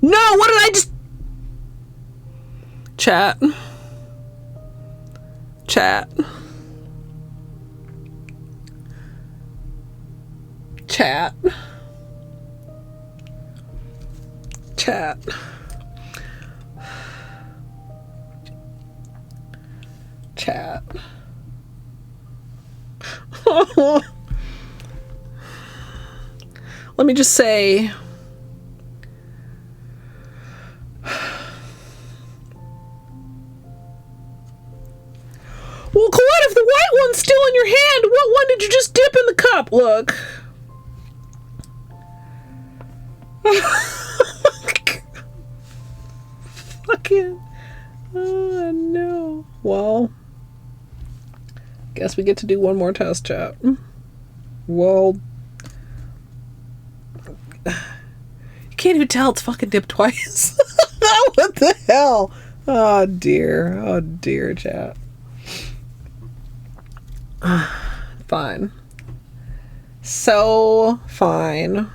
No, what did I just... Chat. Chat. Chat. Chat. Chat. Let me just say... Well, Colette, if the white one's still in your hand, what one did you just dip in the cup? Look. Fucking. Oh, no. Well, guess we get to do one more test, chat. Well, you can't even tell it's fucking dipped twice. What the hell? Oh, dear. Oh, dear, chat. Fine. So fine.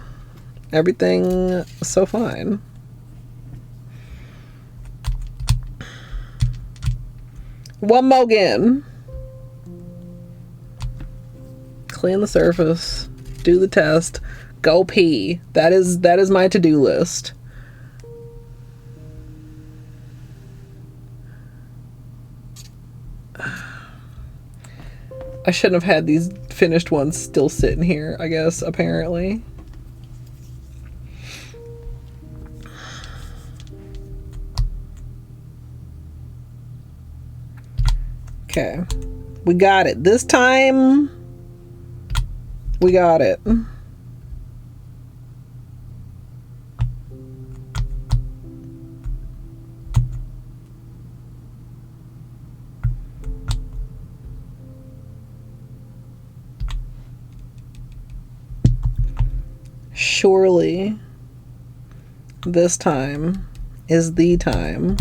Everything so fine. One more again. Clean the surface. Do the test. Go pee. That is my to-do list. I shouldn't have had these finished ones still sitting here, I guess, apparently. Okay. We got it. This time, We got it. Surely this time is the time.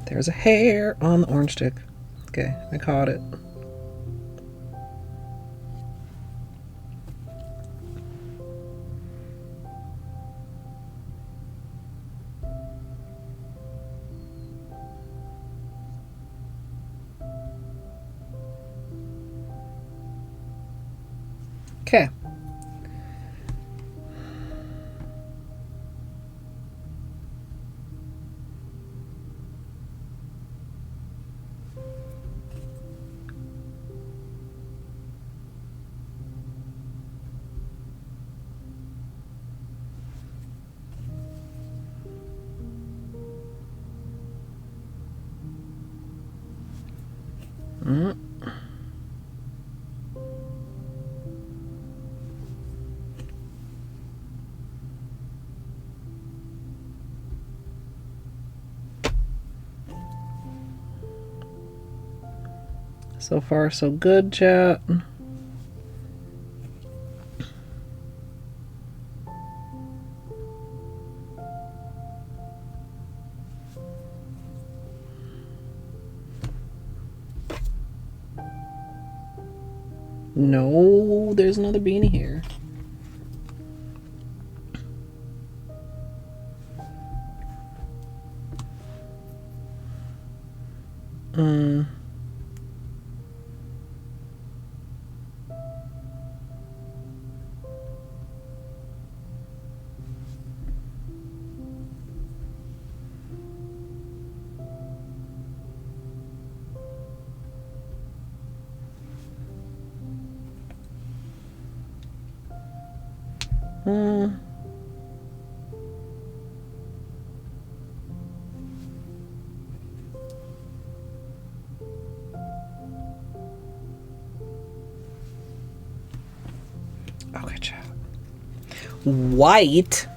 There's a hair on the orange stick. Okay, I caught it. Okay. So far, so good, chat. No, there's another beanie here. Okay, chat. White.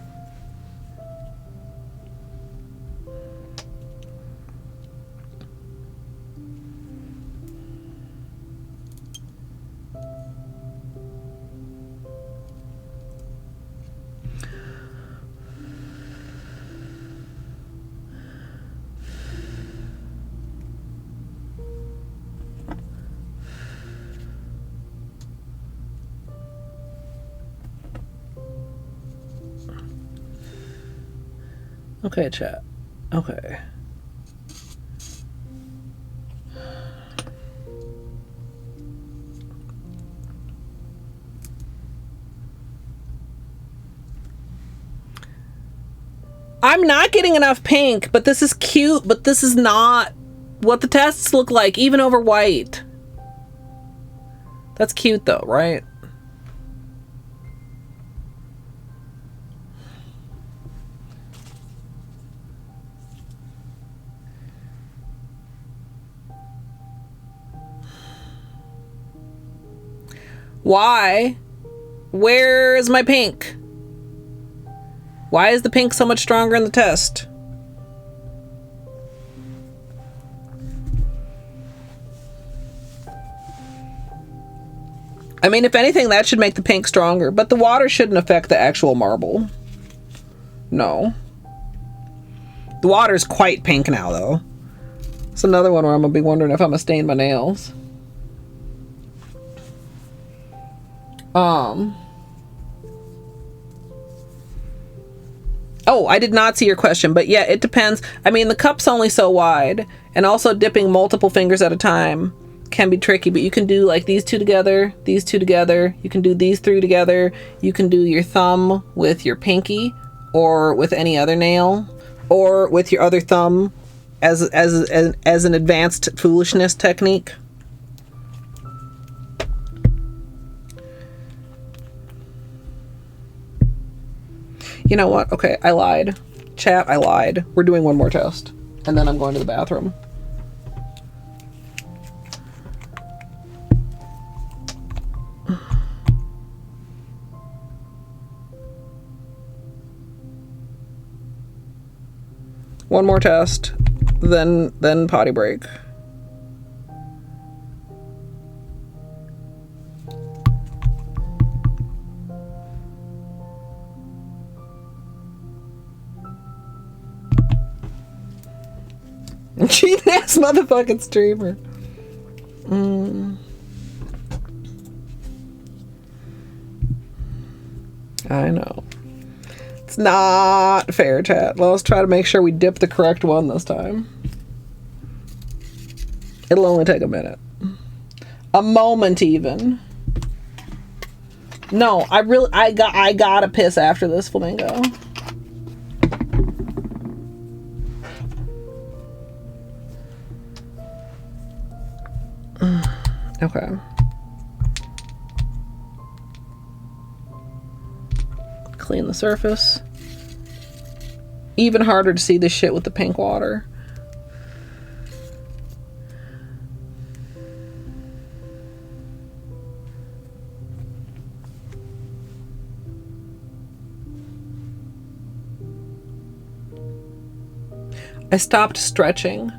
Okay, chat. Okay. I'm not getting enough pink, but this is cute, but this is not what the tests look like, even over white. That's cute though, right? Why? Where is my pink? Why is the pink so much stronger in the test? I mean, if anything, that should make the pink stronger, but the water shouldn't affect the actual marble. No. The water's quite pink now, though. It's another one where I'm gonna be wondering if I'm gonna stain my nails. Oh, I did not see your question, but yeah, it depends. I mean, the cup's only so wide, and also dipping multiple fingers at a time can be tricky, but you can do like these two together, these two together. You can do these three together. You can do your thumb with your pinky or with any other nail, or with your other thumb as an advanced foolishness technique. You know what? Okay, I lied. Chat, I lied. We're doing one more test. And then I'm going to the bathroom. One more test, then potty break. Cheating ass motherfucking streamer. I know. It's not fair, chat. Well, let's try to make sure we dip the correct one this time. It'll only take a minute. A moment even. No, I gotta piss after this, Flamingo. Okay. Clean the surface. Even harder to see this shit with the pink water. I stopped stretching.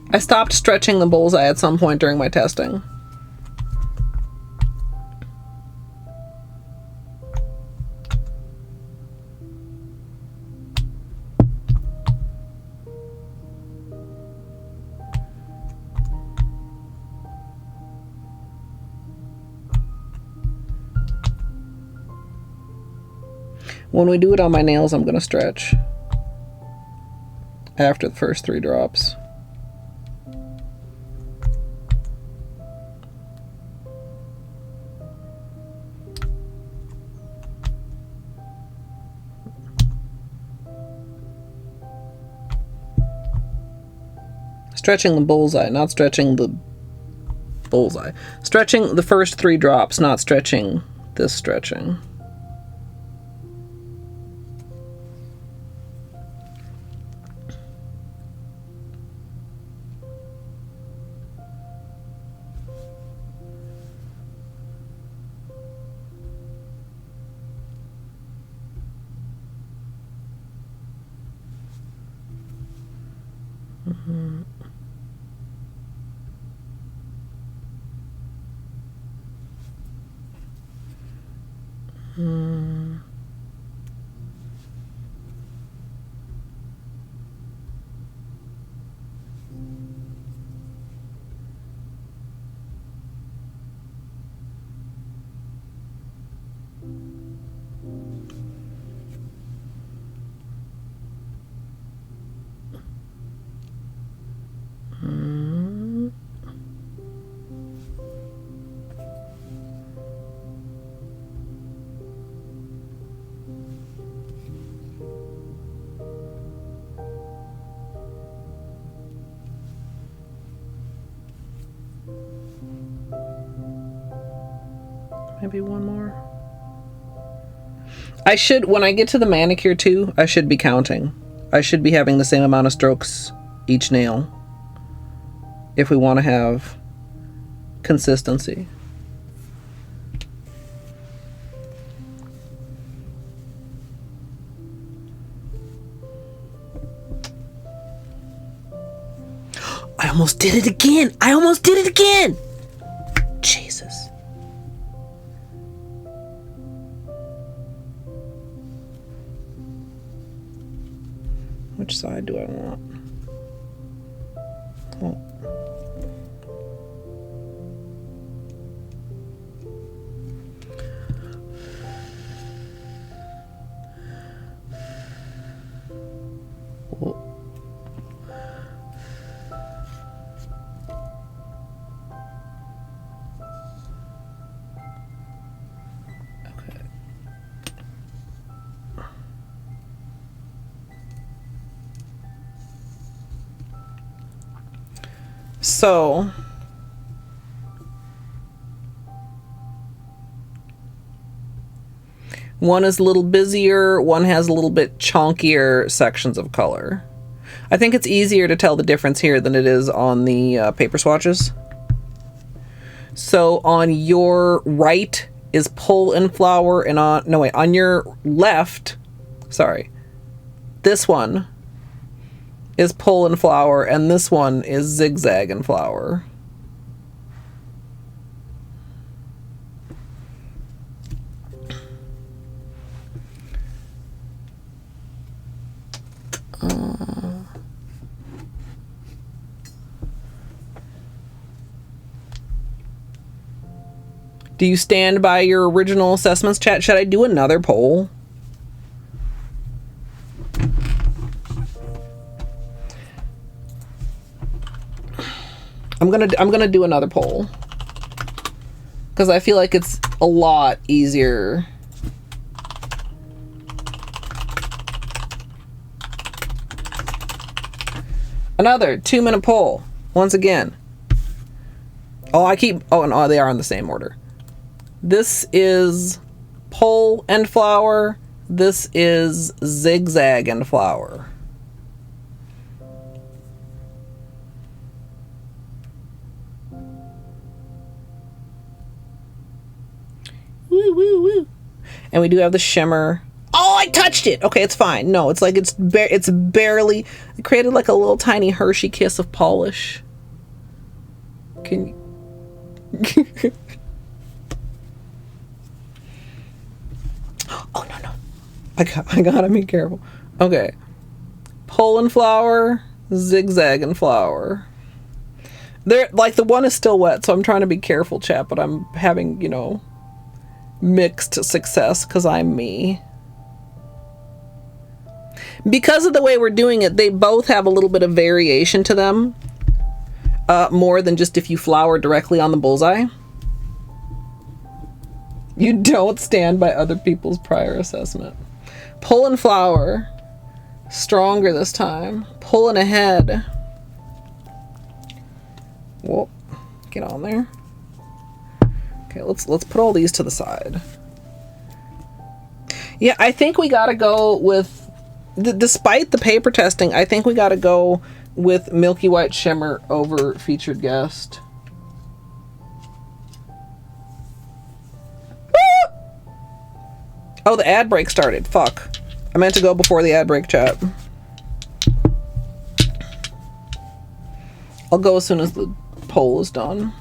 I stopped stretching the bullseye at some point during my testing. When we do it on my nails, I'm gonna stretch after the first 3 drops. Stretching the bullseye, not stretching the bullseye. Stretching the first 3 drops, not stretching this stretching. Maybe one more. I should, when I get to the manicure too, I should be counting. I should be having the same amount of strokes each nail if we want to have consistency. I almost did it again! I almost did it again! Jesus. Which side do I want? Oh. Oh. So, One is a little busier, one has a little bit chunkier sections of color. I think it's easier to tell the difference here than it is on the paper swatches. So on your right is pull and flower, and on your left, sorry, this one is pull and flower, and this one is zigzag and flower. Do you stand by your original assessments, chat? Should I do another poll? I'm gonna do another poll because I feel like it's a lot easier. Another 2-minute poll once again. Oh, no, they are in the same order. This is pull and flower. This is zigzag and flower. Woo, woo, woo. And we do have the shimmer. Oh, I touched it. Okay, it's fine. No, it's like it's barely. It created like a little tiny Hershey kiss of polish. Can you? Oh, no. I gotta be careful. Okay. Pull and flower, zigzag and flower. There, like, the one is still wet, so I'm trying to be careful, chat, but I'm having, you know, mixed success because I'm me. Because of the way we're doing it, they both have a little bit of variation to them. More than just if you flower directly on the bullseye. You don't stand by other people's prior assessment. Pull and flower. Stronger this time. Pulling ahead. Whoa. Get on there. Okay, let's put all these to the side. Yeah, I think we gotta go with, despite the paper testing, I think we gotta go with Milky White Shimmer over Featured Guest. Oh, the ad break started. Fuck. I meant to go before the ad break, chat. I'll go as soon as the poll is done.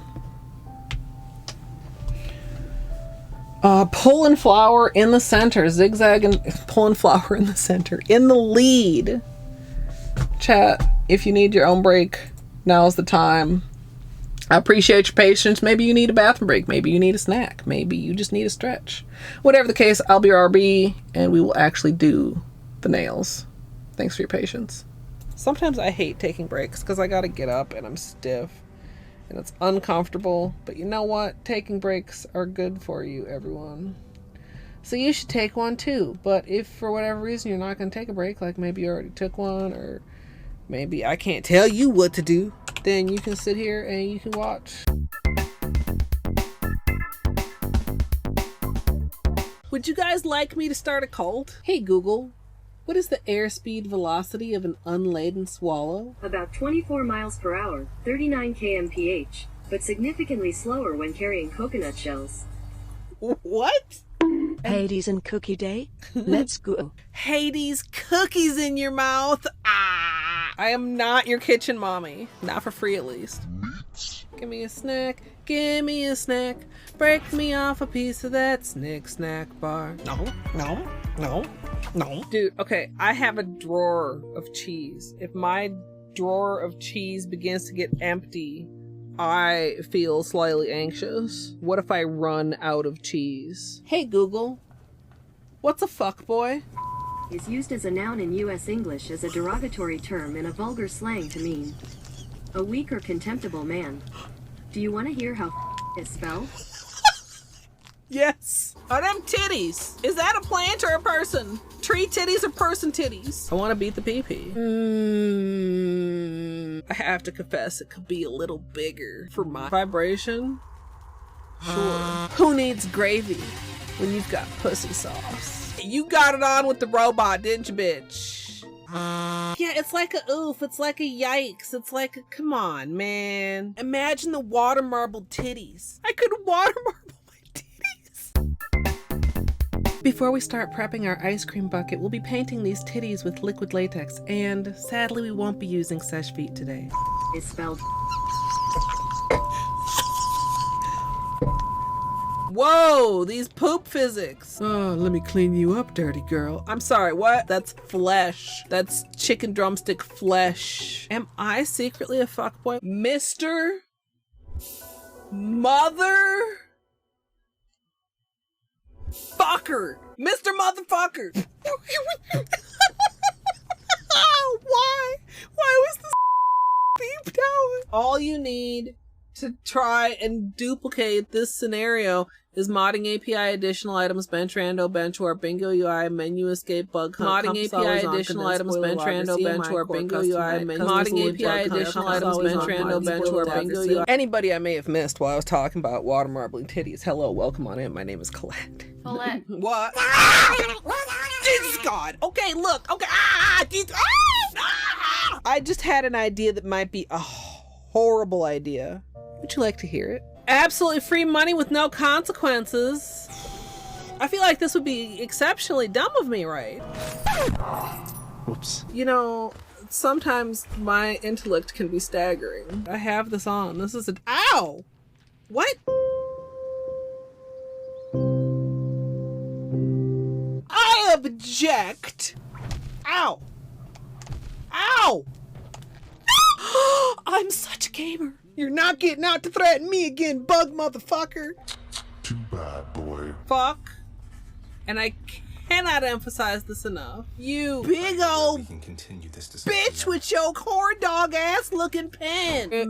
Pull and flower in the center. Zigzag and pull and flower in the center. In the lead. Chat, if you need your own break, now's the time. I appreciate your patience. Maybe you need a bathroom break. Maybe you need a snack. Maybe you just need a stretch. Whatever the case, I'll be your RB and we will actually do the nails. Thanks for your patience. Sometimes I hate taking breaks because I gotta get up and I'm stiff and it's uncomfortable. But you know what? Taking breaks are good for you, everyone. So you should take one too. But if for whatever reason you're not gonna take a break, like maybe you already took one, or maybe I can't tell you what to do, then you can sit here and you can watch. Would you guys like me to start a cult? Hey Google, what is the airspeed velocity of an unladen swallow? About 24 miles per hour, 39 kmph, but significantly slower when carrying coconut shells. What? Hades and Cookie Day? Let's go. Hades, cookies in your mouth. I am not your kitchen mommy. Not for free, at least. Give me a snack. Give me a snack. Break me off a piece of that Snick Snack bar. No. Dude, okay, I have a drawer of cheese. If my drawer of cheese begins to get empty, I feel slightly anxious. What if I run out of cheese? Hey Google, what's a fuckboy? Is used as a noun in U.S. English as a derogatory term in a vulgar slang to mean a weak or contemptible man. Do you want to hear how is spelled? Yes. Are them titties? Is that a plant or a person? Tree titties or person titties? I want to beat the pee-pee. I have to confess, it could be a little bigger for my vibration. Sure. Who needs gravy when you've got pussy sauce. You got it on with the robot, didn't you, bitch? Yeah, it's like a oof, it's like a yikes, it's like a come on, man. Imagine the water marble titties. I could water marble my titties. Before we start prepping our ice cream bucket, we'll be painting these titties with liquid latex, and sadly we won't be using Seche Vite today. Is spelled. Whoa, these poop physics. Oh, let me clean you up, dirty girl. I'm sorry, what? That's flesh. That's chicken drumstick flesh. Am I secretly a fuckboy? Mr. Mother Fucker. Mr. Motherfucker. Why? Why was this beeped out? All you need to try and duplicate this scenario is modding API additional items, bench rando, bench warp, bingo UI, menu escape, bug hunt, modding API additional items, bench rando, bench warp, bingo UI, modding API additional items, bench rando, bench warp, bingo UI. Anybody I may have missed while I was talking about water marbling titties, hello, welcome on in. My name is Colette. Colette. What? Jesus God. Okay, look. Okay. I just had an idea that might be a horrible idea. Would you like to hear it? Absolutely free money with no consequences. I feel like this would be exceptionally dumb of me, right? Whoops. You know, sometimes my intellect can be staggering. I have this on. This is ow! What? I object! Ow! Ow! I'm such a gamer. You're not getting out to threaten me again, bug motherfucker. Too bad, boy. Fuck. And I cannot emphasize this enough. You big old We can continue this discussion bitch with your corn dog ass looking pen. Major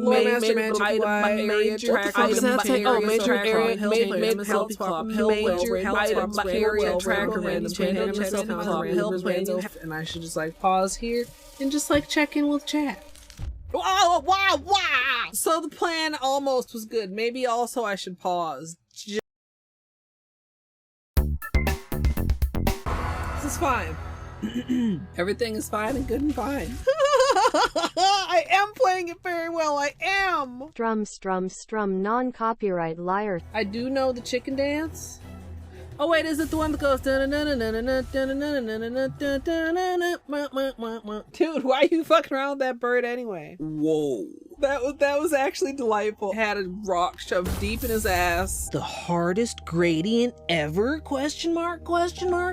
and I should just like pause here and just like check in with chat. Wow, wow, wow. So the plan almost was good. Maybe also I should pause. This is fine. Everything is fine and good and fine. I am playing it very well. I am. Strum, non-copyright liar. I do know the chicken dance. Oh wait, is it the one that goes? Dude, why are you fucking around with that bird anyway? Whoa. That was actually delightful. Had a rock shoved deep in his ass. The hardest gradient ever? Question mark,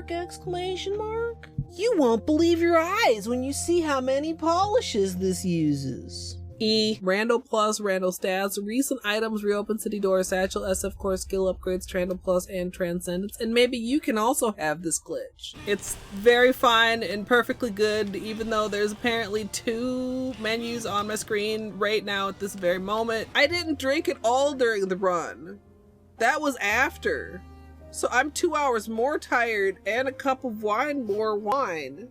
exclamation mark. You won't believe your eyes when you see how many polishes this uses. Rando Plus, Rando Stats, recent items, reopen city doors, satchel, SF core, skill upgrades, Trando Plus, and Transcendence. And maybe you can also have this glitch. It's very fine and perfectly good, even though there's apparently 2 menus on my screen right now at this very moment. I didn't drink it all during the run. That was after. So I'm 2 hours more tired and a cup of wine more wine.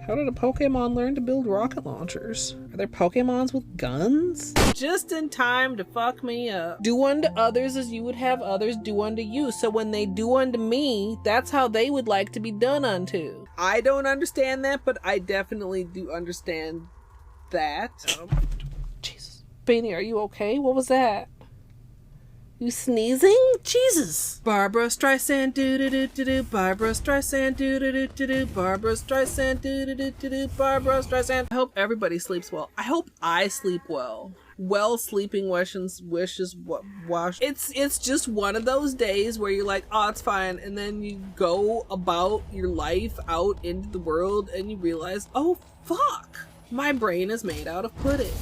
How did a Pokemon learn to build rocket launchers? Are there Pokemons with guns? Just in time to fuck me up. Do unto others as you would have others do unto you. So when they do unto me, that's how they would like to be done unto. I don't understand that, but I definitely do understand that. Jesus. Beanie, are you okay? What was that? You sneezing? Jesus. Barbara Streisand do-do-do-do-do. Barbara Streisand do-do-do-do-do. Barbara Streisand do-do-do-do-do. Barbara Streisand. I hope everybody sleeps well. I hope I sleep well. Well sleeping wishes wash. It's just one of those days where you're like, oh, it's fine. And then you go about your life out into the world and you realize, oh, fuck. My brain is made out of pudding.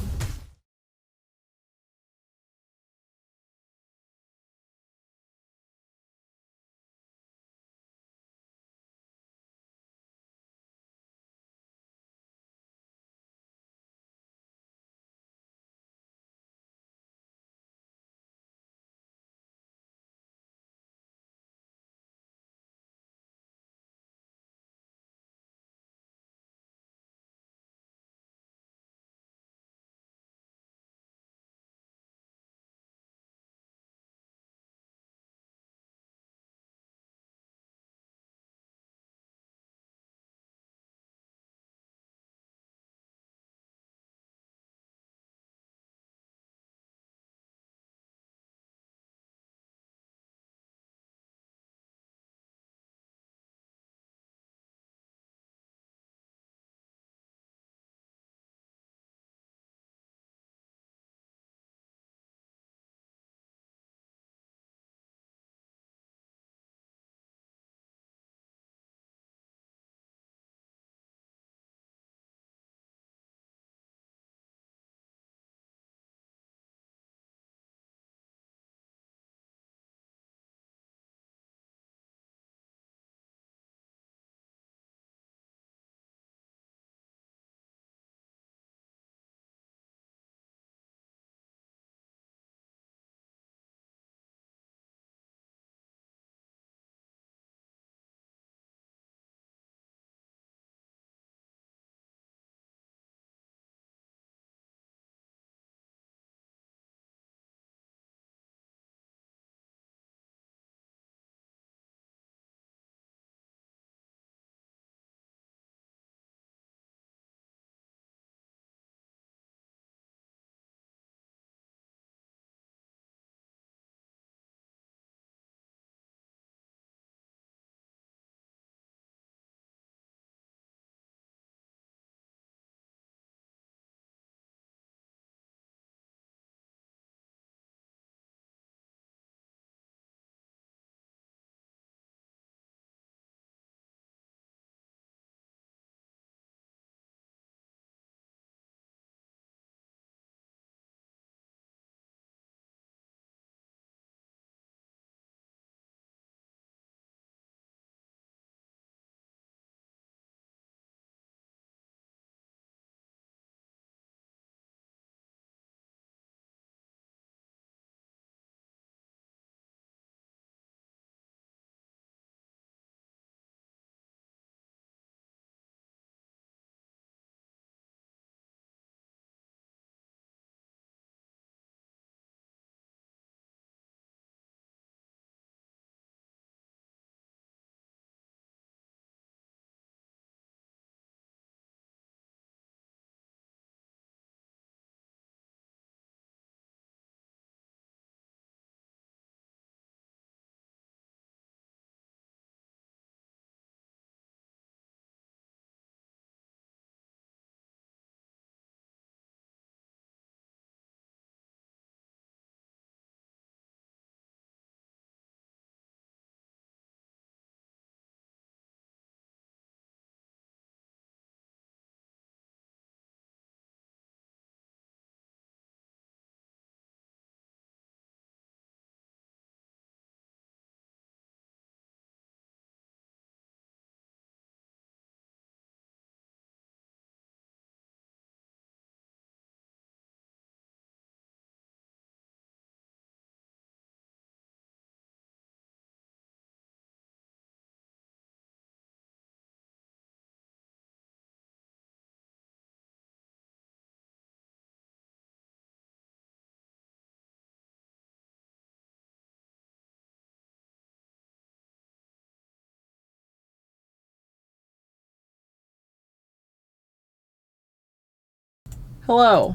Hello.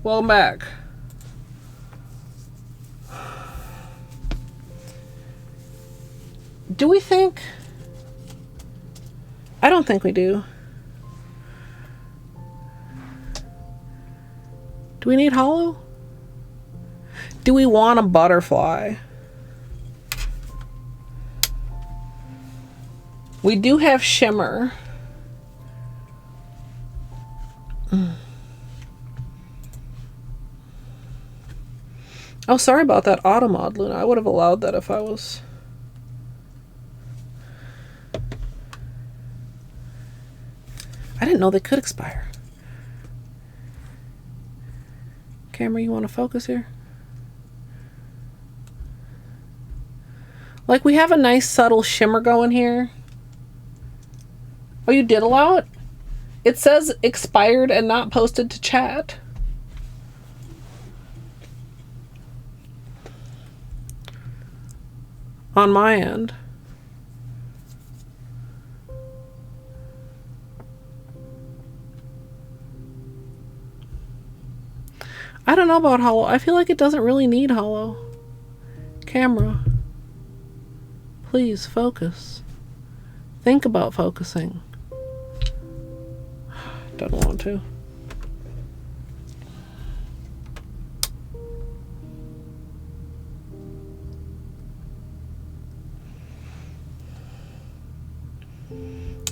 Welcome back. Do we think? I don't think we do. Do we need Holo? Do we want a butterfly? We do have Shimmer. Oh, sorry about that auto mod, Luna. I would have allowed that if I was... I didn't know they could expire. Camera, you want to focus here? Like, we have a nice subtle shimmer going here. Oh, you did allow it? It says expired and not posted to chat. On my end. I don't know about Holo. I feel like it doesn't really need Holo. Camera. Please focus. Think about focusing. Don't want to.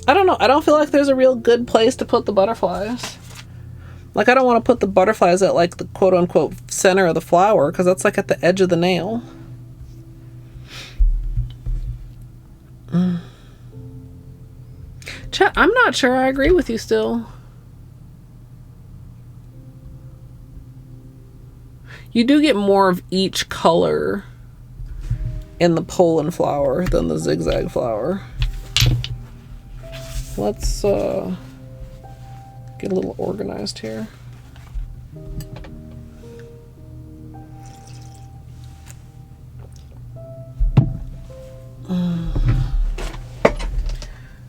I don't know. I don't feel like there's a real good place to put the butterflies. Like, I don't want to put the butterflies at, like, the quote-unquote center of the flower, because that's, like, at the edge of the nail. Chat, I'm not sure I agree with you still. You do get more of each color in the Poland flower than the zigzag flower. Let's get a little organized here.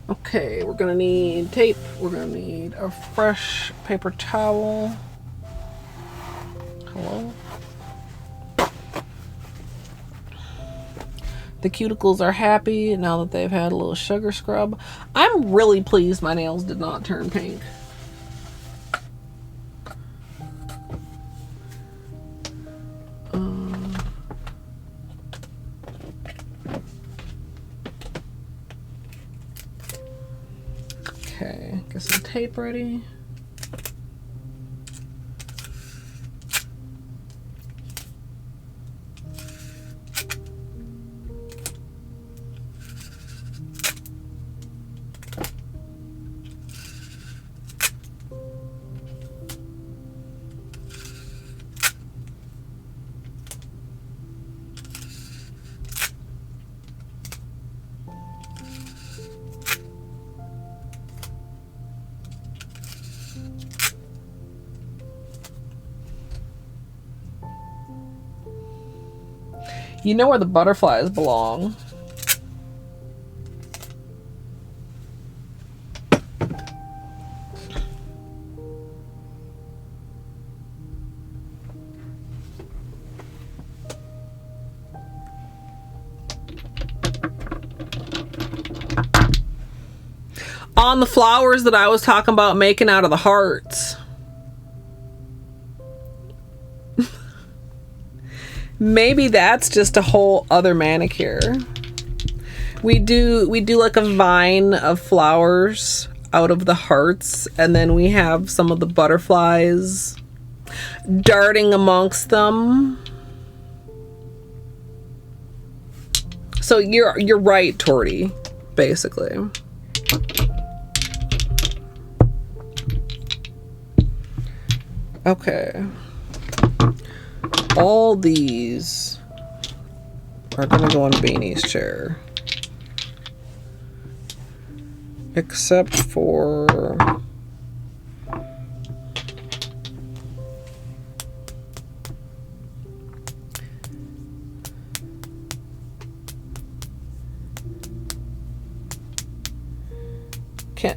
Okay, we're gonna need tape. We're gonna need a fresh paper towel. Hello? The cuticles are happy now that they've had a little sugar scrub. I'm really pleased my nails did not turn pink. Okay, get some tape ready. You know where the butterflies belong. On the flowers that I was talking about making out of the hearts. Maybe that's just a whole other manicure. We do like a vine of flowers out of the hearts, and then we have some of the butterflies darting amongst them. So you're right, Torty, basically. Okay. All these are gonna go in Beanie's chair. Except for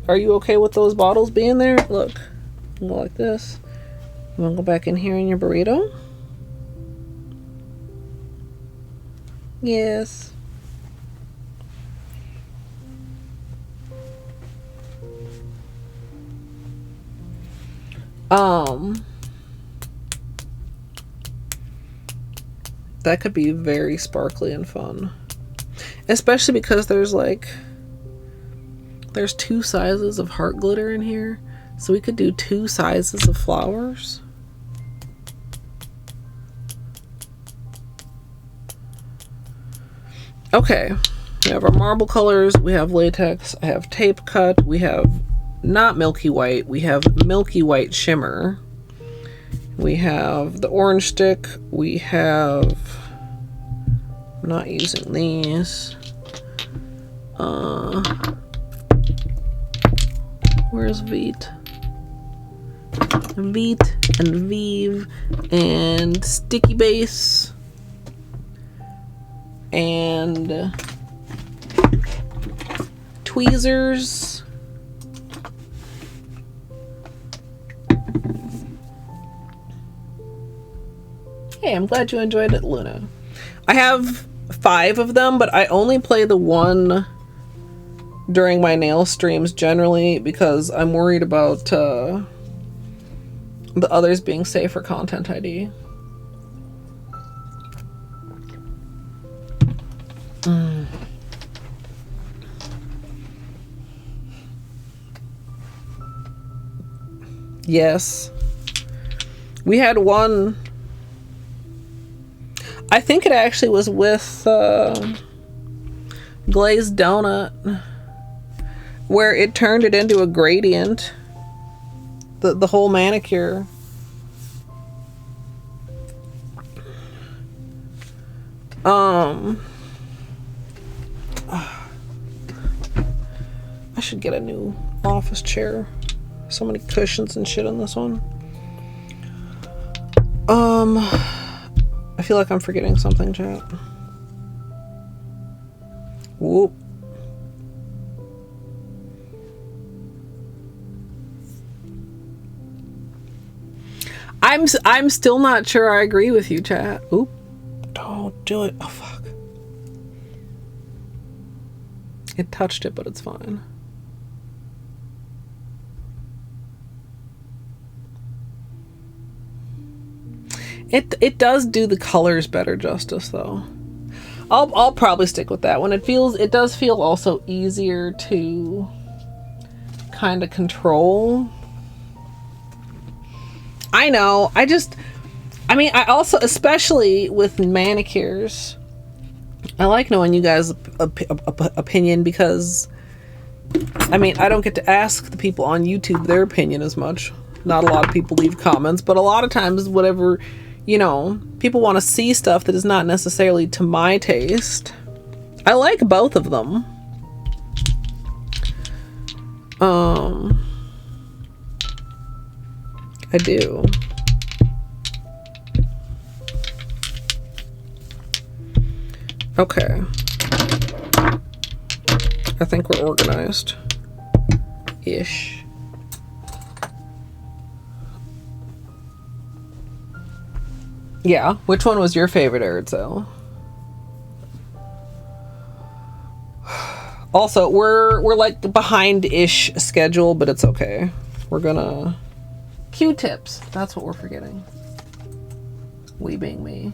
are you okay with those bottles being there? Look, go like this. You want to go back in here in your burrito? Yes. That could be very sparkly and fun. Especially because there's two sizes of heart glitter in here. So we could do two sizes of flowers. Okay. We have our marble colors. We have latex. I have tape cut. We have not milky white. We have milky white shimmer. We have the orange stick. We have... I'm not using these. Where's Vite? Vite and Vive and Sticky Base and Tweezers. Hey, I'm glad you enjoyed it, Luna. I have 5 of them, but I only play the one during my nail streams generally because I'm worried about the others being safe for Content ID. Yes. We had one... I think it actually was with glazed donut where it turned it into a gradient. The whole manicure. I should get a new office chair. So many cushions and shit on this one. I feel like I'm forgetting something, chat. Whoop. I'm still not sure I agree with you, chat. Oop. Don't do it. Oh, fuck. It touched it, but it's fine. It does do the colors better justice, though. I'll probably stick with that one. It does feel also easier to kind of control. I know. I mean, I also, especially with manicures, I like knowing you guys' opinion because, I mean, I don't get to ask the people on YouTube their opinion as much. Not a lot of people leave comments, but a lot of times, whatever, you know, people want to see stuff that is not necessarily to my taste. I like both of them. I do. Okay. I think we're organized. Ish. Yeah. Which one was your favorite Airtel? Also, we're like behind-ish schedule, but it's okay. We're gonna... Q-tips. That's what we're forgetting. We being me.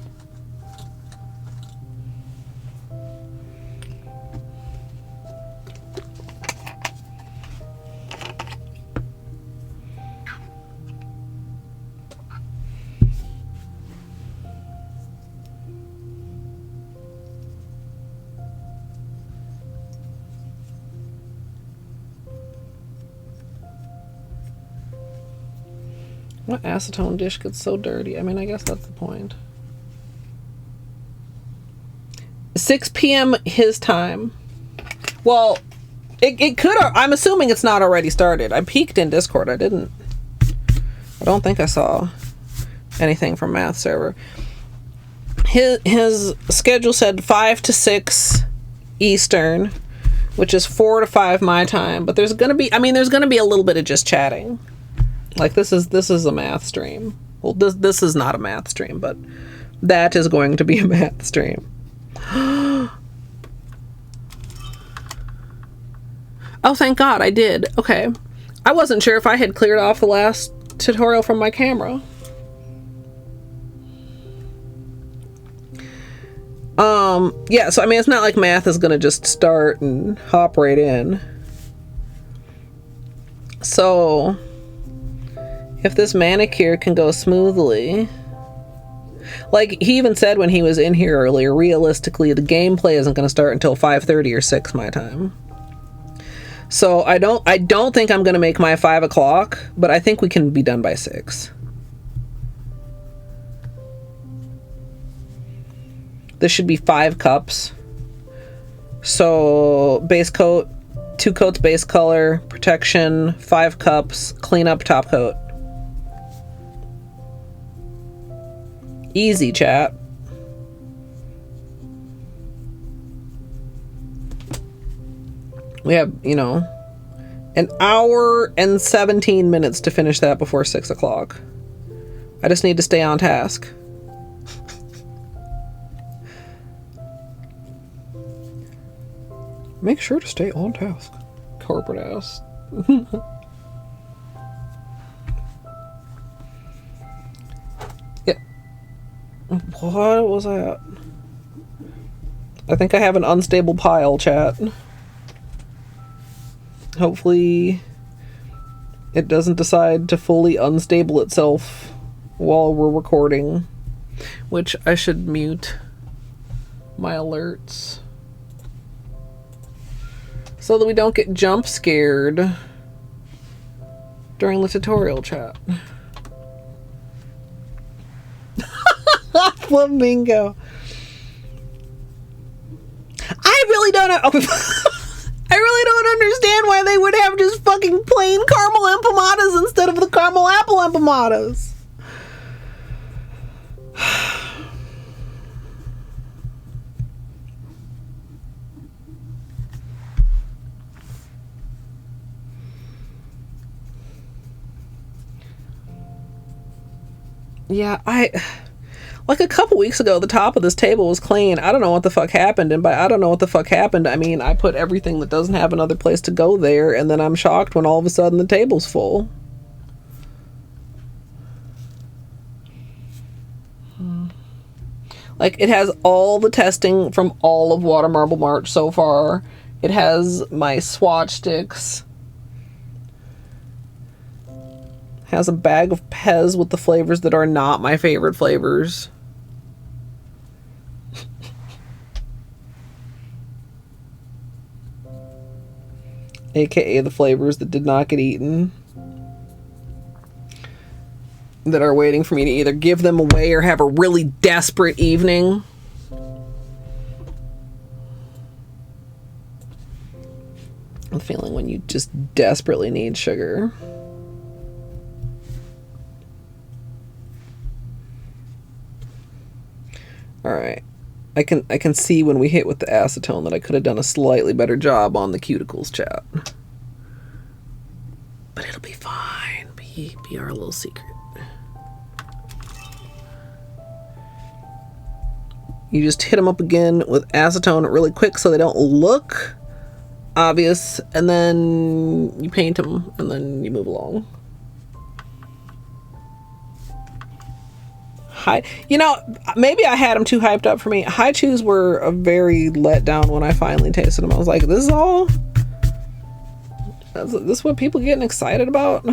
What acetone dish gets so dirty? I mean, I guess that's the point. 6 p.m. his time. Well, it could. I'm assuming it's not already started. I peeked in Discord. I don't think I saw anything from Math Server. His schedule said 5 to 6 Eastern, which is 4 to 5 my time. But there's gonna be. I mean, there's gonna be a little bit of just chatting. Like this is a math stream. Well, this is not a math stream, but that is going to be a math stream. Oh, thank God I did. Okay. I wasn't sure if I had cleared off the last tutorial from my camera. Yeah, so I mean, it's not like math is gonna just start and hop right in. So, if this manicure can go smoothly, like he even said when he was in here earlier, realistically, the gameplay isn't gonna start until 5:30 or 6 my time. So I don't think I'm gonna make my 5 o'clock, but I think we can be done by 6. This should be 5 cups. So base coat, 2 coats base color, protection, 5 cups, clean up top coat. Easy, chat. We have, you know, an hour and 17 minutes to finish that before 6 o'clock. I just need to stay on task. Make sure to stay on task. Corporate ass. Yeah. What was that? I think I have an unstable pile, chat. Hopefully it doesn't decide to fully unstable itself while we're recording, which I should mute my alerts so that we don't get jump scared during the tutorial, chat. Flamingo. I really don't know. I really don't understand why they would have just fucking plain caramel empanadas instead of the caramel apple empanadas. Yeah, like a couple weeks ago, the top of this table was clean. I don't know what the fuck happened. And by I don't know what the fuck happened, I mean, I put everything that doesn't have another place to go there. And then I'm shocked when all of a sudden the table's full. Like, it has all the testing from all of Water Marble March so far. It has my swatch sticks. Has a bag of Pez with the flavors that are not my favorite flavors. AKA the flavors that did not get eaten. That are waiting for me to either give them away or have a really desperate evening. I'm feeling when you just desperately need sugar. Alright. I can see when we hit with the acetone that I could have done a slightly better job on the cuticles, chat. But it'll be fine. Be our little secret. You just hit them up again with acetone really quick so they don't look obvious, and then you paint them, and then you move along. You know, maybe I had them too hyped up for me. High chews were a very letdown when I finally tasted them. I was like, this is all? This is what people getting excited about?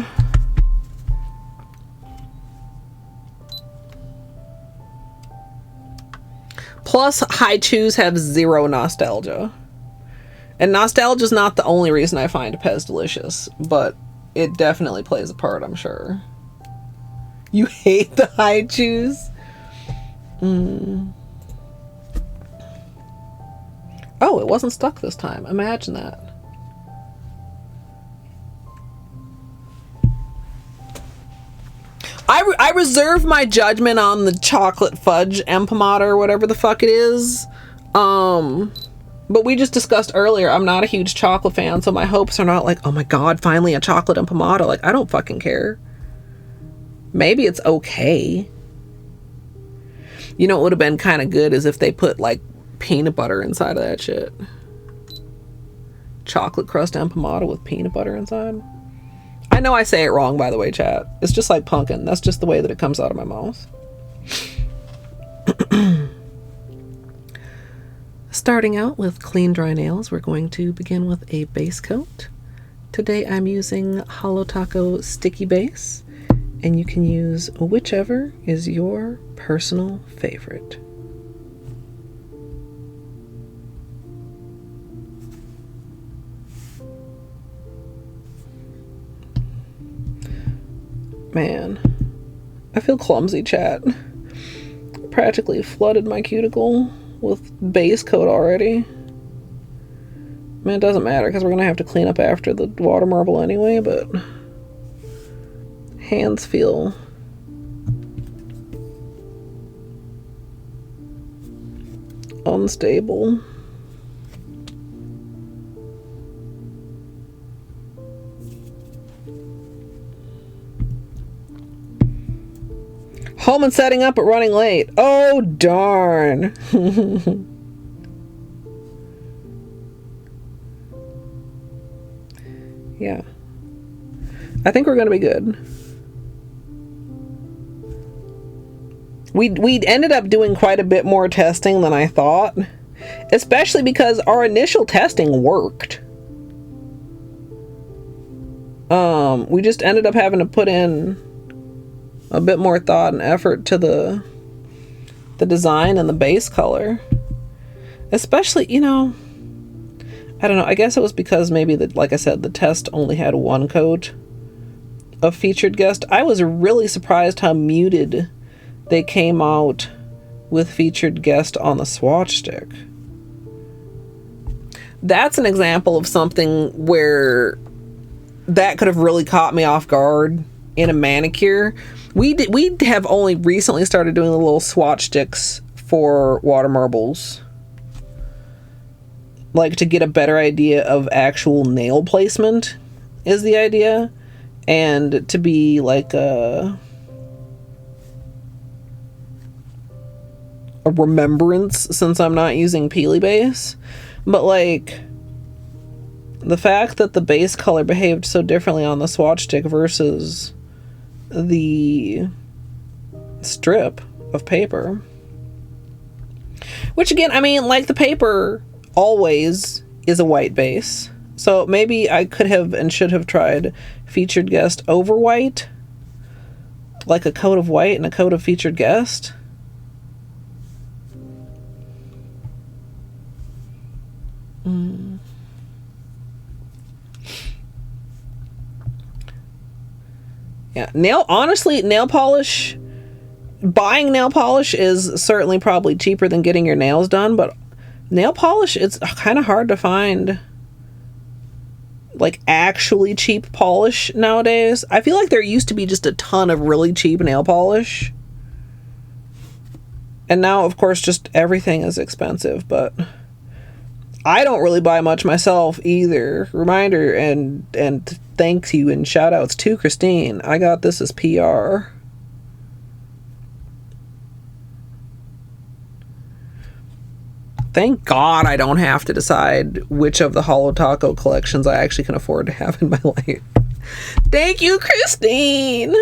Plus, high chews have zero nostalgia. And nostalgia is not the only reason I find Pez delicious, but it definitely plays a part, I'm sure. You hate the high chews? Oh, it wasn't stuck this time. Imagine that. I reserve my judgment on the chocolate fudge empamada or whatever the fuck it is. But we just discussed earlier, I'm not a huge chocolate fan, so my hopes are not like, oh my god, finally a chocolate empamada. Like, I don't fucking care. Maybe it's okay. You know what would have been kind of good is if they put like peanut butter inside of that shit. Chocolate crust and pomada with peanut butter inside. I know I say it wrong, by the way, chat. It's just like pumpkin. That's just the way that it comes out of my mouth. Starting out with clean dry nails, we're going to begin with a base coat. Today I'm using Holo Taco Sticky Base, and you can use whichever is your personal favorite. Man, I feel clumsy, chat. Practically flooded my cuticle with base coat already. I mean, it doesn't matter because we're gonna have to clean up after the water marble anyway, but hands feel unstable. Home and setting up but running late. Oh, darn. Yeah. I think we're going to be good. We ended up doing quite a bit more testing than I thought. Especially because our initial testing worked. We just ended up having to put in a bit more thought and effort to the design and the base color. Especially, you know, I don't know, I guess it was because maybe that, like I said, the test only had one coat of featured guest. I was really surprised how muted they came out with featured guest on the swatch stick. That's an example of something where that could have really caught me off guard in a manicure. We have only recently started doing the little swatch sticks for water marbles, like to get a better idea of actual nail placement is the idea, and to be like a remembrance since I'm not using Peely base. But like the fact that the base color behaved so differently on the swatch stick versus the strip of paper, which again, I mean, like the paper always is a white base, so maybe I could have and should have tried featured guest over white, like a coat of white and a coat of featured guest. Yeah, honestly, nail polish, buying nail polish is certainly probably cheaper than getting your nails done, but nail polish, it's kind of hard to find like actually cheap polish nowadays. I feel like there used to be just a ton of really cheap nail polish, and now of course just everything is expensive, but I don't really buy much myself either. Reminder and thank you and shout outs to Christine. I got this as PR. Thank God I don't have to decide which of the Holo Taco collections I actually can afford to have in my life. Thank you, Christine.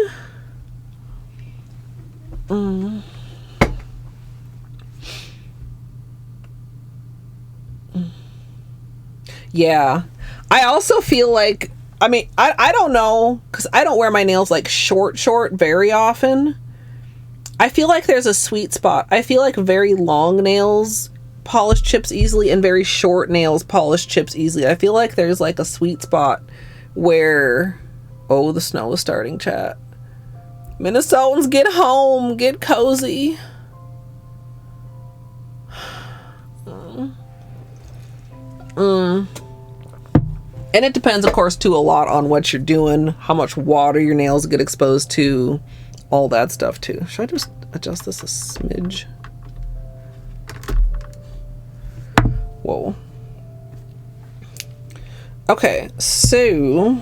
Yeah. I also feel like, I mean, I don't know, because I don't wear my nails like short very often. I feel like there's a sweet spot. I feel like very long nails polish chips easily and very short nails polish chips easily. I feel like there's like a sweet spot where, oh, the snow is starting, chat. Minnesotans, get home, get cozy. And it depends, of course, too, a lot on what you're doing, how much water your nails get exposed to, all that stuff, too. Should I just adjust this a smidge? Whoa. Okay, so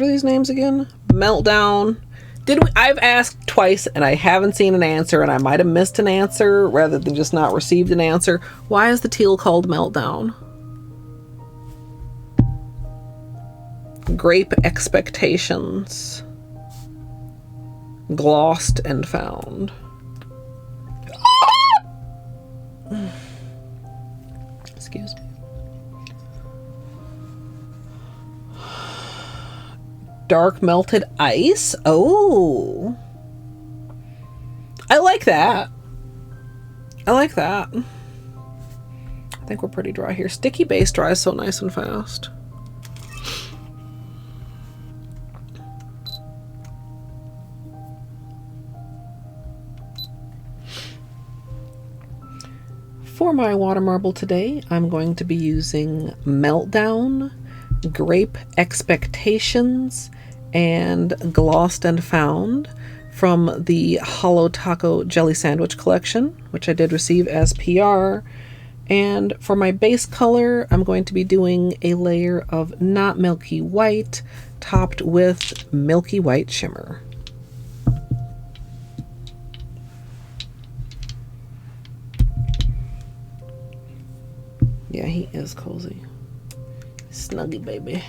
What are these names again? Meltdown. I've asked twice and I haven't seen an answer, and I might have missed an answer rather than just not received an answer. Why is the teal called Meltdown? Grape Expectations. Glossed and Found. Excuse me. Dark Melted Ice. Oh, I like that. I like that. I think we're pretty dry here. Sticky base dries so nice and fast. For my water marble today, I'm going to be using Meltdown, Grape Expectations, and Glossed and Found from the Holo Taco Jelly Sandwich collection, which I did receive as PR. And for my base color, I'm going to be doing a layer of not Milky White, topped with Milky White Shimmer. Yeah, he is cozy. Snuggy baby.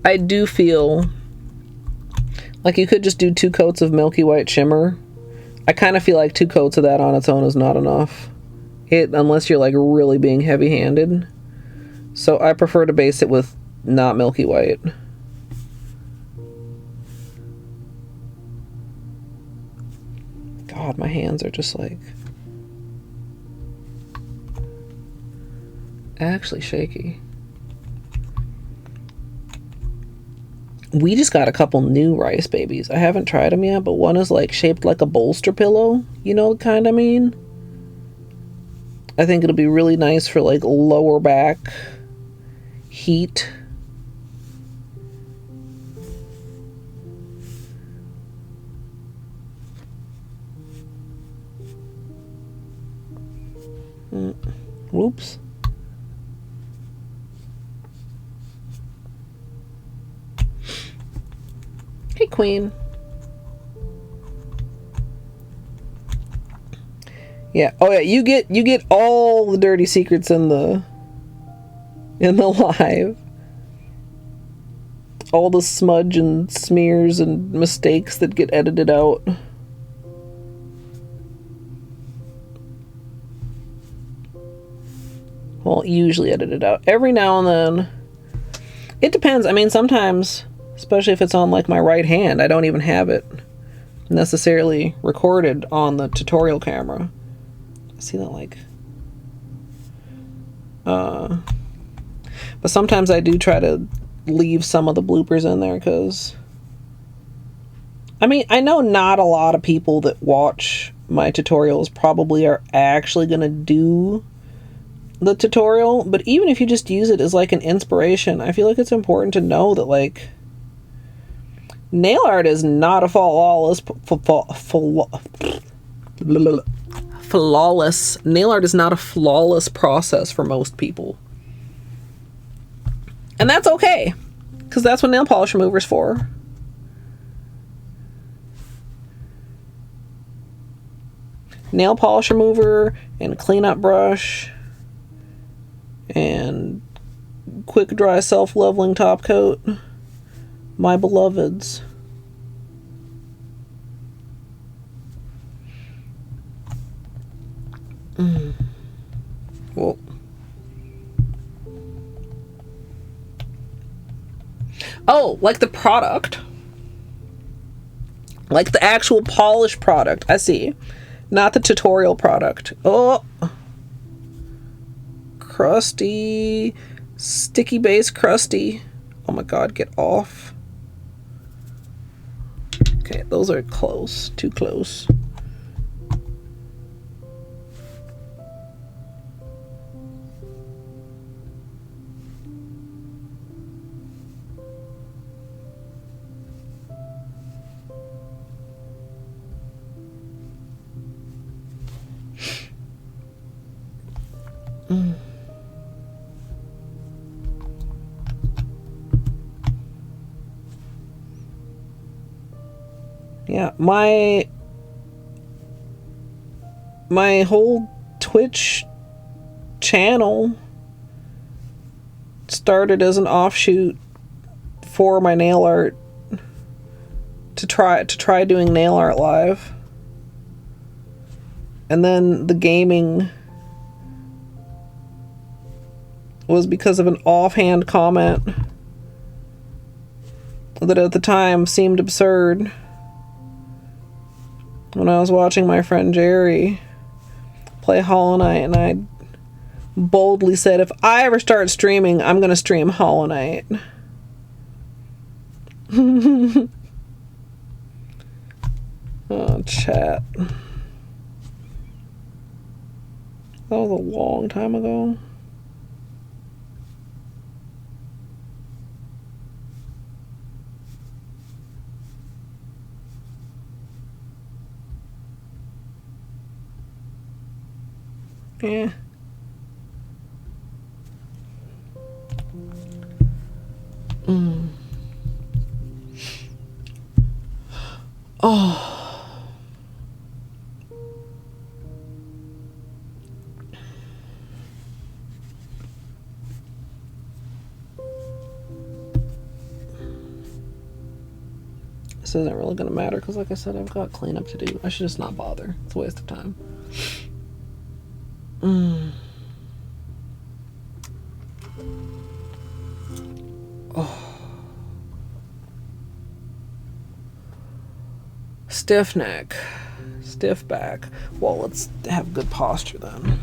I do feel like you could just do 2 coats of Milky White Shimmer. I kind of feel like 2 coats of that on its own is not enough. Unless you're like really being heavy-handed. So I prefer to base it with not Milky White. God, my hands are just like actually shaky. We just got a couple new rice babies. I haven't tried them yet, but one is like shaped like a bolster pillow. You know the kind I mean? I think it'll be really nice for like lower back heat. Whoops. Hey, Queen. Yeah. Oh yeah, you get all the dirty secrets in the live. All the smudge and smears and mistakes that get edited out. Well, usually edited out. Every now and then. It depends. I mean, sometimes, especially if it's on like my right hand, I don't even have it necessarily recorded on the tutorial camera. I see that like but sometimes I do try to leave some of the bloopers in there because I mean, I know not a lot of people that watch my tutorials probably are actually gonna do the tutorial, but even if you just use it as like an inspiration, I feel like it's important to know that like nail art is not a flawless nail art is not a flawless process for most people, and that's okay because that's what nail polish remover's for. Nail polish remover and cleanup brush and quick dry self-leveling top coat, my beloveds. Whoa. Oh, like the product, like the actual polish product. I see, not the tutorial product. Oh, crusty, sticky base crusty. Oh my god, get off. Okay, those are close, too close. Yeah, my whole Twitch channel started as an offshoot for my nail art to try doing nail art live. And then the gaming was because of an offhand comment that at the time seemed absurd when I was watching my friend Jerry play Hollow Knight, and I boldly said, if I ever start streaming, I'm gonna stream Hollow Knight. Oh, chat. That was a long time ago. Yeah. Oh. This isn't really going to matter because, like I said, I've got cleanup to do. I should just not bother. It's a waste of time. Oh. Stiff neck. Stiff back. Well, let's have good posture then.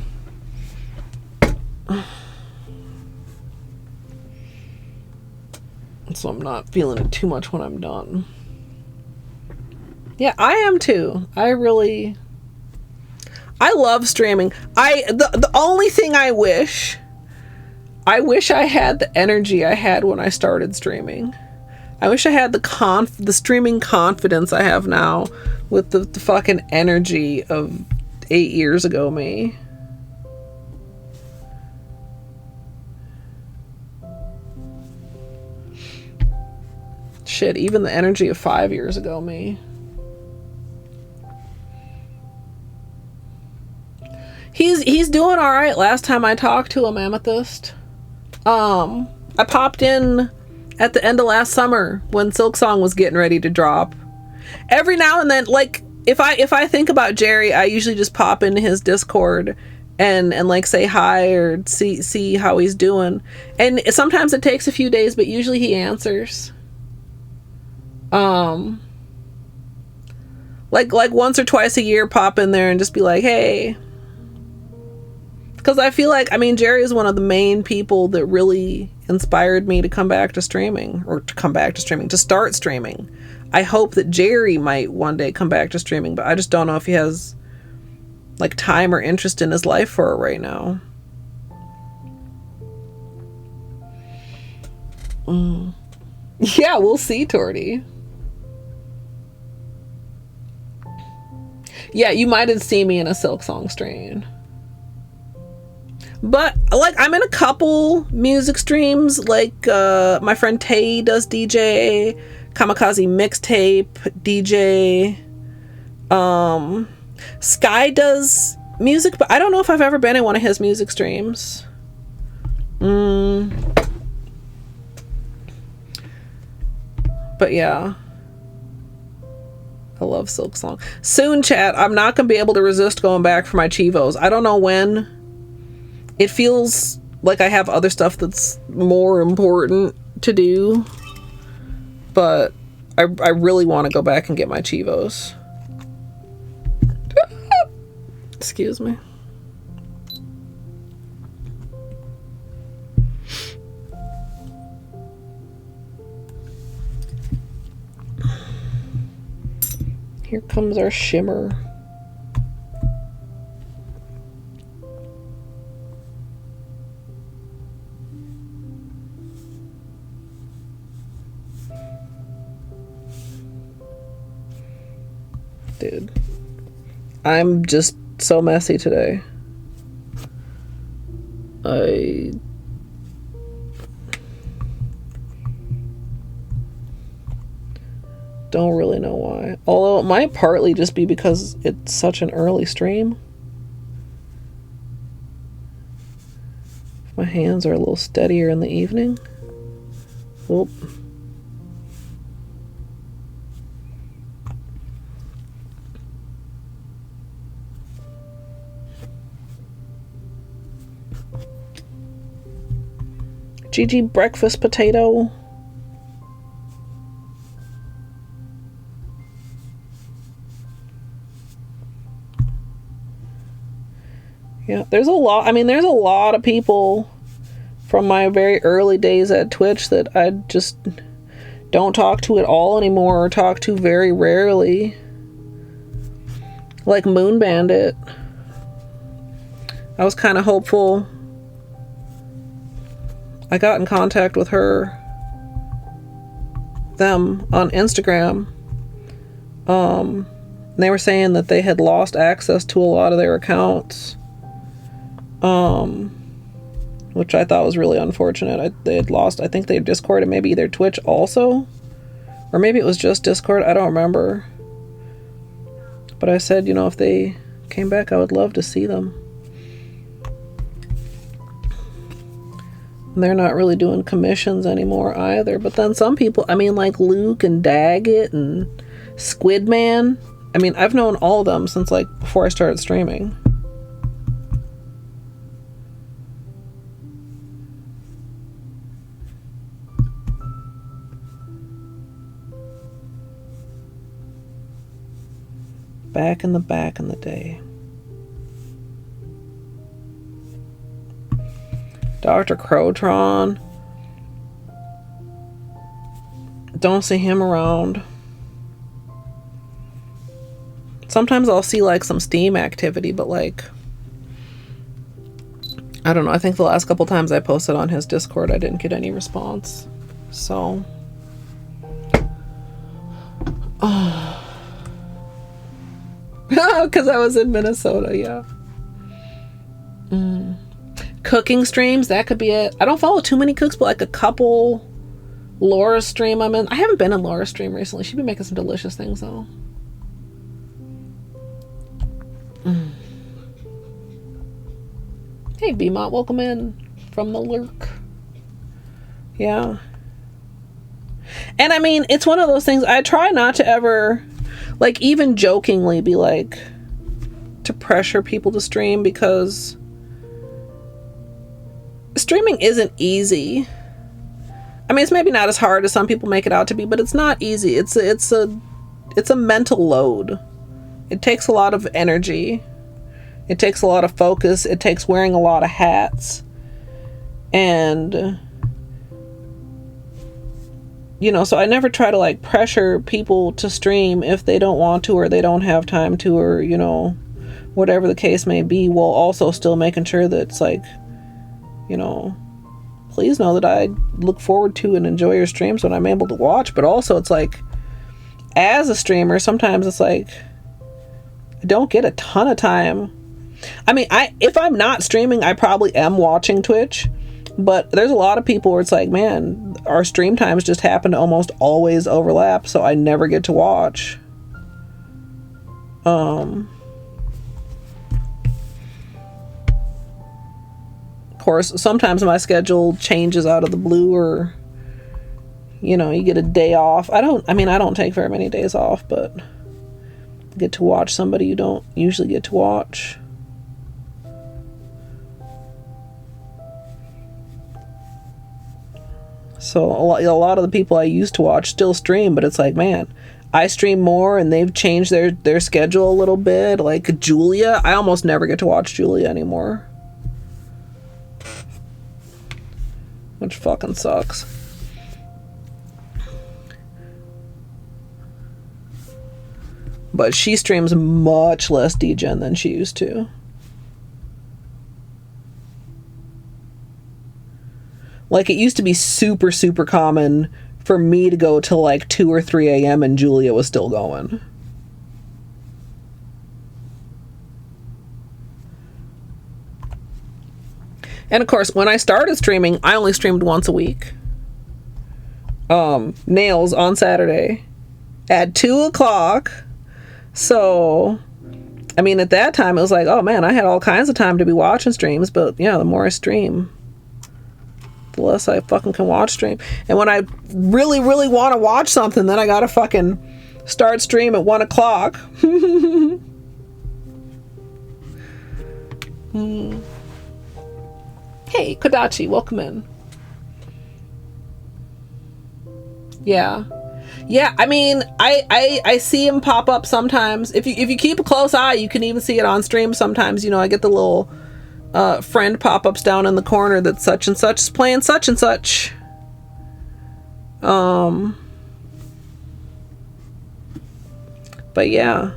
So I'm not feeling it too much when I'm done. Yeah, I am too. I love streaming. The only thing I wish I had the energy I had when I started streaming. I wish I had the streaming confidence I have now with the fucking energy of 8 years ago me. Shit, even the energy of 5 years ago me. He's doing all right. Last time I talked to him, Amethyst. I popped in at the end of last summer when Silksong was getting ready to drop. Every now and then, like if I think about Jerry, I usually just pop into his Discord and like say hi or see how he's doing. And sometimes it takes a few days, but usually he answers. Like once or twice a year, pop in there and just be like, hey. Because I feel like, I mean, Jerry is one of the main people that really inspired me to come back to streaming, to start streaming. I hope that Jerry might one day come back to streaming, but I just don't know if he has like time or interest in his life for it right now. Yeah, we'll see, Torty. Yeah, you might have seen me in a Silksong stream. But like I'm in a couple music streams, like my friend Tay does DJ, Kamikaze Mixtape DJ, Sky does music, but I don't know if I've ever been in one of his music streams. But yeah, I love Silksong. Soon, chat, I'm not gonna be able to resist going back for my Chivos. I don't know when. It feels like I have other stuff that's more important to do, but I really want to go back and get my Chivos. Excuse me. Here comes our Shimmer. Dude, I'm just so messy today. Don't really know why. Although it might partly just be because it's such an early stream. My hands are a little steadier in the evening. Whoop. GG breakfast potato. Yeah, there's a lot. I mean, there's a lot of people from my very early days at Twitch that I just don't talk to at all anymore, or talk to very rarely. Like Moon Bandit. I was kind of hopeful. I got in contact with them on Instagram. They were saying that they had lost access to a lot of their accounts. Which I thought was really unfortunate. They had lost, I think they had Discord and maybe either Twitch also, or maybe it was just Discord, I don't remember. But I said, you know, if they came back, I would love to see them. And they're not really doing commissions anymore either. But then some people, I mean, like Luke and Daggett and Squidman, I mean, I've known all of them since like before I started streaming. Back in the day. Dr. Crowtron. Don't see him around. Sometimes I'll see like some Steam activity, but like, I don't know. I think the last couple times I posted on his Discord, I didn't get any response. So, because I was in Minnesota, yeah. Cooking streams, that could be it. I don't follow too many cooks, but like a couple. Laura's stream I'm in. I haven't been in Laura's stream recently. She'd be making some delicious things though. Hey B-Mont, welcome in from the lurk. Yeah. And I mean, it's one of those things, I try not to ever, like, even jokingly be like, to pressure people to stream, because streaming isn't easy. I mean, it's maybe not as hard as some people make it out to be, but it's not easy. It's a mental load. It takes a lot of energy. It takes a lot of focus. It takes wearing a lot of hats. And, you know, so I never try to like pressure people to stream if they don't want to, or they don't have time to, or, you know, whatever the case may be, while also still making sure that it's like, you know, please know that I look forward to and enjoy your streams when I'm able to watch. But also it's like, as a streamer, sometimes it's like, I don't get a ton of time. I mean, if I'm not streaming, I probably am watching Twitch. But there's a lot of people where it's like, man, our stream times just happen to almost always overlap, so I never get to watch. Of course, sometimes my schedule changes out of the blue, or, you know, you get a day off. I don't take very many days off, but get to watch somebody you don't usually get to watch. So a lot of the people I used to watch still stream, but it's like, man, I stream more and they've changed their schedule a little bit. Like Julia, I almost never get to watch Julia anymore, which fucking sucks. But she streams much less degen than she used to. Like, it used to be super, super common for me to go till like 2 or 3 a.m. and Julia was still going. And of course, when I started streaming, I only streamed once a week. Nails on Saturday at 2 o'clock. So, I mean, at that time, it was like, oh man, I had all kinds of time to be watching streams. But yeah, the more I stream, the less I fucking can watch stream. And when I really, really want to watch something, then I gotta fucking start stream at 1 o'clock. Hey, Kodachi, welcome in. Yeah. Yeah, I mean, I see him pop up sometimes. If you keep a close eye, you can even see it on stream sometimes. You know, I get the little friend pop-ups down in the corner that such and such is playing such and such. But yeah.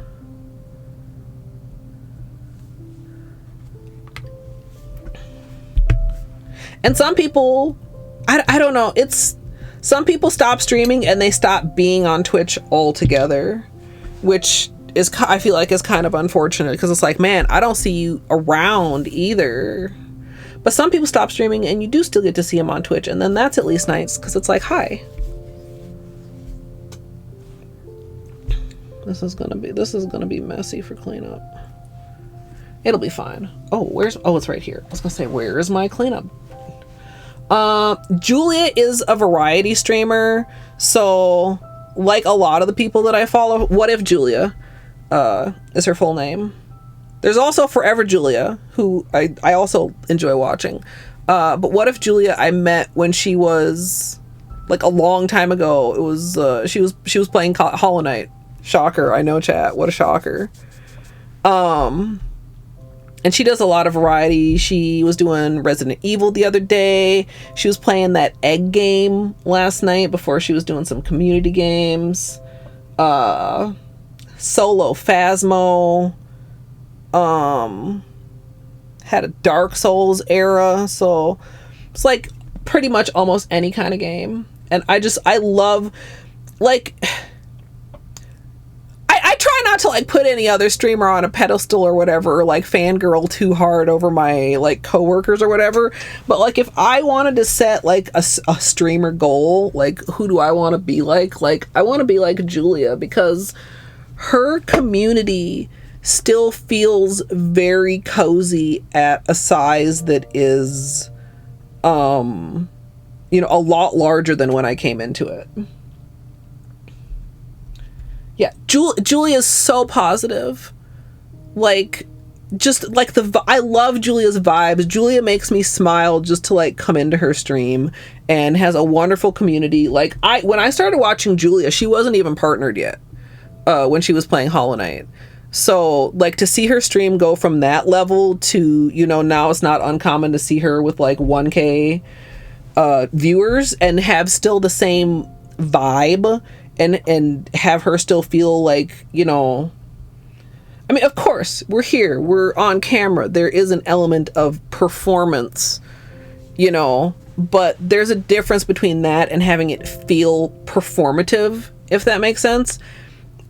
And some people, I don't know, it's, some people stop streaming and they stop being on Twitch altogether, which is, I feel like, is kind of unfortunate, because it's like, man, I don't see you around either. But some people stop streaming and you do still get to see them on Twitch, and then that's at least nice, because it's like, hi. This is gonna be messy for cleanup. It'll be fine. Oh, it's right here. I was gonna say, where is my cleanup? Julia is a variety streamer, so like a lot of the people that I follow, What If Julia is her full name. There's also Forever Julia, who I also enjoy watching. But What If Julia I met when she was like a long time ago. It was she was playing Hollow Knight. Shocker, I know, chat. What a shocker. And she does a lot of variety. She was doing Resident Evil the other day. She was playing that egg game last night before she was doing some community games. Solo Phasmo. Had a Dark Souls era. So it's like pretty much almost any kind of game. And I love, like, I try not to like put any other streamer on a pedestal or whatever, or like fangirl too hard over my like coworkers or whatever. But like, if I wanted to set like a streamer goal, like who do I want to be like? Like, I want to be like Julia, because her community still feels very cozy at a size that is, you know, a lot larger than when I came into it. Yeah, Julia's so positive. Like, just like I love Julia's vibes. Julia makes me smile just to like come into her stream, and has a wonderful community. Like, when I started watching Julia, she wasn't even partnered yet when she was playing Hollow Knight. So like, to see her stream go from that level to, you know, now it's not uncommon to see her with like 1K viewers and have still the same vibe. And have her still feel like, you know, I mean, of course, we're here, we're on camera, there is an element of performance, you know, but there's a difference between that and having it feel performative, if that makes sense.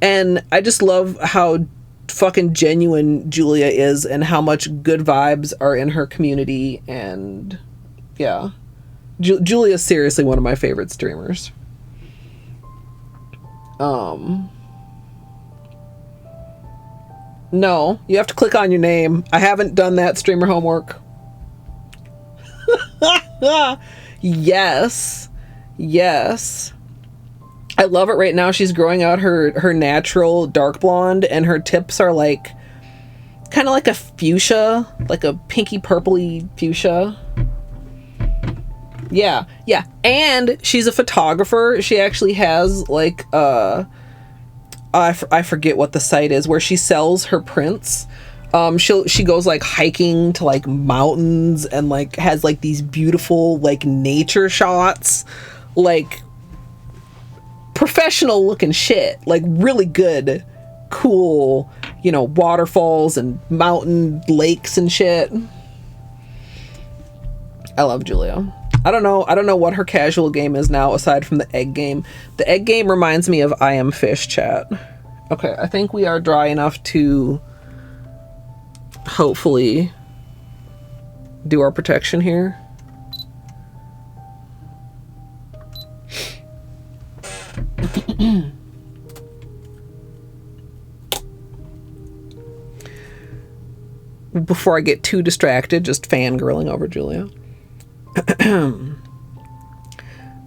And I just love how fucking genuine Julia is, and how much good vibes are in her community. And yeah, Julia is seriously one of my favorite streamers. No, you have to click on your name. I haven't done that streamer homework. Yes. I love it right now. She's growing out her natural dark blonde, and her tips are like kind of like a fuchsia, like a pinky purpley fuchsia. Yeah. And she's a photographer. She actually has like I forget what the site is where she sells her prints. She goes like hiking to like mountains, and like has like these beautiful like nature shots, like professional looking shit, like really good, cool, you know, waterfalls and mountain lakes and shit. I love Julia. I don't know what her casual game is now, aside from the egg game. The egg game reminds me of I Am Fish, chat. Okay, I think we are dry enough to hopefully do our protection here. before I get too distracted, just fangirling over Julia.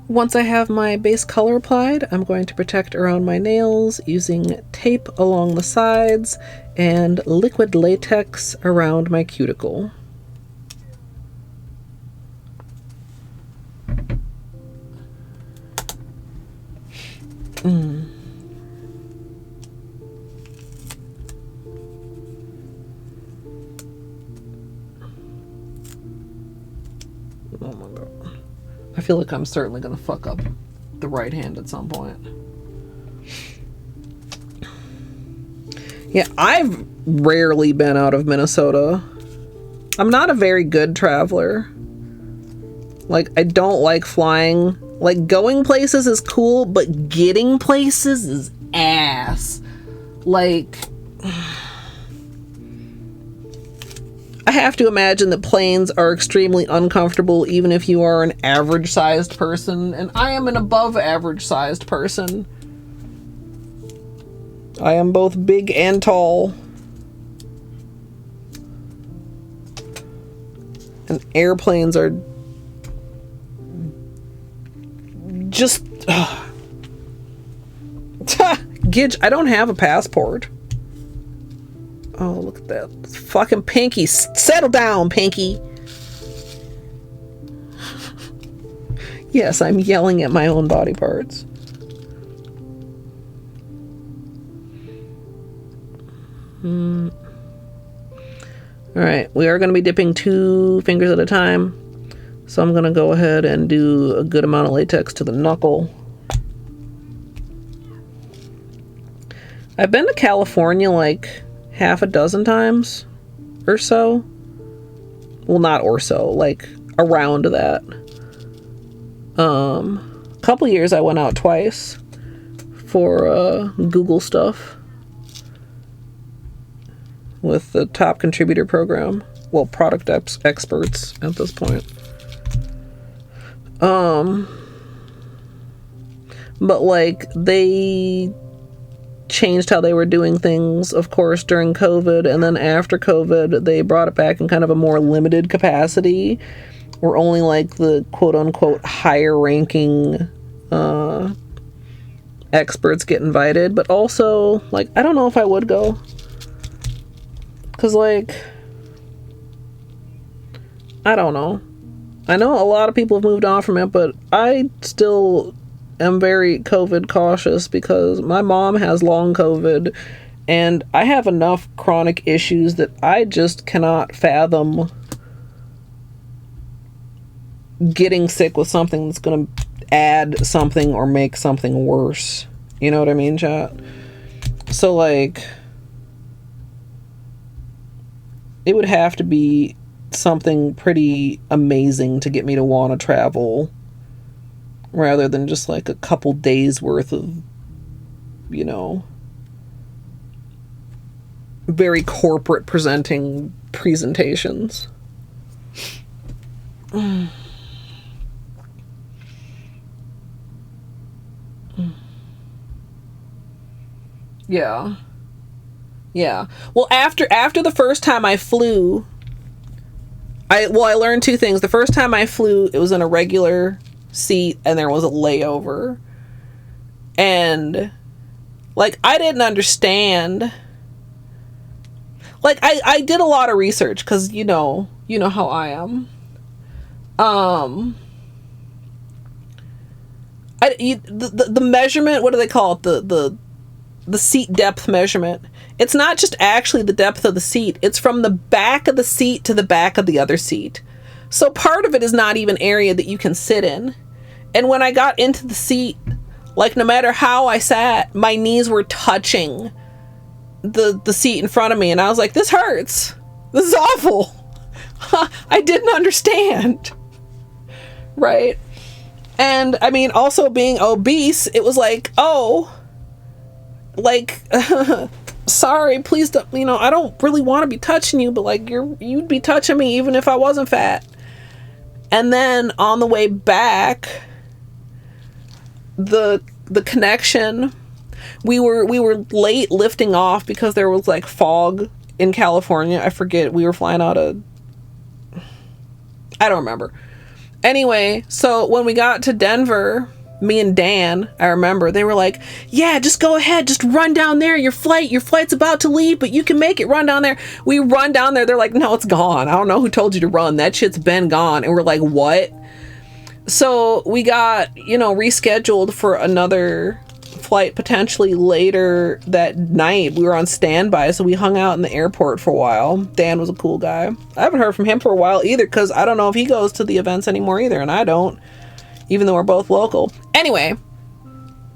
Once I have my base color applied, I'm going to protect around my nails using tape along the sides and liquid latex around my cuticle. Oh my god. I feel like I'm certainly gonna fuck up the right hand at some point. Yeah, I've rarely been out of Minnesota. I'm not a very good traveler. Like, I don't like flying. Like, going places is cool, but getting places is ass. Like, I have to imagine that planes are extremely uncomfortable even if you are an average-sized person, and I am an above-average-sized person. I am both big and tall. And airplanes are just... Gidge, I don't have a passport. Oh, look at that. Fucking Pinky. Settle down, Pinky. Yes, I'm yelling at my own body parts. Alright, we are going to be dipping 2 fingers at a time. So I'm going to go ahead and do a good amount of latex to the knuckle. I've been to California like half a dozen times or so. Well, not or so, like around that. A couple years I went out twice for Google stuff with the top contributor program. Well, product experts at this point. But like they changed how they were doing things, of course, during COVID, and then after COVID they brought it back in kind of a more limited capacity where only like the quote-unquote higher ranking experts get invited. But also, like, I don't know if I would go, because like, I don't know, I know a lot of people have moved on from it, but I still am very COVID cautious because my mom has long COVID and I have enough chronic issues that I just cannot fathom getting sick with something that's going to add something or make something worse. You know what I mean, chat? So like, it would have to be something pretty amazing to get me to want to travel, rather than just like a couple days worth of, you know, very corporate presenting presentations. Yeah. Well, after the first time I flew, I learned 2 things. The first time I flew, it was in a regular seat and there was a layover, and like I didn't understand. Like I did a lot of research because you know how I am. The measurement, what do they call it, the seat depth measurement, it's not just actually the depth of the seat, it's from the back of the seat to the back of the other seat. So part of it is not even area that you can sit in. And when I got into the seat, like no matter how I sat, my knees were touching the seat in front of me, and I was like, this hurts. This is awful. I didn't understand. Right? And I mean, also being obese, it was like, oh, like, sorry, please don't, I don't really want to be touching you, but like you'd be touching me even if I wasn't fat. And then on the way back, the connection, we were late lifting off because there was like fog in California. I forget. We were flying out of... I don't remember. Anyway, so when we got to Denver, me and Dan, I remember, they were like, yeah, just go ahead. Just run down there. Your flight's about to leave, but you can make it. Run down there. We run down there. They're like, no, it's gone. I don't know who told you to run. That shit's been gone. And we're like, what? So we got, you know, rescheduled for another flight potentially later that night. We were on standby, so we hung out in the airport for a while. Dan was a cool guy. I haven't heard from him for a while either, because I don't know if he goes to the events anymore either, and I don't, even though we're both local. Anyway,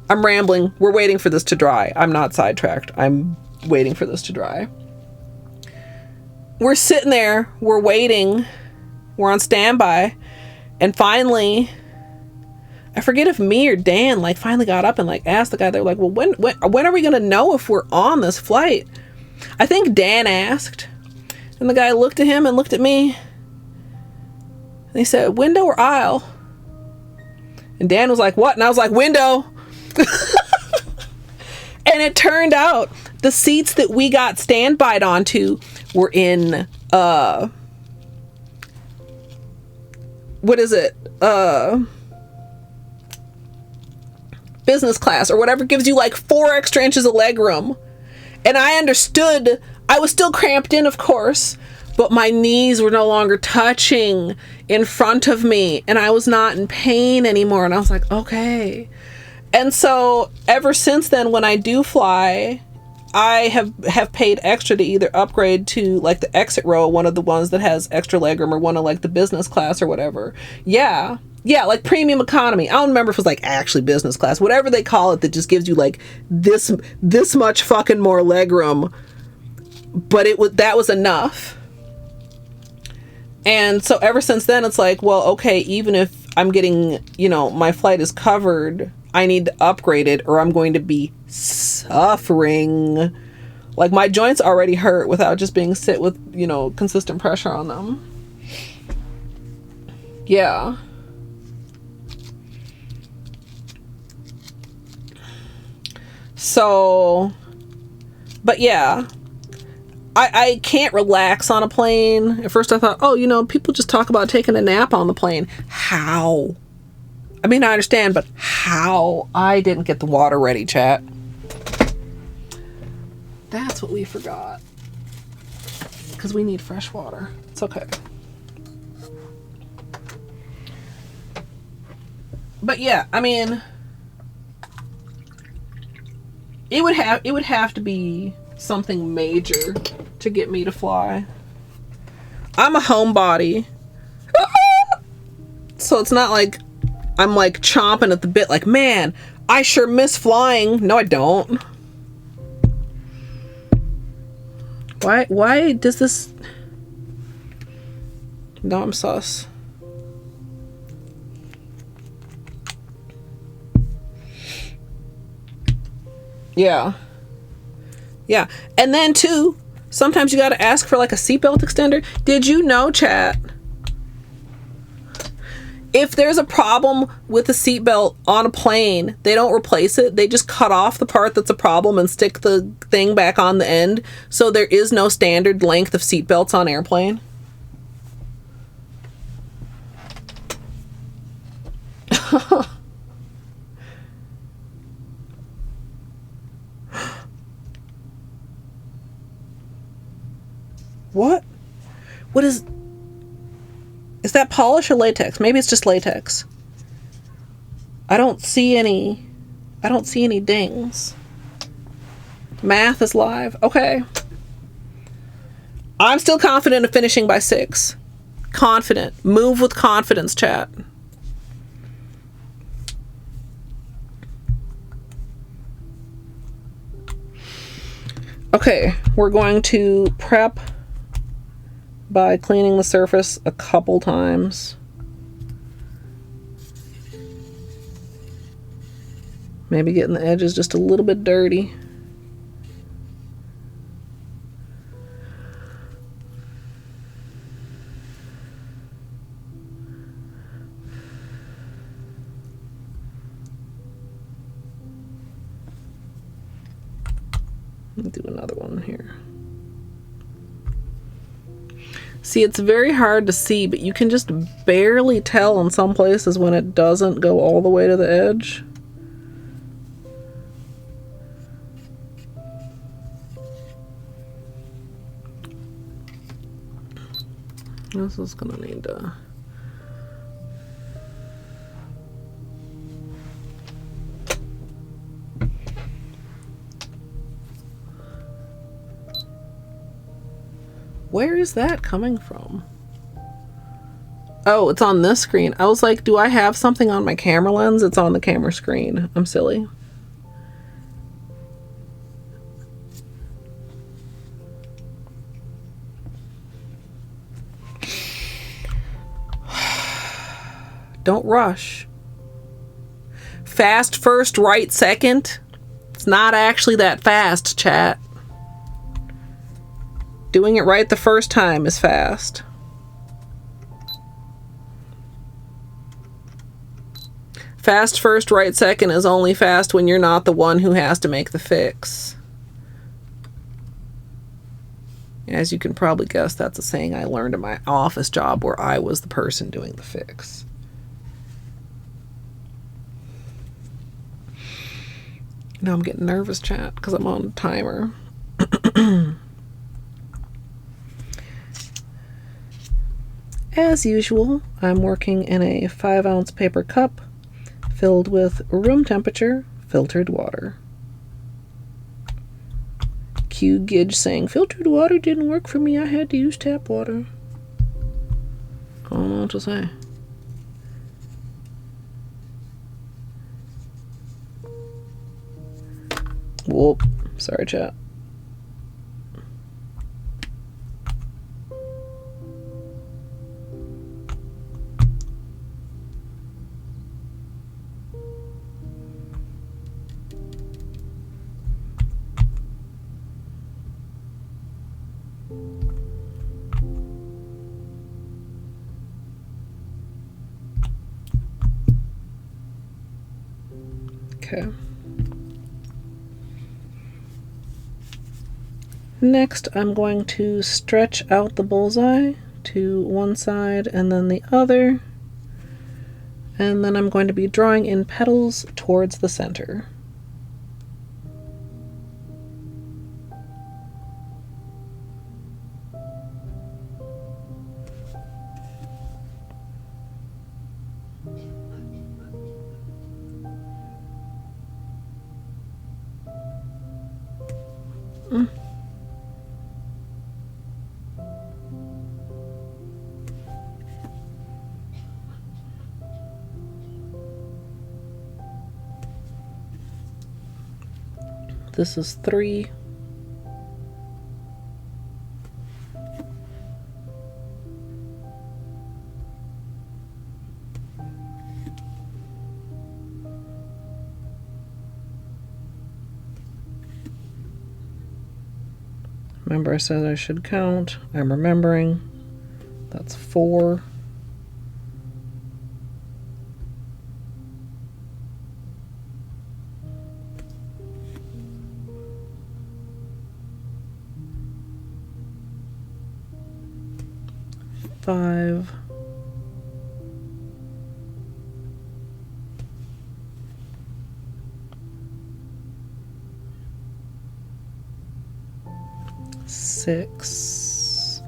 I'm rambling. We're waiting for this to dry. I'm not sidetracked. I'm waiting for this to dry. We're sitting there. We're waiting. We're on standby. And finally, I forget if me or Dan like finally got up and like asked the guy. They're like, well, when are we gonna know if we're on this flight? I think Dan asked, and the guy looked at him and looked at me, and he said, window or aisle? And Dan was like, what? And I was like, window. And it turned out the seats that we got standbyed onto were in what is it? Business class or whatever, gives you like 4 extra inches of leg room. And I understood. I was still cramped in, of course, but my knees were no longer touching in front of me, and I was not in pain anymore. And I was like, okay. And so ever since then, when I do fly, I have paid extra to either upgrade to like the exit row, one of the ones that has extra legroom, or one of like the business class or whatever. Yeah, like premium economy. I don't remember if it was like actually business class, whatever they call it, that just gives you like this much fucking more legroom. But that was enough. And so ever since then, it's like, well, okay, even if I'm getting, you know, my flight is covered, I need to upgrade it or I'm going to be suffering. Like my joints already hurt without just being sit with, you know, consistent pressure on them. Yeah. So, but yeah, I can't relax on a plane. At first I thought, oh, you know, people just talk about taking a nap on the plane. How? I mean, I understand, but how? I didn't get the water ready, chat. That's what we forgot. Because we need fresh water. It's okay. But yeah, I mean, it would have to be something major to get me to fly. I'm a homebody. So it's not like I'm like chomping at the bit like, man, I sure miss flying. No, I don't. Why does this... No, I'm sus. Yeah. Yeah. And then too, sometimes you gotta ask for like a seatbelt extender. Did you know, chat? If there's a problem with the seatbelt on a plane, they don't replace it. They just cut off the part that's a problem and stick the thing back on the end. So there is no standard length of seatbelts on airplane. What? What is... Is that polish or latex? Maybe it's just latex. I don't see any dings. Math is live. Okay. I'm still confident of finishing by 6. Confident. Move with confidence, chat. Okay, we're going to prep by cleaning the surface a couple times. Maybe getting the edges just a little bit dirty. Let me do another one here. See, it's very hard to see, but you can just barely tell in some places when it doesn't go all the way to the edge. This is gonna need to... Where is that coming from? Oh, it's on this screen. I was like, do I have something on my camera lens? It's on the camera screen. I'm silly. Don't rush. Fast first, right second. It's not actually that fast, chat. Doing it right the first time is fast. Fast first, right second is only fast when you're not the one who has to make the fix. As you can probably guess, that's a saying I learned in my office job where I was the person doing the fix. Now I'm getting nervous, chat, because I'm on a timer. As usual, I'm working in a 5-ounce paper cup filled with room temperature filtered water. Q Gidge saying, filtered water didn't work for me, I had to use tap water. I don't know what to say. Whoop. Sorry, chat. Okay. Next, I'm going to stretch out the bullseye to one side and then the other. And then I'm going to be drawing in petals towards the center. This is 3. Remember I said I should count. I'm remembering. That's 4. Five. 6.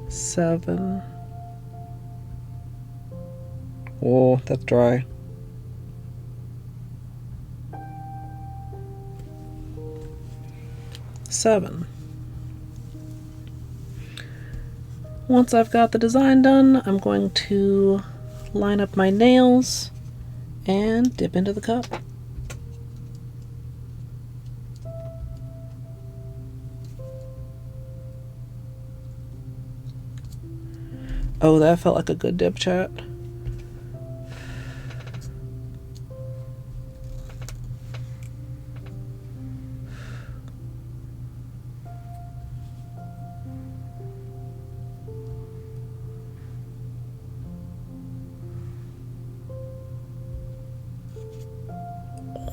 7. Oh, that's dry. 7. Once I've got the design done, I'm going to line up my nails and dip into the cup. Oh, that felt like a good dip, chat.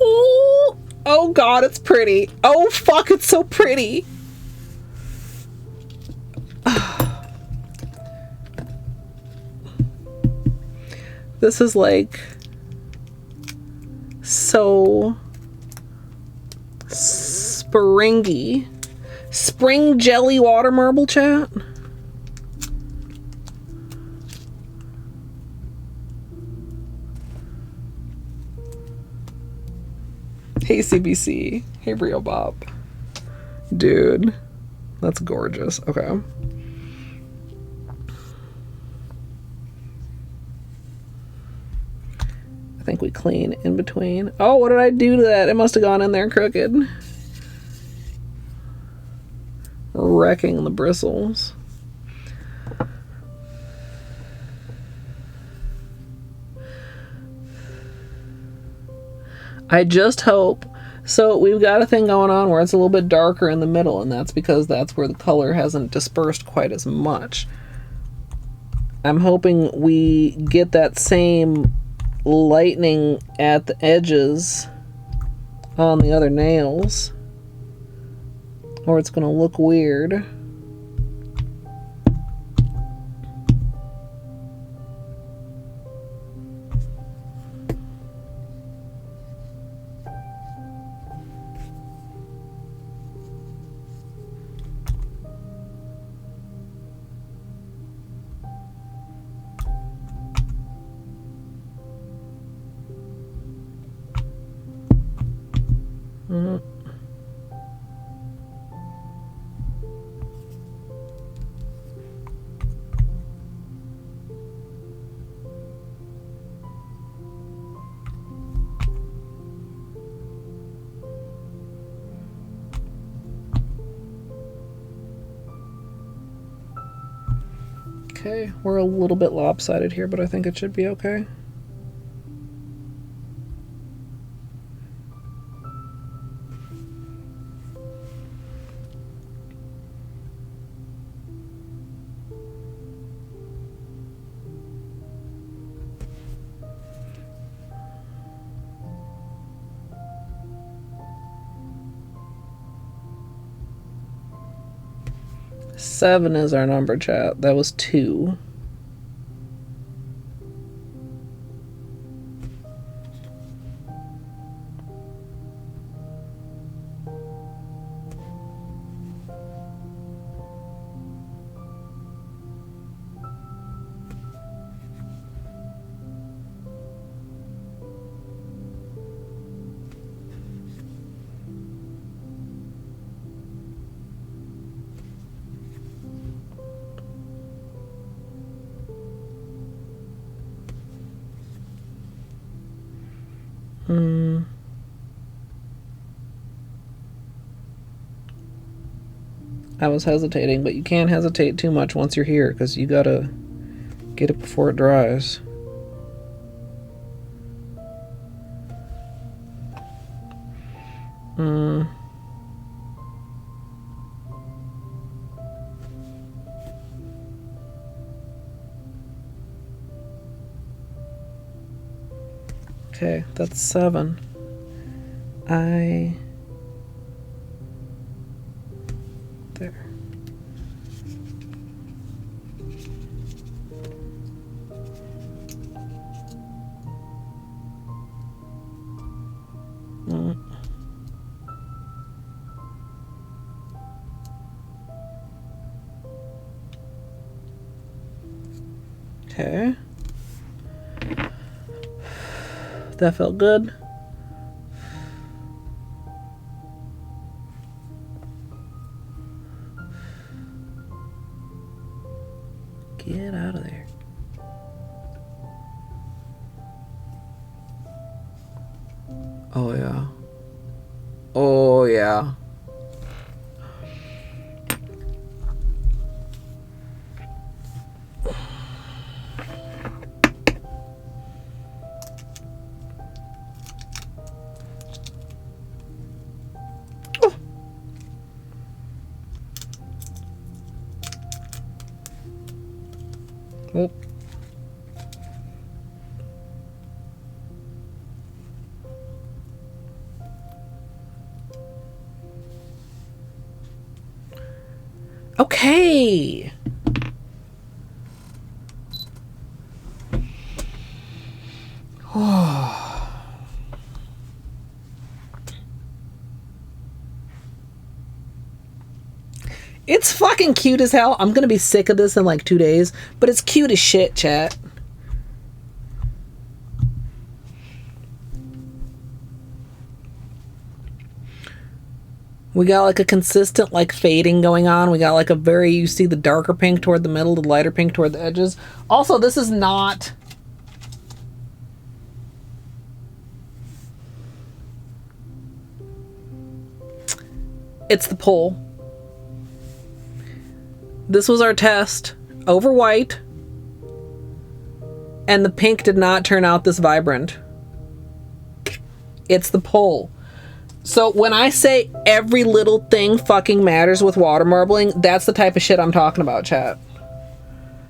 Oh! Oh God, it's pretty. Oh fuck, it's so pretty. This is like so springy. Spring jelly water marble, chat. Hey CBC. Hey Brio Bob. Dude, that's gorgeous. Okay. I think we clean in between. Oh, what did I do to that? It must have gone in there crooked. Wrecking the bristles. I just hope. So we've got a thing going on where it's a little bit darker in the middle, and that's because that's where the color hasn't dispersed quite as much. I'm hoping we get that same lightening at the edges on the other nails, or it's going to look weird. Okay, we're a little bit lopsided here, but I think it should be okay. Seven is our number, chat. That was 2. I was hesitating, but you can't hesitate too much once you're here, because you gotta get it before it dries. Okay, that's 7. There. Okay. That felt good. Get out of there. Oh yeah. Oh yeah. Oh. Okay. It's fucking cute as hell. I'm gonna be sick of this in like 2 days, but it's cute as shit, chat. We got like a consistent like fading going on. We got like a very, you see the darker pink toward the middle, the lighter pink toward the edges. Also, this is not... It's the pull. This was our test over white, and the pink did not turn out this vibrant. It's the pull. So when I say every little thing fucking matters with water marbling, that's the type of shit I'm talking about, chat.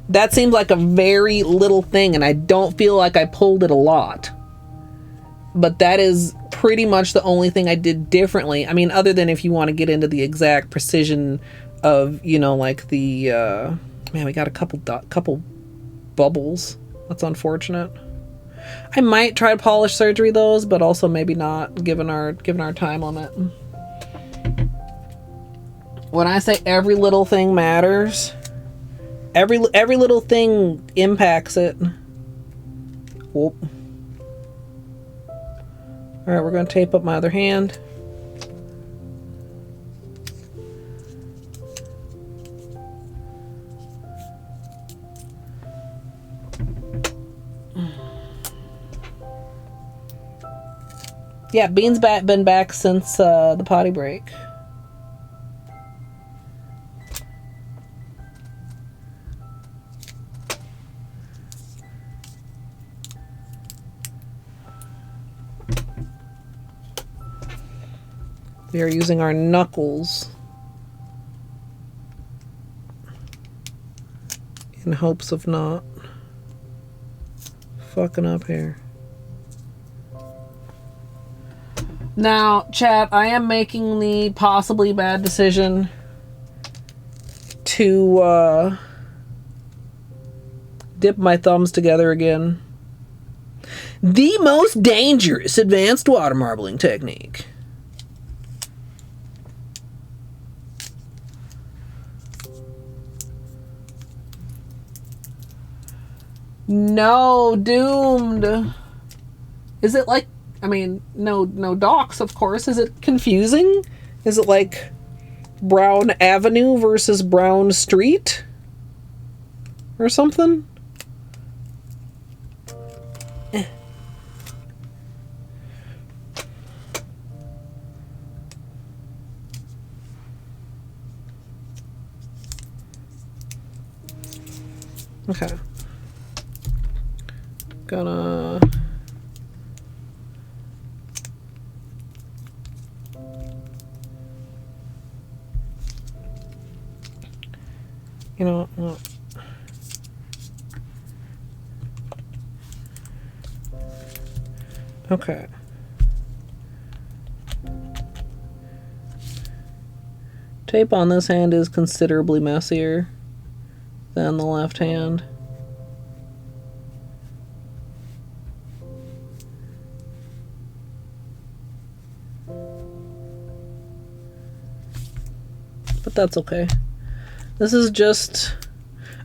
That seems like a very little thing, and I don't feel like I pulled it a lot. But that is pretty much the only thing I did differently. I mean, other than if you want to get into the exact precision of, you know, like the... man, we got a couple bubbles. That's unfortunate. I might try to polish surgery those, but also maybe not, given our time limit. When I say every little thing matters, every little thing impacts it. Whoop. All right, we're going to tape up my other hand. Yeah, Bean's been back since the potty break. We are using our knuckles in hopes of not fucking up here. Now, chat, I am making the possibly bad decision to dip my thumbs together again. The most dangerous advanced water marbling technique. No, doomed. Is it like... I mean, no docs, of course. Is it confusing? Is it like Brown Avenue versus Brown Street? Or something? Okay. Gonna... You know what? Okay. Tape on this hand is considerably messier than the left hand. But that's okay. This is just...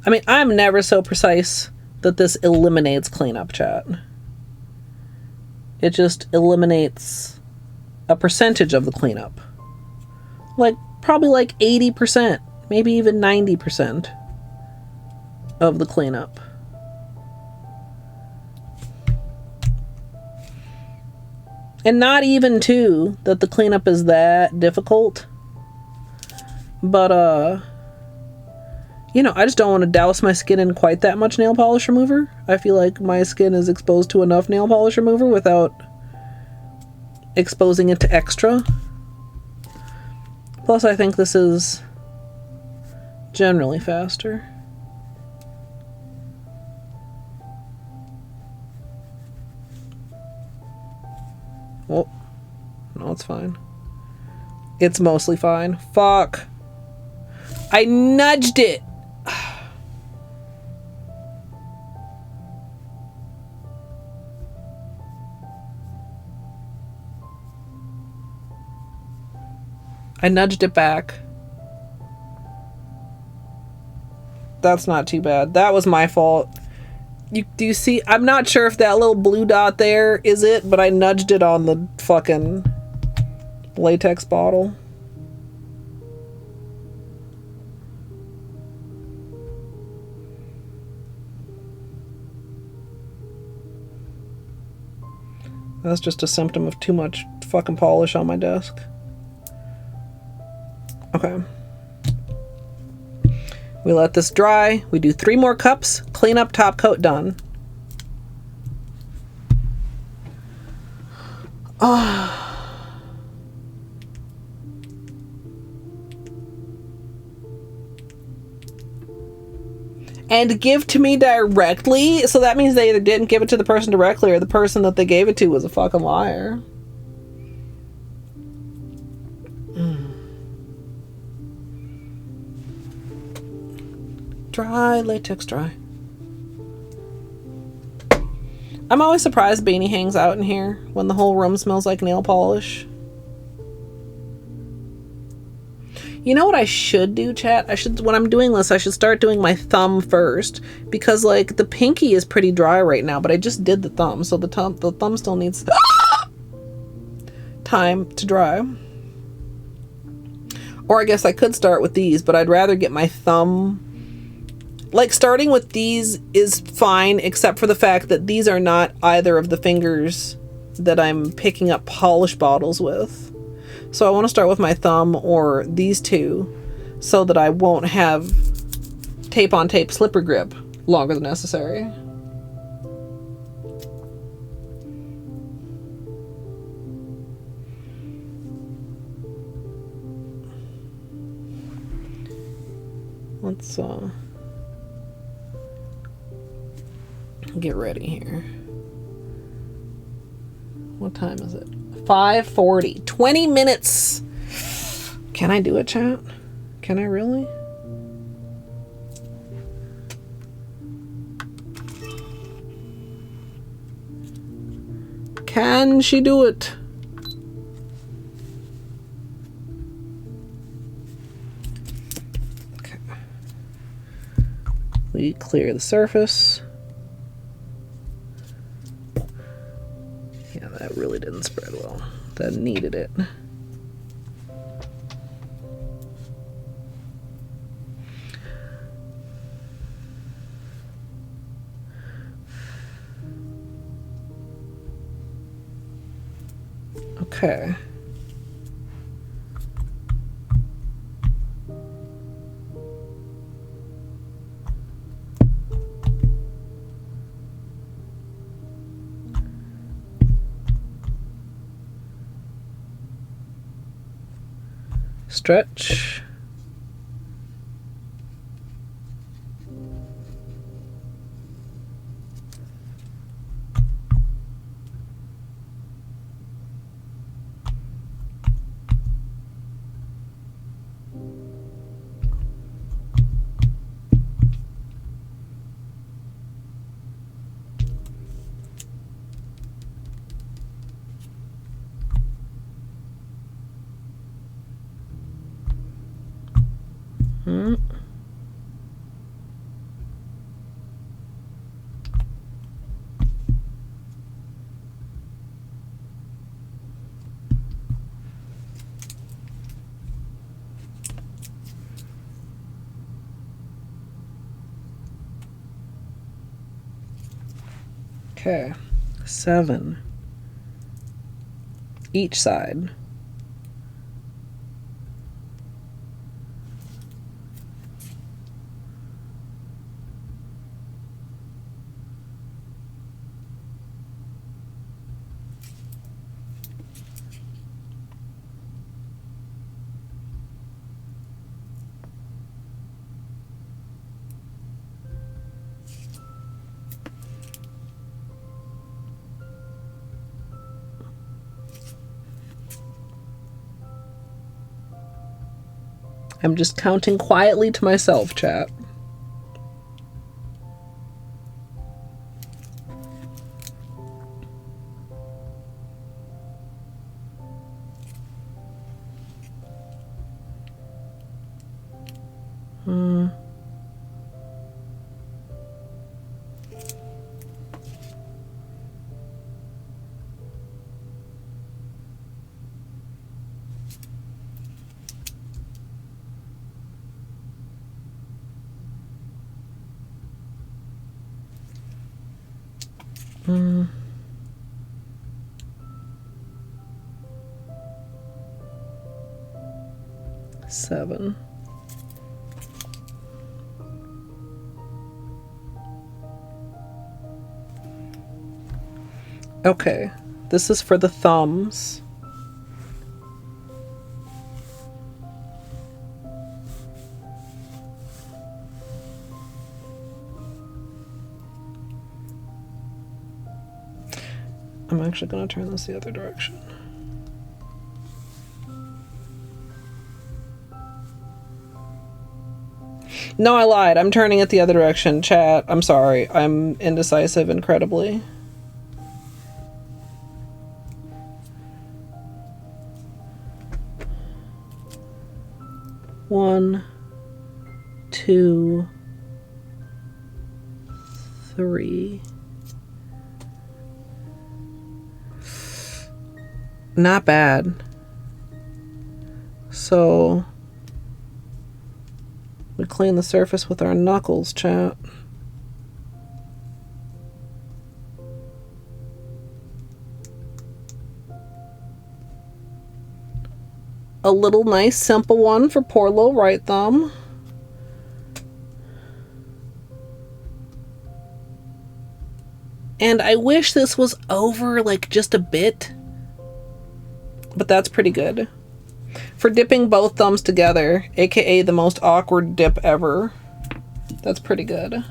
I mean, I'm never so precise that this eliminates cleanup, chat. It just eliminates a percentage of the cleanup. Like, probably like 80%, maybe even 90% of the cleanup. And not even, too, that the cleanup is that difficult. But, you know, I just don't want to douse my skin in quite that much nail polish remover. I feel like my skin is exposed to enough nail polish remover without exposing it to extra. Plus, I think this is generally faster. Oh, no, it's fine. It's mostly fine. Fuck. I nudged it. I nudged it back. That's not too bad. That was my fault. Do you see? I'm not sure if that little blue dot there is it, but I nudged it on the fucking latex bottle. That's just a symptom of too much fucking polish on my desk. Okay. We let this dry. We do 3 more cups. Clean up, top coat, done. And give to me directly? So that means they either didn't give it to the person directly or the person that they gave it to was a fucking liar. Dry, latex dry. I'm always surprised Beanie hangs out in here when the whole room smells like nail polish. You know what I should do, chat? When I'm doing this, I should start doing my thumb first. Because, like, the pinky is pretty dry right now, but I just did the thumb, so the thumb still needs time to dry. Or I guess I could start with these, but I'd rather get my thumb... Like, starting with these is fine, except for the fact that these are not either of the fingers that I'm picking up polish bottles with. So I want to start with my thumb or these two so that I won't have tape-on-tape slipper grip longer than necessary. Let's get ready here. What time is it? 5:40. 20 minutes. Can I do it, chat? Can I really? Can she do it? Okay. We clear the surface. Yeah, that really didn't spread well. That needed it. Okay. Stretch. Okay, 7 each side. I'm just counting quietly to myself, chat. Seven. Okay, this is for the thumbs. I'm actually going to turn this the other direction. No, I lied. I'm turning it the other direction. Chat, I'm sorry. I'm indecisive incredibly. One, two, three. Not bad. So we clean the surface with our knuckles, chat. A little nice simple one for poor little right thumb. And I wish this was over like just a bit. But that's pretty good. For dipping both thumbs together, aka the most awkward dip ever. That's pretty good.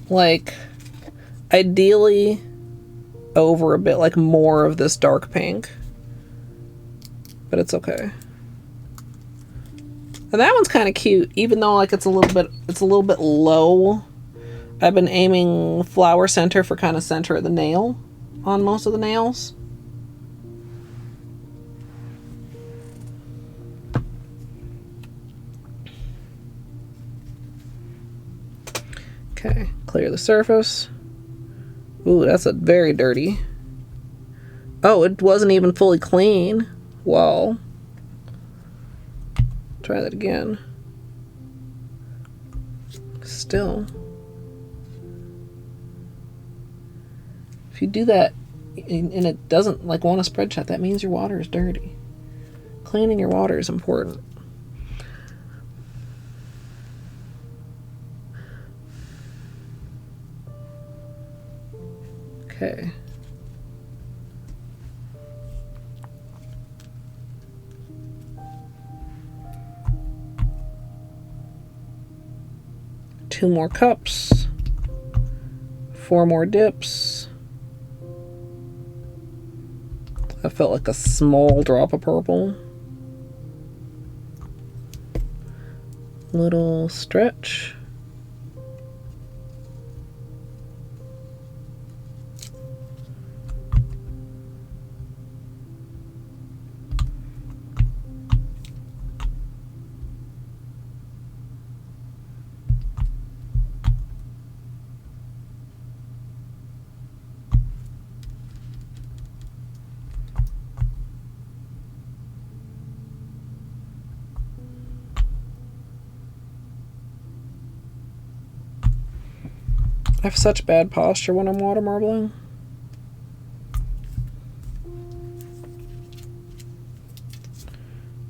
Like, ideally over a bit, like more of this dark pink. But it's okay. And that one's kind of cute, even though like it's a little bit low. I've been aiming flower center for kind of center of the nail on most of the nails. Okay, clear the surface. Ooh, that's a very dirty. Oh, it wasn't even fully clean. Well, try that again. Still. If you do that and it doesn't like want to spread shot, that means your water is dirty. Cleaning your water is important. Okay. Two more cups. 4 more dips. That felt like a small drop of purple. Little stretch. I have such bad posture when I'm water marbling.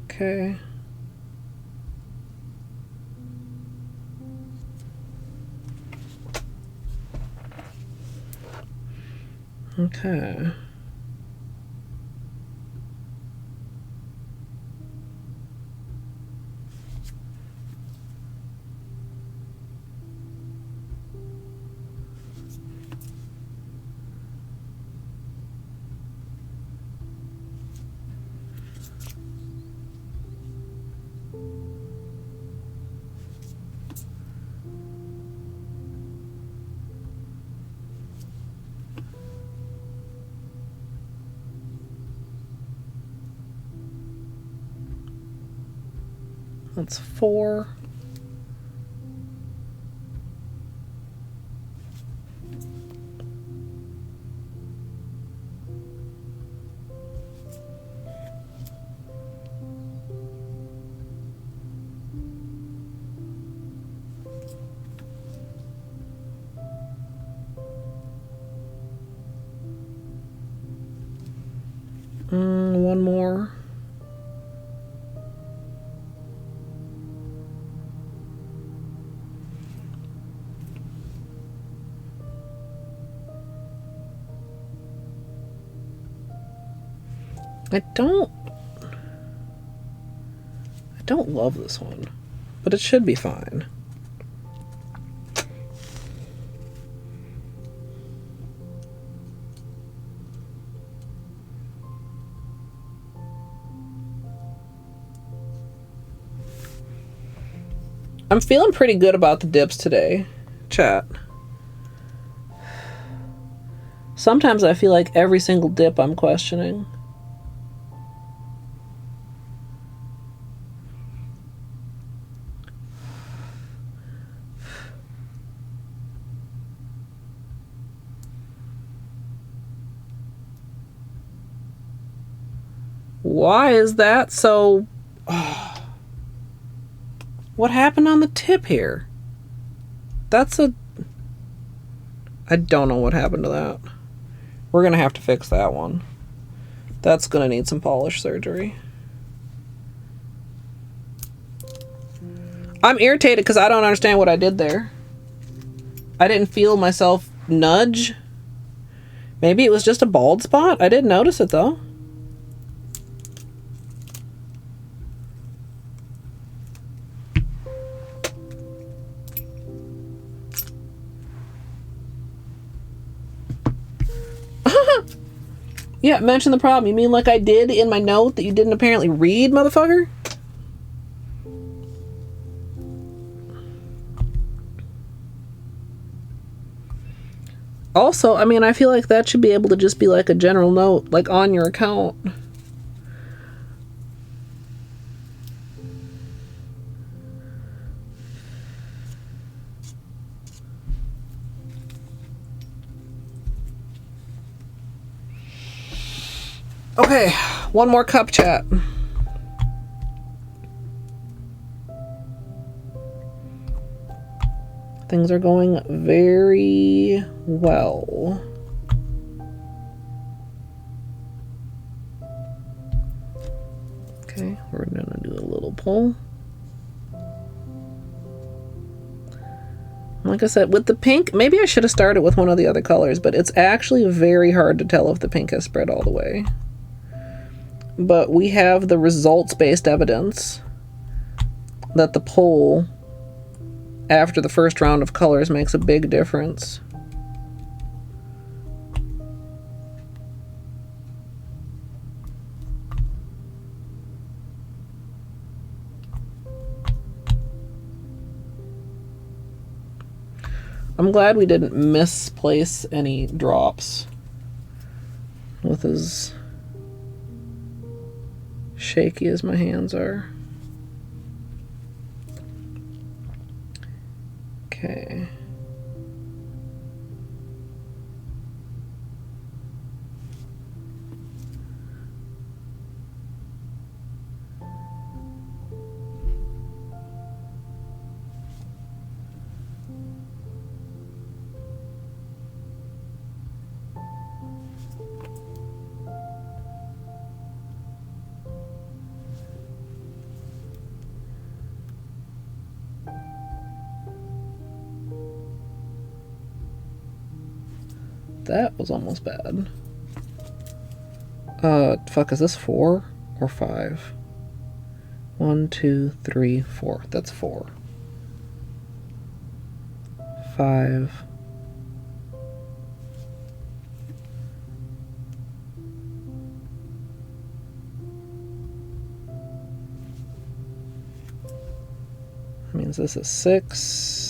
Okay. Okay. That's 4. One more. I don't love this one, but it should be fine. I'm feeling pretty good about the dips today, chat. Sometimes I feel like every single dip I'm questioning. Why is that so... What happened on the tip here? That's a... I don't know what happened to that. We're gonna have to fix that one. That's gonna need some polish surgery. I'm irritated because I don't understand what I did there. I didn't feel myself nudge. Maybe it was just a bald spot. I didn't notice it though. Yeah, mention the problem. You mean like I did in my note that you didn't apparently read, motherfucker? Also, I mean, I feel like that should be able to just be like a general note, like on your account. Okay, one more cup chat. Things are going very well. Okay, we're gonna do a little pull. Like I said, with the pink, maybe I should have started with one of the other colors, but it's actually very hard to tell if the pink has spread all the way. But we have the results-based evidence that the pull after the first round of colors makes a big difference. I'm glad we didn't misplace any drops with as shaky as my hands are. Okay. That was almost bad. Fuck, is this 4 or 5? 1, 2, 3, 4. That's 4. 5. That means this is 6.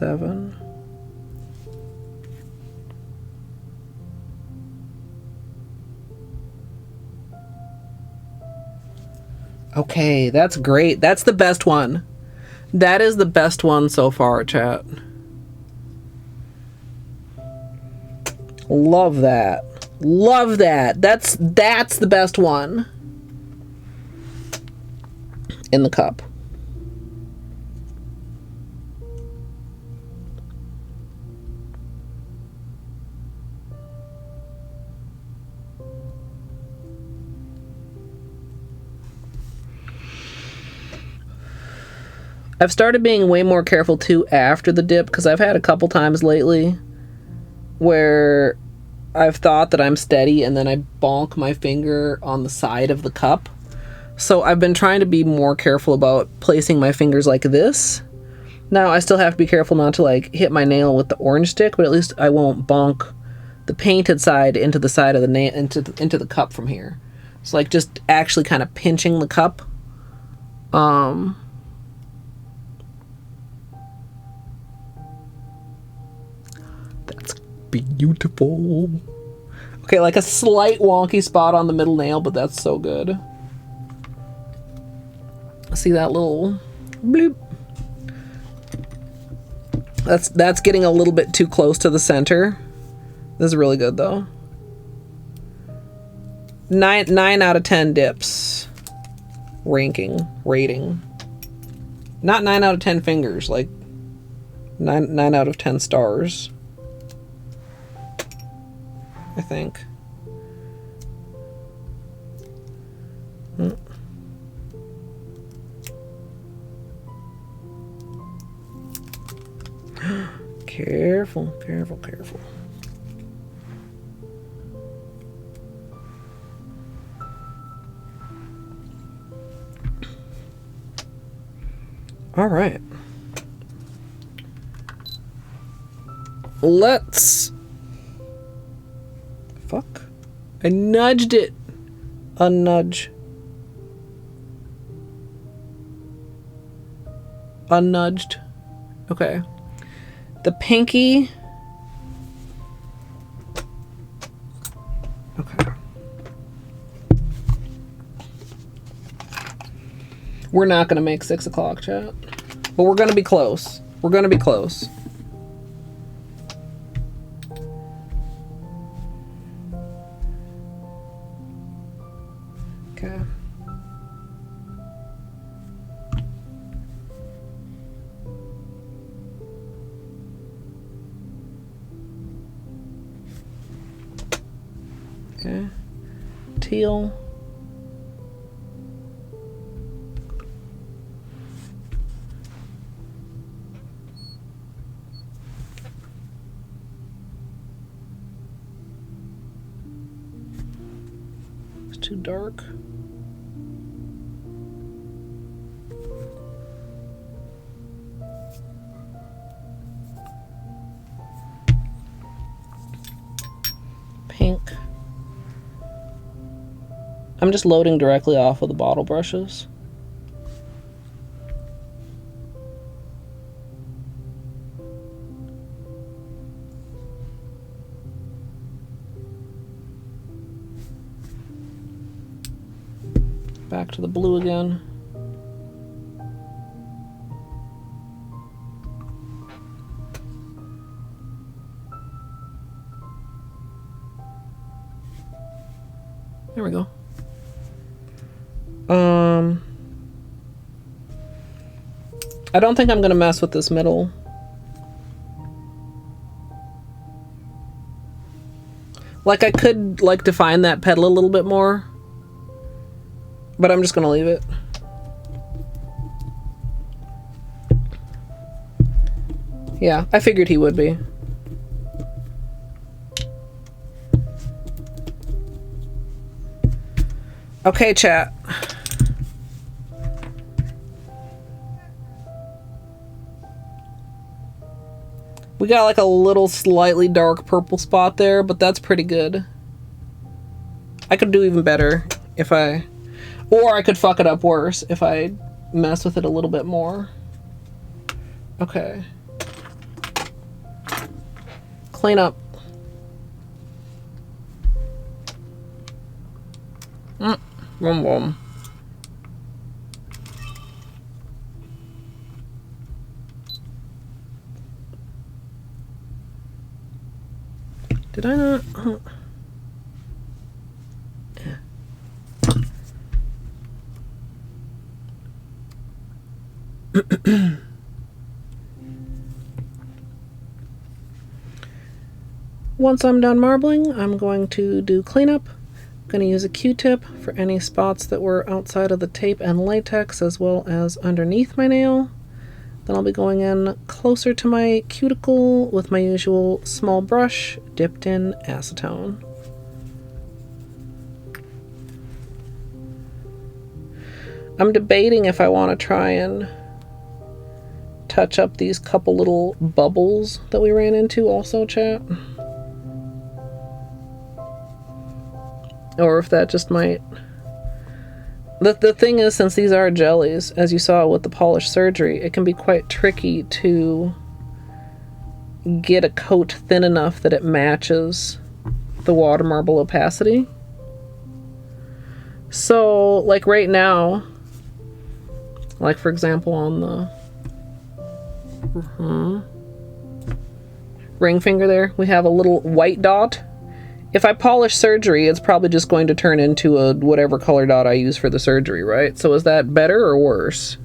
7. Okay, that's great. That's the best one. That is the best one so far, chat. Love that. Love that. That's the best one in the cup. I've started being way more careful too after the dip, because I've had a couple times lately where I've thought that I'm steady and then I bonk my finger on the side of the cup. So I've been trying to be more careful about placing my fingers like this. Now I still have to be careful not to like hit my nail with the orange stick, but at least I won't bonk the painted side into the side of the nail into the cup from here. It's like just actually kind of pinching the cup. That's beautiful. Okay, like a slight wonky spot on the middle nail, but that's so good. See that little bloop? That's getting a little bit too close to the center. This is really good though. 9 out of 10 dips. Rating. Not 9 out of 10 fingers, like 9 out of 10 stars. I think. Careful, careful, careful. All right. Let's... Fuck. I nudged it. Unnudge. Unnudged. Okay. The pinky. Okay. We're not going to make 6 o'clock, chat. But we're going to be close. We're going to be close. Okay. Okay. Teal. It's too dark. Pink. I'm just loading directly off of the bottle brushes. Back to the blue again. There we go. I don't think I'm gonna mess with this middle. Like I could like define that petal a little bit more, but I'm just gonna leave it. Yeah, I figured he would be. Okay, chat. We got like a little slightly dark purple spot there, but that's pretty good. I could do even better if I... Or I could fuck it up worse if I mess with it a little bit more. Okay. clean up. Boom, boom. Did I not? Yeah. Once I'm done marbling, I'm going to do cleanup. I'm going to use a Q-tip for any spots that were outside of the tape and latex, as well as underneath my nail. Then I'll be going in closer to my cuticle with my usual small brush dipped in acetone. I'm debating if I want to try and touch up these couple little bubbles that we ran into also, chat. Or if that just might... The thing is, since these are jellies, as you saw with the polish surgery, it can be quite tricky to get a coat thin enough that it matches the water marble opacity. So, like right now, like for example on the ring finger there, we have a little white dot. If I polish surgery, it's probably just going to turn into a whatever color dot I use for the surgery, right? So is that better or worse?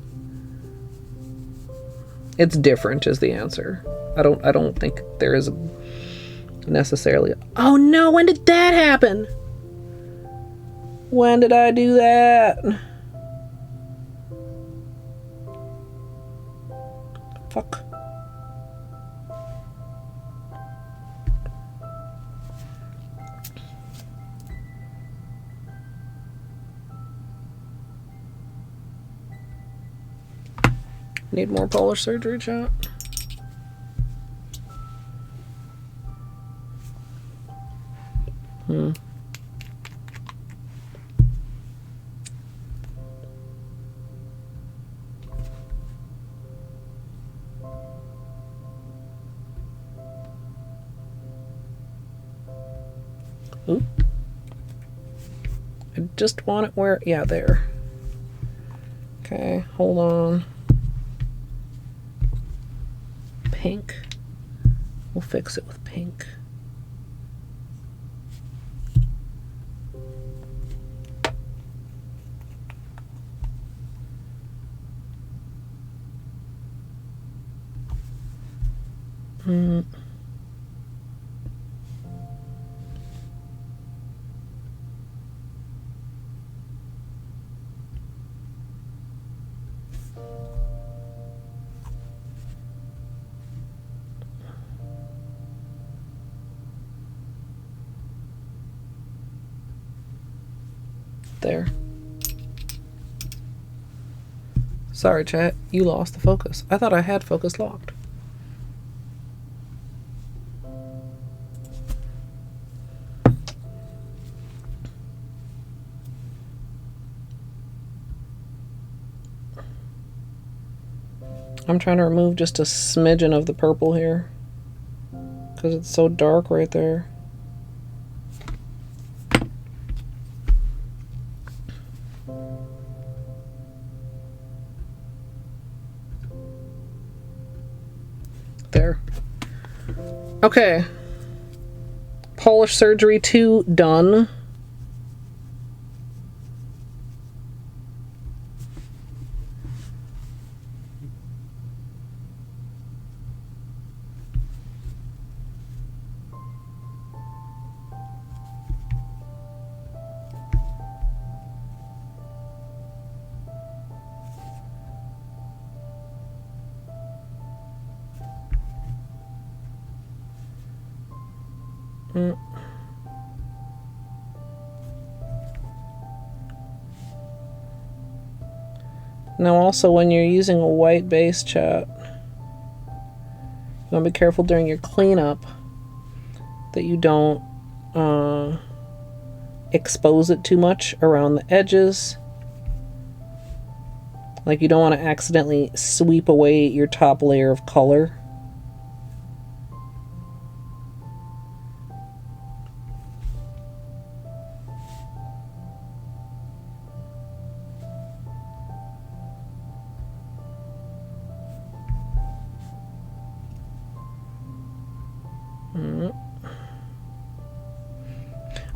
It's different is the answer. I don't think there is necessarily... Oh no, when did that happen? When did I do that? Fuck. Need more polish surgery, chat? Oop. I just want it where... Yeah, there. Okay, hold on. Pink. We'll fix it with pink. There. Sorry, chat. You lost the focus. I thought I had focus locked. I'm trying to remove just a smidgen of the purple here because it's so dark right there. There. Okay. Polish surgery 2 done. Now also when you're using a white base, chat, you want to be careful during your cleanup that you don't expose it too much around the edges. Like you don't want to accidentally sweep away your top layer of color.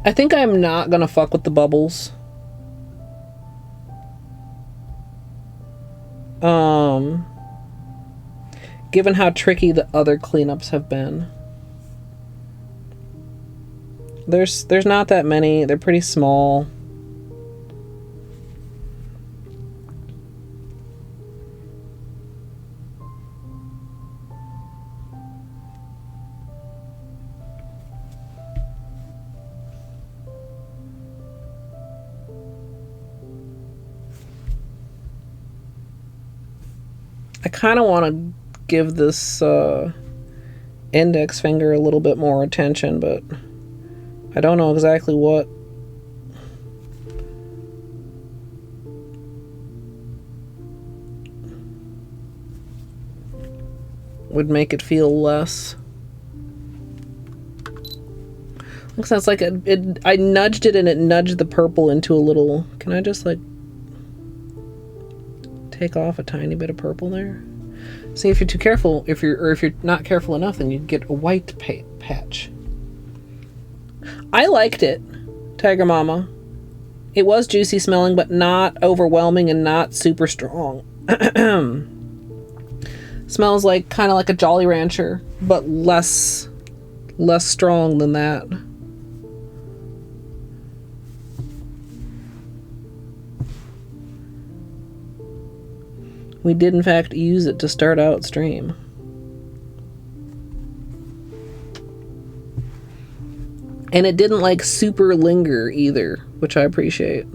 I think I'm not gonna fuck with the bubbles. Given how tricky the other cleanups have been. There's not that many. They're pretty small. I kind of want to give this index finger a little bit more attention, but I don't know exactly what. Would make it feel less. Looks that's like I nudged it and it nudged the purple into a little. Can I just like take off a tiny bit of purple there? See, if you're too careful, if you're not careful enough, then you get a white patch. I liked it, Tiger Mama. It was juicy smelling, but not overwhelming and not super strong. Smells like kind of like a Jolly Rancher, but less strong than that. We did in fact use it to start out stream. And it didn't like super linger either, which I appreciate.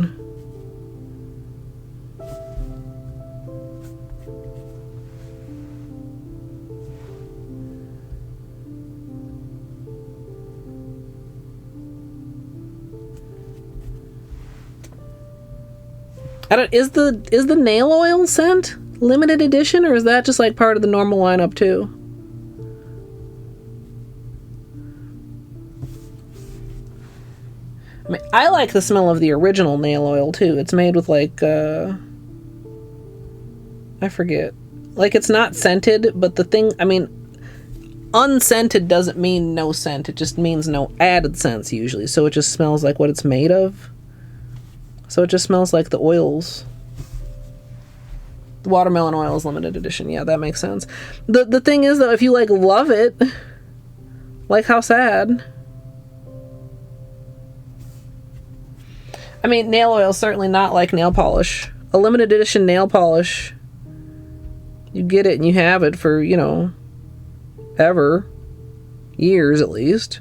Is the nail oil scent limited edition, or is that just like part of the normal lineup too? I mean, I like the smell of the original nail oil too. It's made with like I forget. Like, it's not scented, but the thing, I mean, unscented doesn't mean no scent. It just means no added scents usually. So it just smells like what it's made of. So it just smells like the oils. The watermelon oil is limited edition. Yeah, that makes sense. The thing is, though, if you, like, love it, like, how sad. I mean, nail oil is certainly not like nail polish. A limited edition nail polish, you get it and you have it for, you know, ever. Years, at least.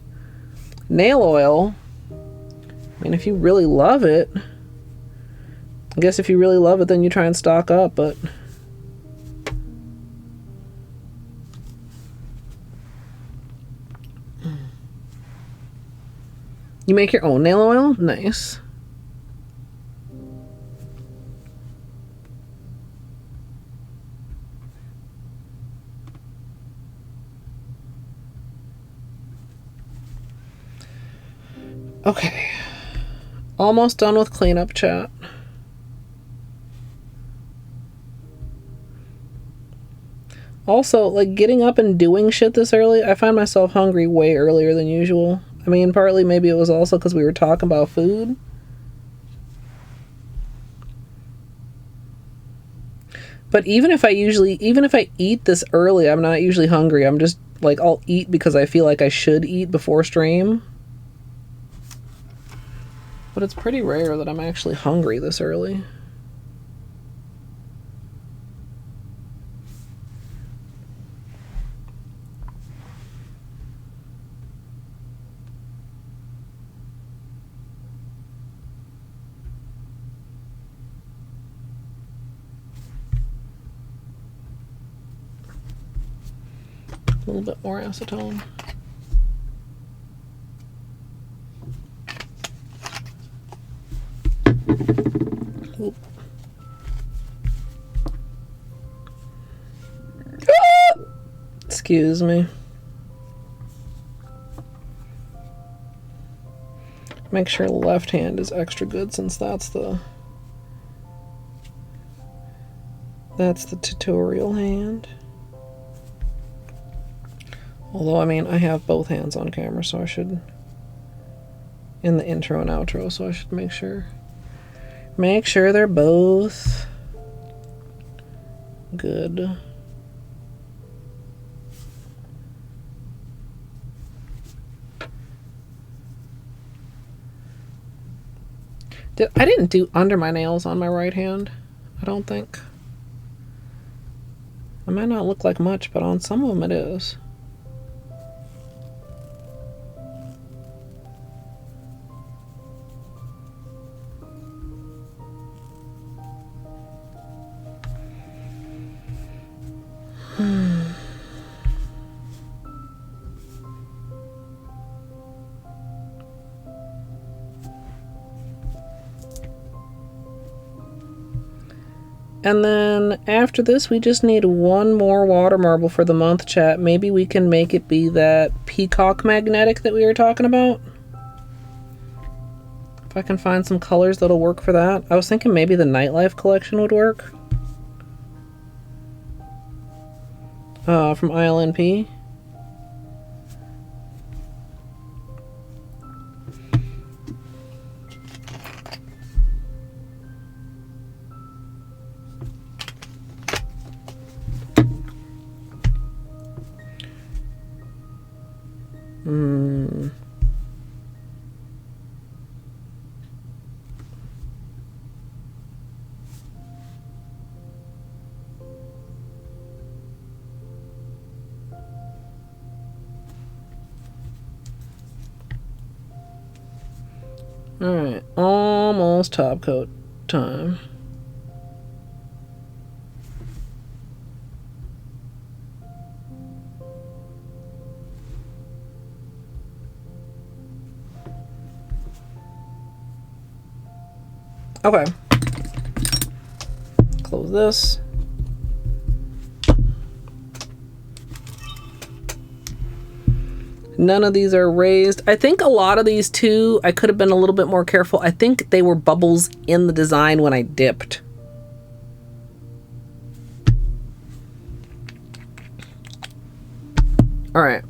Nail oil, I mean, if you really love it, I guess if you really love it, then you try and stock up, but you make your own nail oil? Nice. Okay. Almost done with cleanup, chat. Also, like, getting up and doing shit this early, I find myself hungry way earlier than usual. I mean, partly maybe it was also because we were talking about food. But even if I eat this early, I'm not usually hungry. I'm just, like, I'll eat because I feel like I should eat before stream. But it's pretty rare that I'm actually hungry this early. A little bit more acetone. Oop. Excuse me. Make sure left hand is extra good since that's the tutorial hand. Although, I mean, I have both hands on camera, so I should... in the intro and outro, so I should make sure they're both good. I didn't do under my nails on my right hand, I don't think. It might not look like much, but on some of them it is. And then after this, we just need one more water marble for the month, chat. Maybe we can make it be that peacock magnetic that we were talking about. If I can find some colors that'll work for that. I was thinking maybe the Nightlife collection would work. From ILNP. Alright, almost top coat time. Okay. Close this. None of these are raised. I think a lot of these too, I could have been a little bit more careful. I think they were bubbles in the design when I dipped. All right.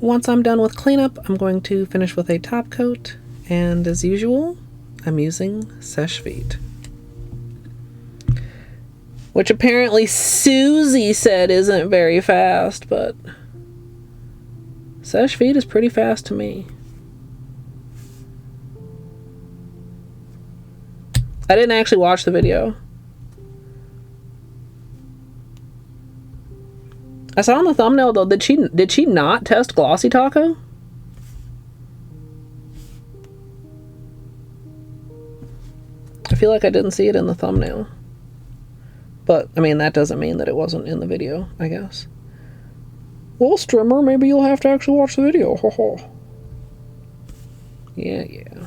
Once I'm done with cleanup, I'm going to finish with a top coat. And as usual, I'm using Seche Vite. Which apparently Susie said isn't very fast, but Seche Vite is pretty fast to me. I didn't actually watch the video. I saw on the thumbnail though, did she not test Glossy Taco? I feel like I didn't see it in the thumbnail. But, I mean, that doesn't mean that it wasn't in the video, I guess. Well, Strimmer, maybe you'll have to actually watch the video. Ho ho. Yeah, yeah.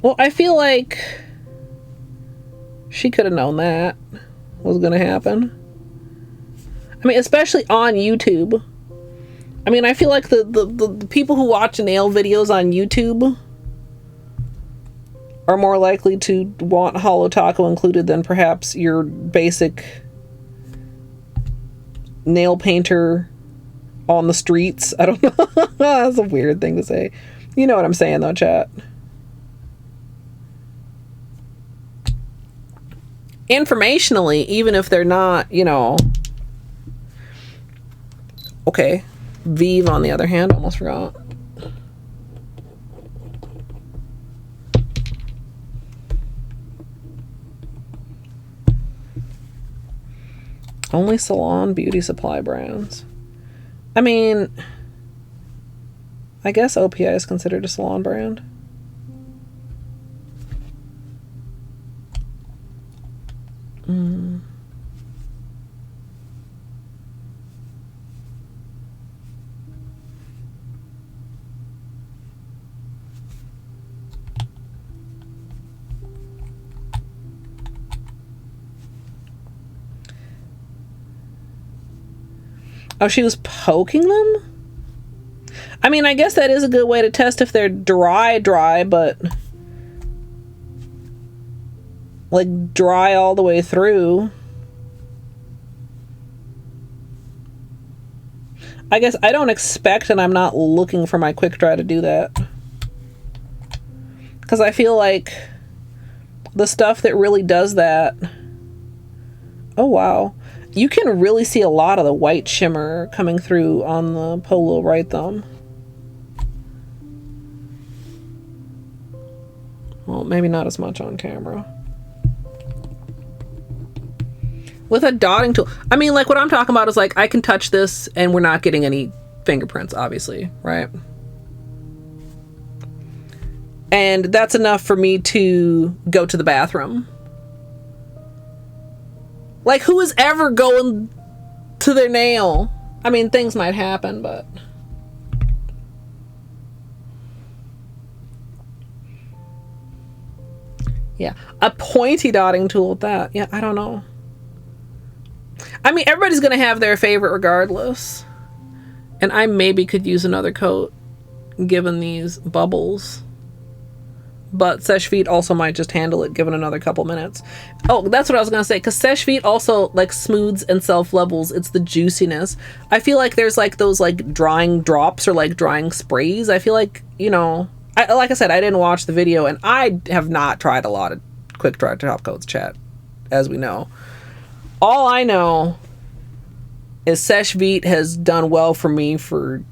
Well, I feel like she could have known that was going to happen. I mean, especially on YouTube. I mean, I feel like the people who watch nail videos on YouTube are more likely to want Holo Taco included than perhaps your basic nail painter on the streets. I don't know. That's a weird thing to say. You know what I'm saying though, chat. Informationally, even if they're not, you know. Okay. Vive, on the other hand, almost forgot. Only salon beauty supply brands. I mean, I guess OPI is considered a salon brand. Oh, she was poking them? I mean, I guess that is a good way to test if they're dry, but like dry all the way through. I guess I don't expect, and I'm not looking for my quick dry to do that, because I feel like the stuff that really does that, oh wow, you can really see a lot of the white shimmer coming through on the Polo right thumb. Well, maybe not as much on camera. With a dotting tool, I mean, like what I'm talking about is like I can touch this and we're not getting any fingerprints, obviously, right? And that's enough for me to go to the bathroom. Like, who is ever going to their nail? I mean, things might happen, but... yeah, a pointy dotting tool with that. Yeah, I don't know. I mean, everybody's going to have their favorite regardless. And I maybe could use another coat given these bubbles. But Seche Vite also might just handle it given another couple minutes. Oh, that's what I was going to say. Because Seche Vite also like smooths and self-levels. It's the juiciness. I feel like there's like those like drying drops or like drying sprays. I feel like, you know... like I said, I didn't watch the video, and I have not tried a lot of quick dry top coats, chat, as we know. All I know is Seche Vite has done well for me for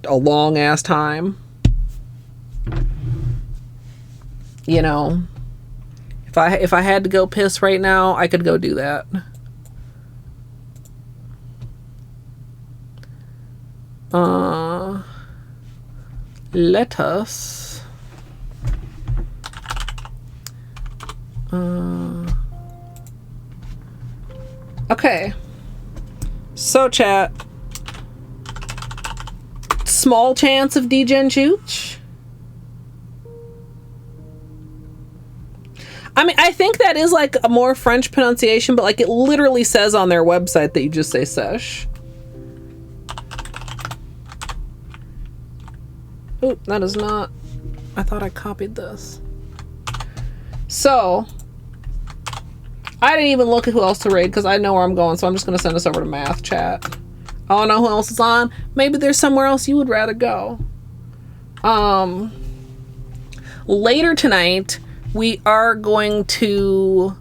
a long ass time. You know, if I had to go piss right now, I could go do that. Let us okay, so chat, small chance of degen chooch. I mean, I think that is like a more French pronunciation, but like it literally says on their website that you just say Seche. Oop, that is not... I thought I copied this. So, I didn't even look at who else to raid because I know where I'm going, so I'm just going to send this over to math chat. I don't know who else is on. Maybe there's somewhere else you would rather go. Later tonight, we are going to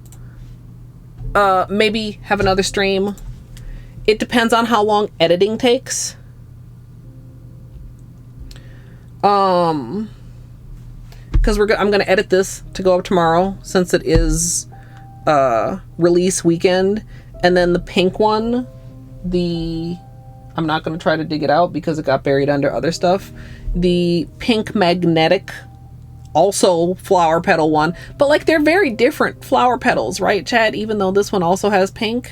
maybe have another stream. It depends on how long editing takes. Because I'm gonna edit this to go up tomorrow since it is release weekend, and then the pink one, I'm not gonna try to dig it out because it got buried under other stuff. The pink magnetic, also flower petal one, but like they're very different flower petals, right, Chad? Even though this one also has pink.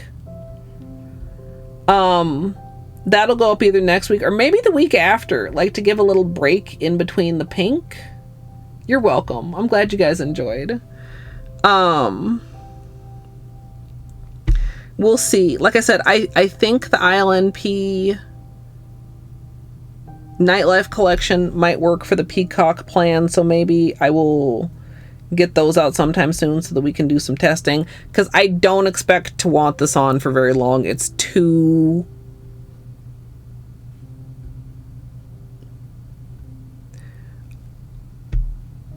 That'll go up either next week or maybe the week after, like to give a little break in between the pink. You're welcome. I'm glad you guys enjoyed. We'll see. Like I said, I think the ILNP Nightlife collection might work for the Peacock plan, so maybe I will get those out sometime soon so that we can do some testing, because I don't expect to want this on for very long. It's too...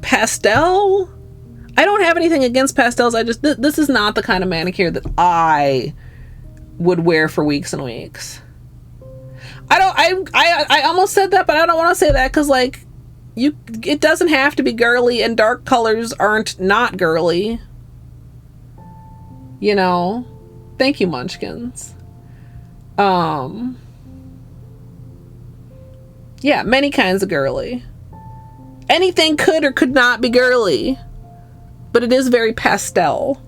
pastel? I don't have anything against pastels. I just this is not the kind of manicure that I would wear for weeks and weeks. I almost said that, but I don't want to say that because like it doesn't have to be girly, and dark colors aren't not girly. You know. Thank you, Munchkins. Yeah, many kinds of girly. Anything could or could not be girly, but it is very pastel.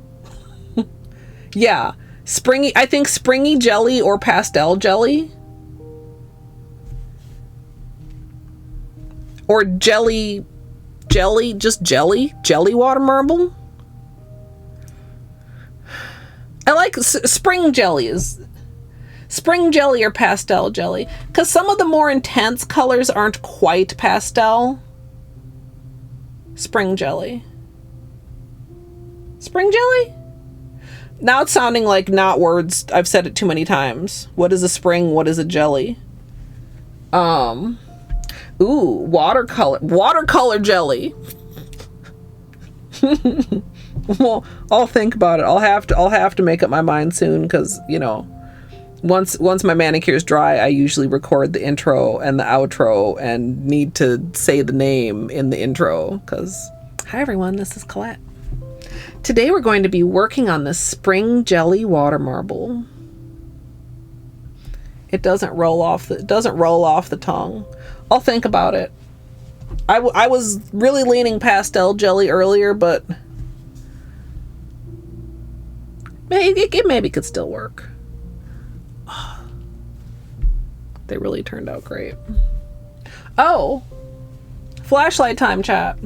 Yeah, springy. I think springy jelly or pastel jelly, or jelly, just jelly water marble. I like spring jellies. Spring jelly or pastel jelly, because some of the more intense colors aren't quite pastel. Spring jelly. Spring jelly? Now it's sounding like not words. I've said it too many times. What is a spring? What is a jelly? Ooh, watercolor jelly. Well, I'll think about it. I'll have to make up my mind soon, because, you know, once my manicure's dry, I usually record the intro and the outro and need to say the name in the intro, because hi everyone, this is Colette. Today we're going to be working on this spring jelly water marble. It doesn't roll off the tongue. I'll think about it. I was really leaning pastel jelly earlier, but it maybe could still work. They really turned out great. Oh, flashlight time, chat.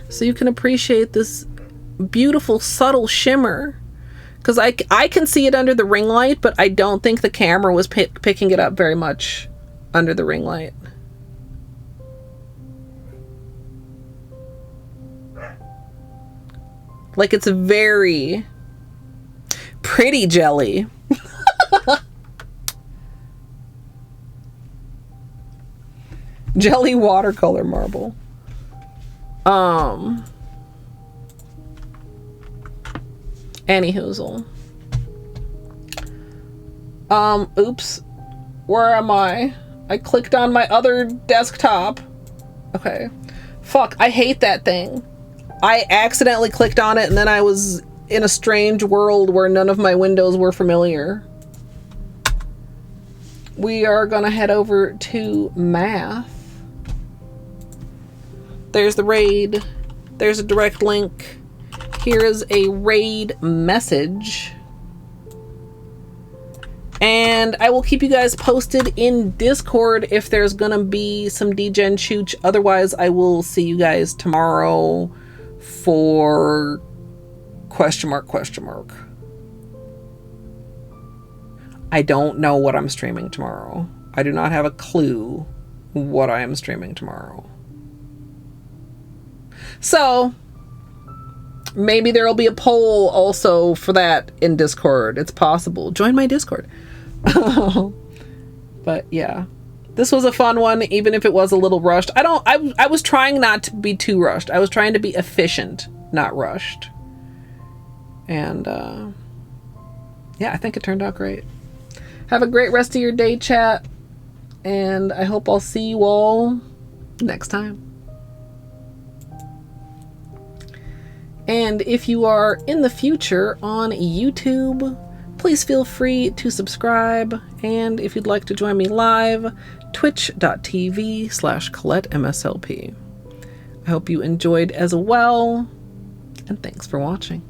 So you can appreciate this beautiful subtle shimmer, because I can see it under the ring light, but I don't think the camera was picking it up very much under the ring light. Like, it's a very pretty jelly. Jelly watercolor marble. Anyhoozle. Oops. Where am I? I clicked on my other desktop. Okay. Fuck, I hate that thing. I accidentally clicked on it and then I was in a strange world where none of my windows were familiar. We are gonna head over to math. There's the raid. There's a direct link. Here is a raid message. And I will keep you guys posted in Discord if there's gonna be some degen chooch. Otherwise, I will see you guys tomorrow for question mark. I don't know what I'm streaming tomorrow. I do not have a clue what I am streaming tomorrow. So maybe there will be a poll also for that in Discord. It's possible. Join my Discord. But yeah, this was a fun one, even if it was a little rushed. I was trying not to be too rushed. I was trying to be efficient, not rushed. And yeah, I think it turned out great. Have a great rest of your day, chat. And I hope I'll see you all next time. And if you are in the future on YouTube, please feel free to subscribe. And if you'd like to join me live, twitch.tv/Colette MSLP. I hope you enjoyed as well, and thanks for watching.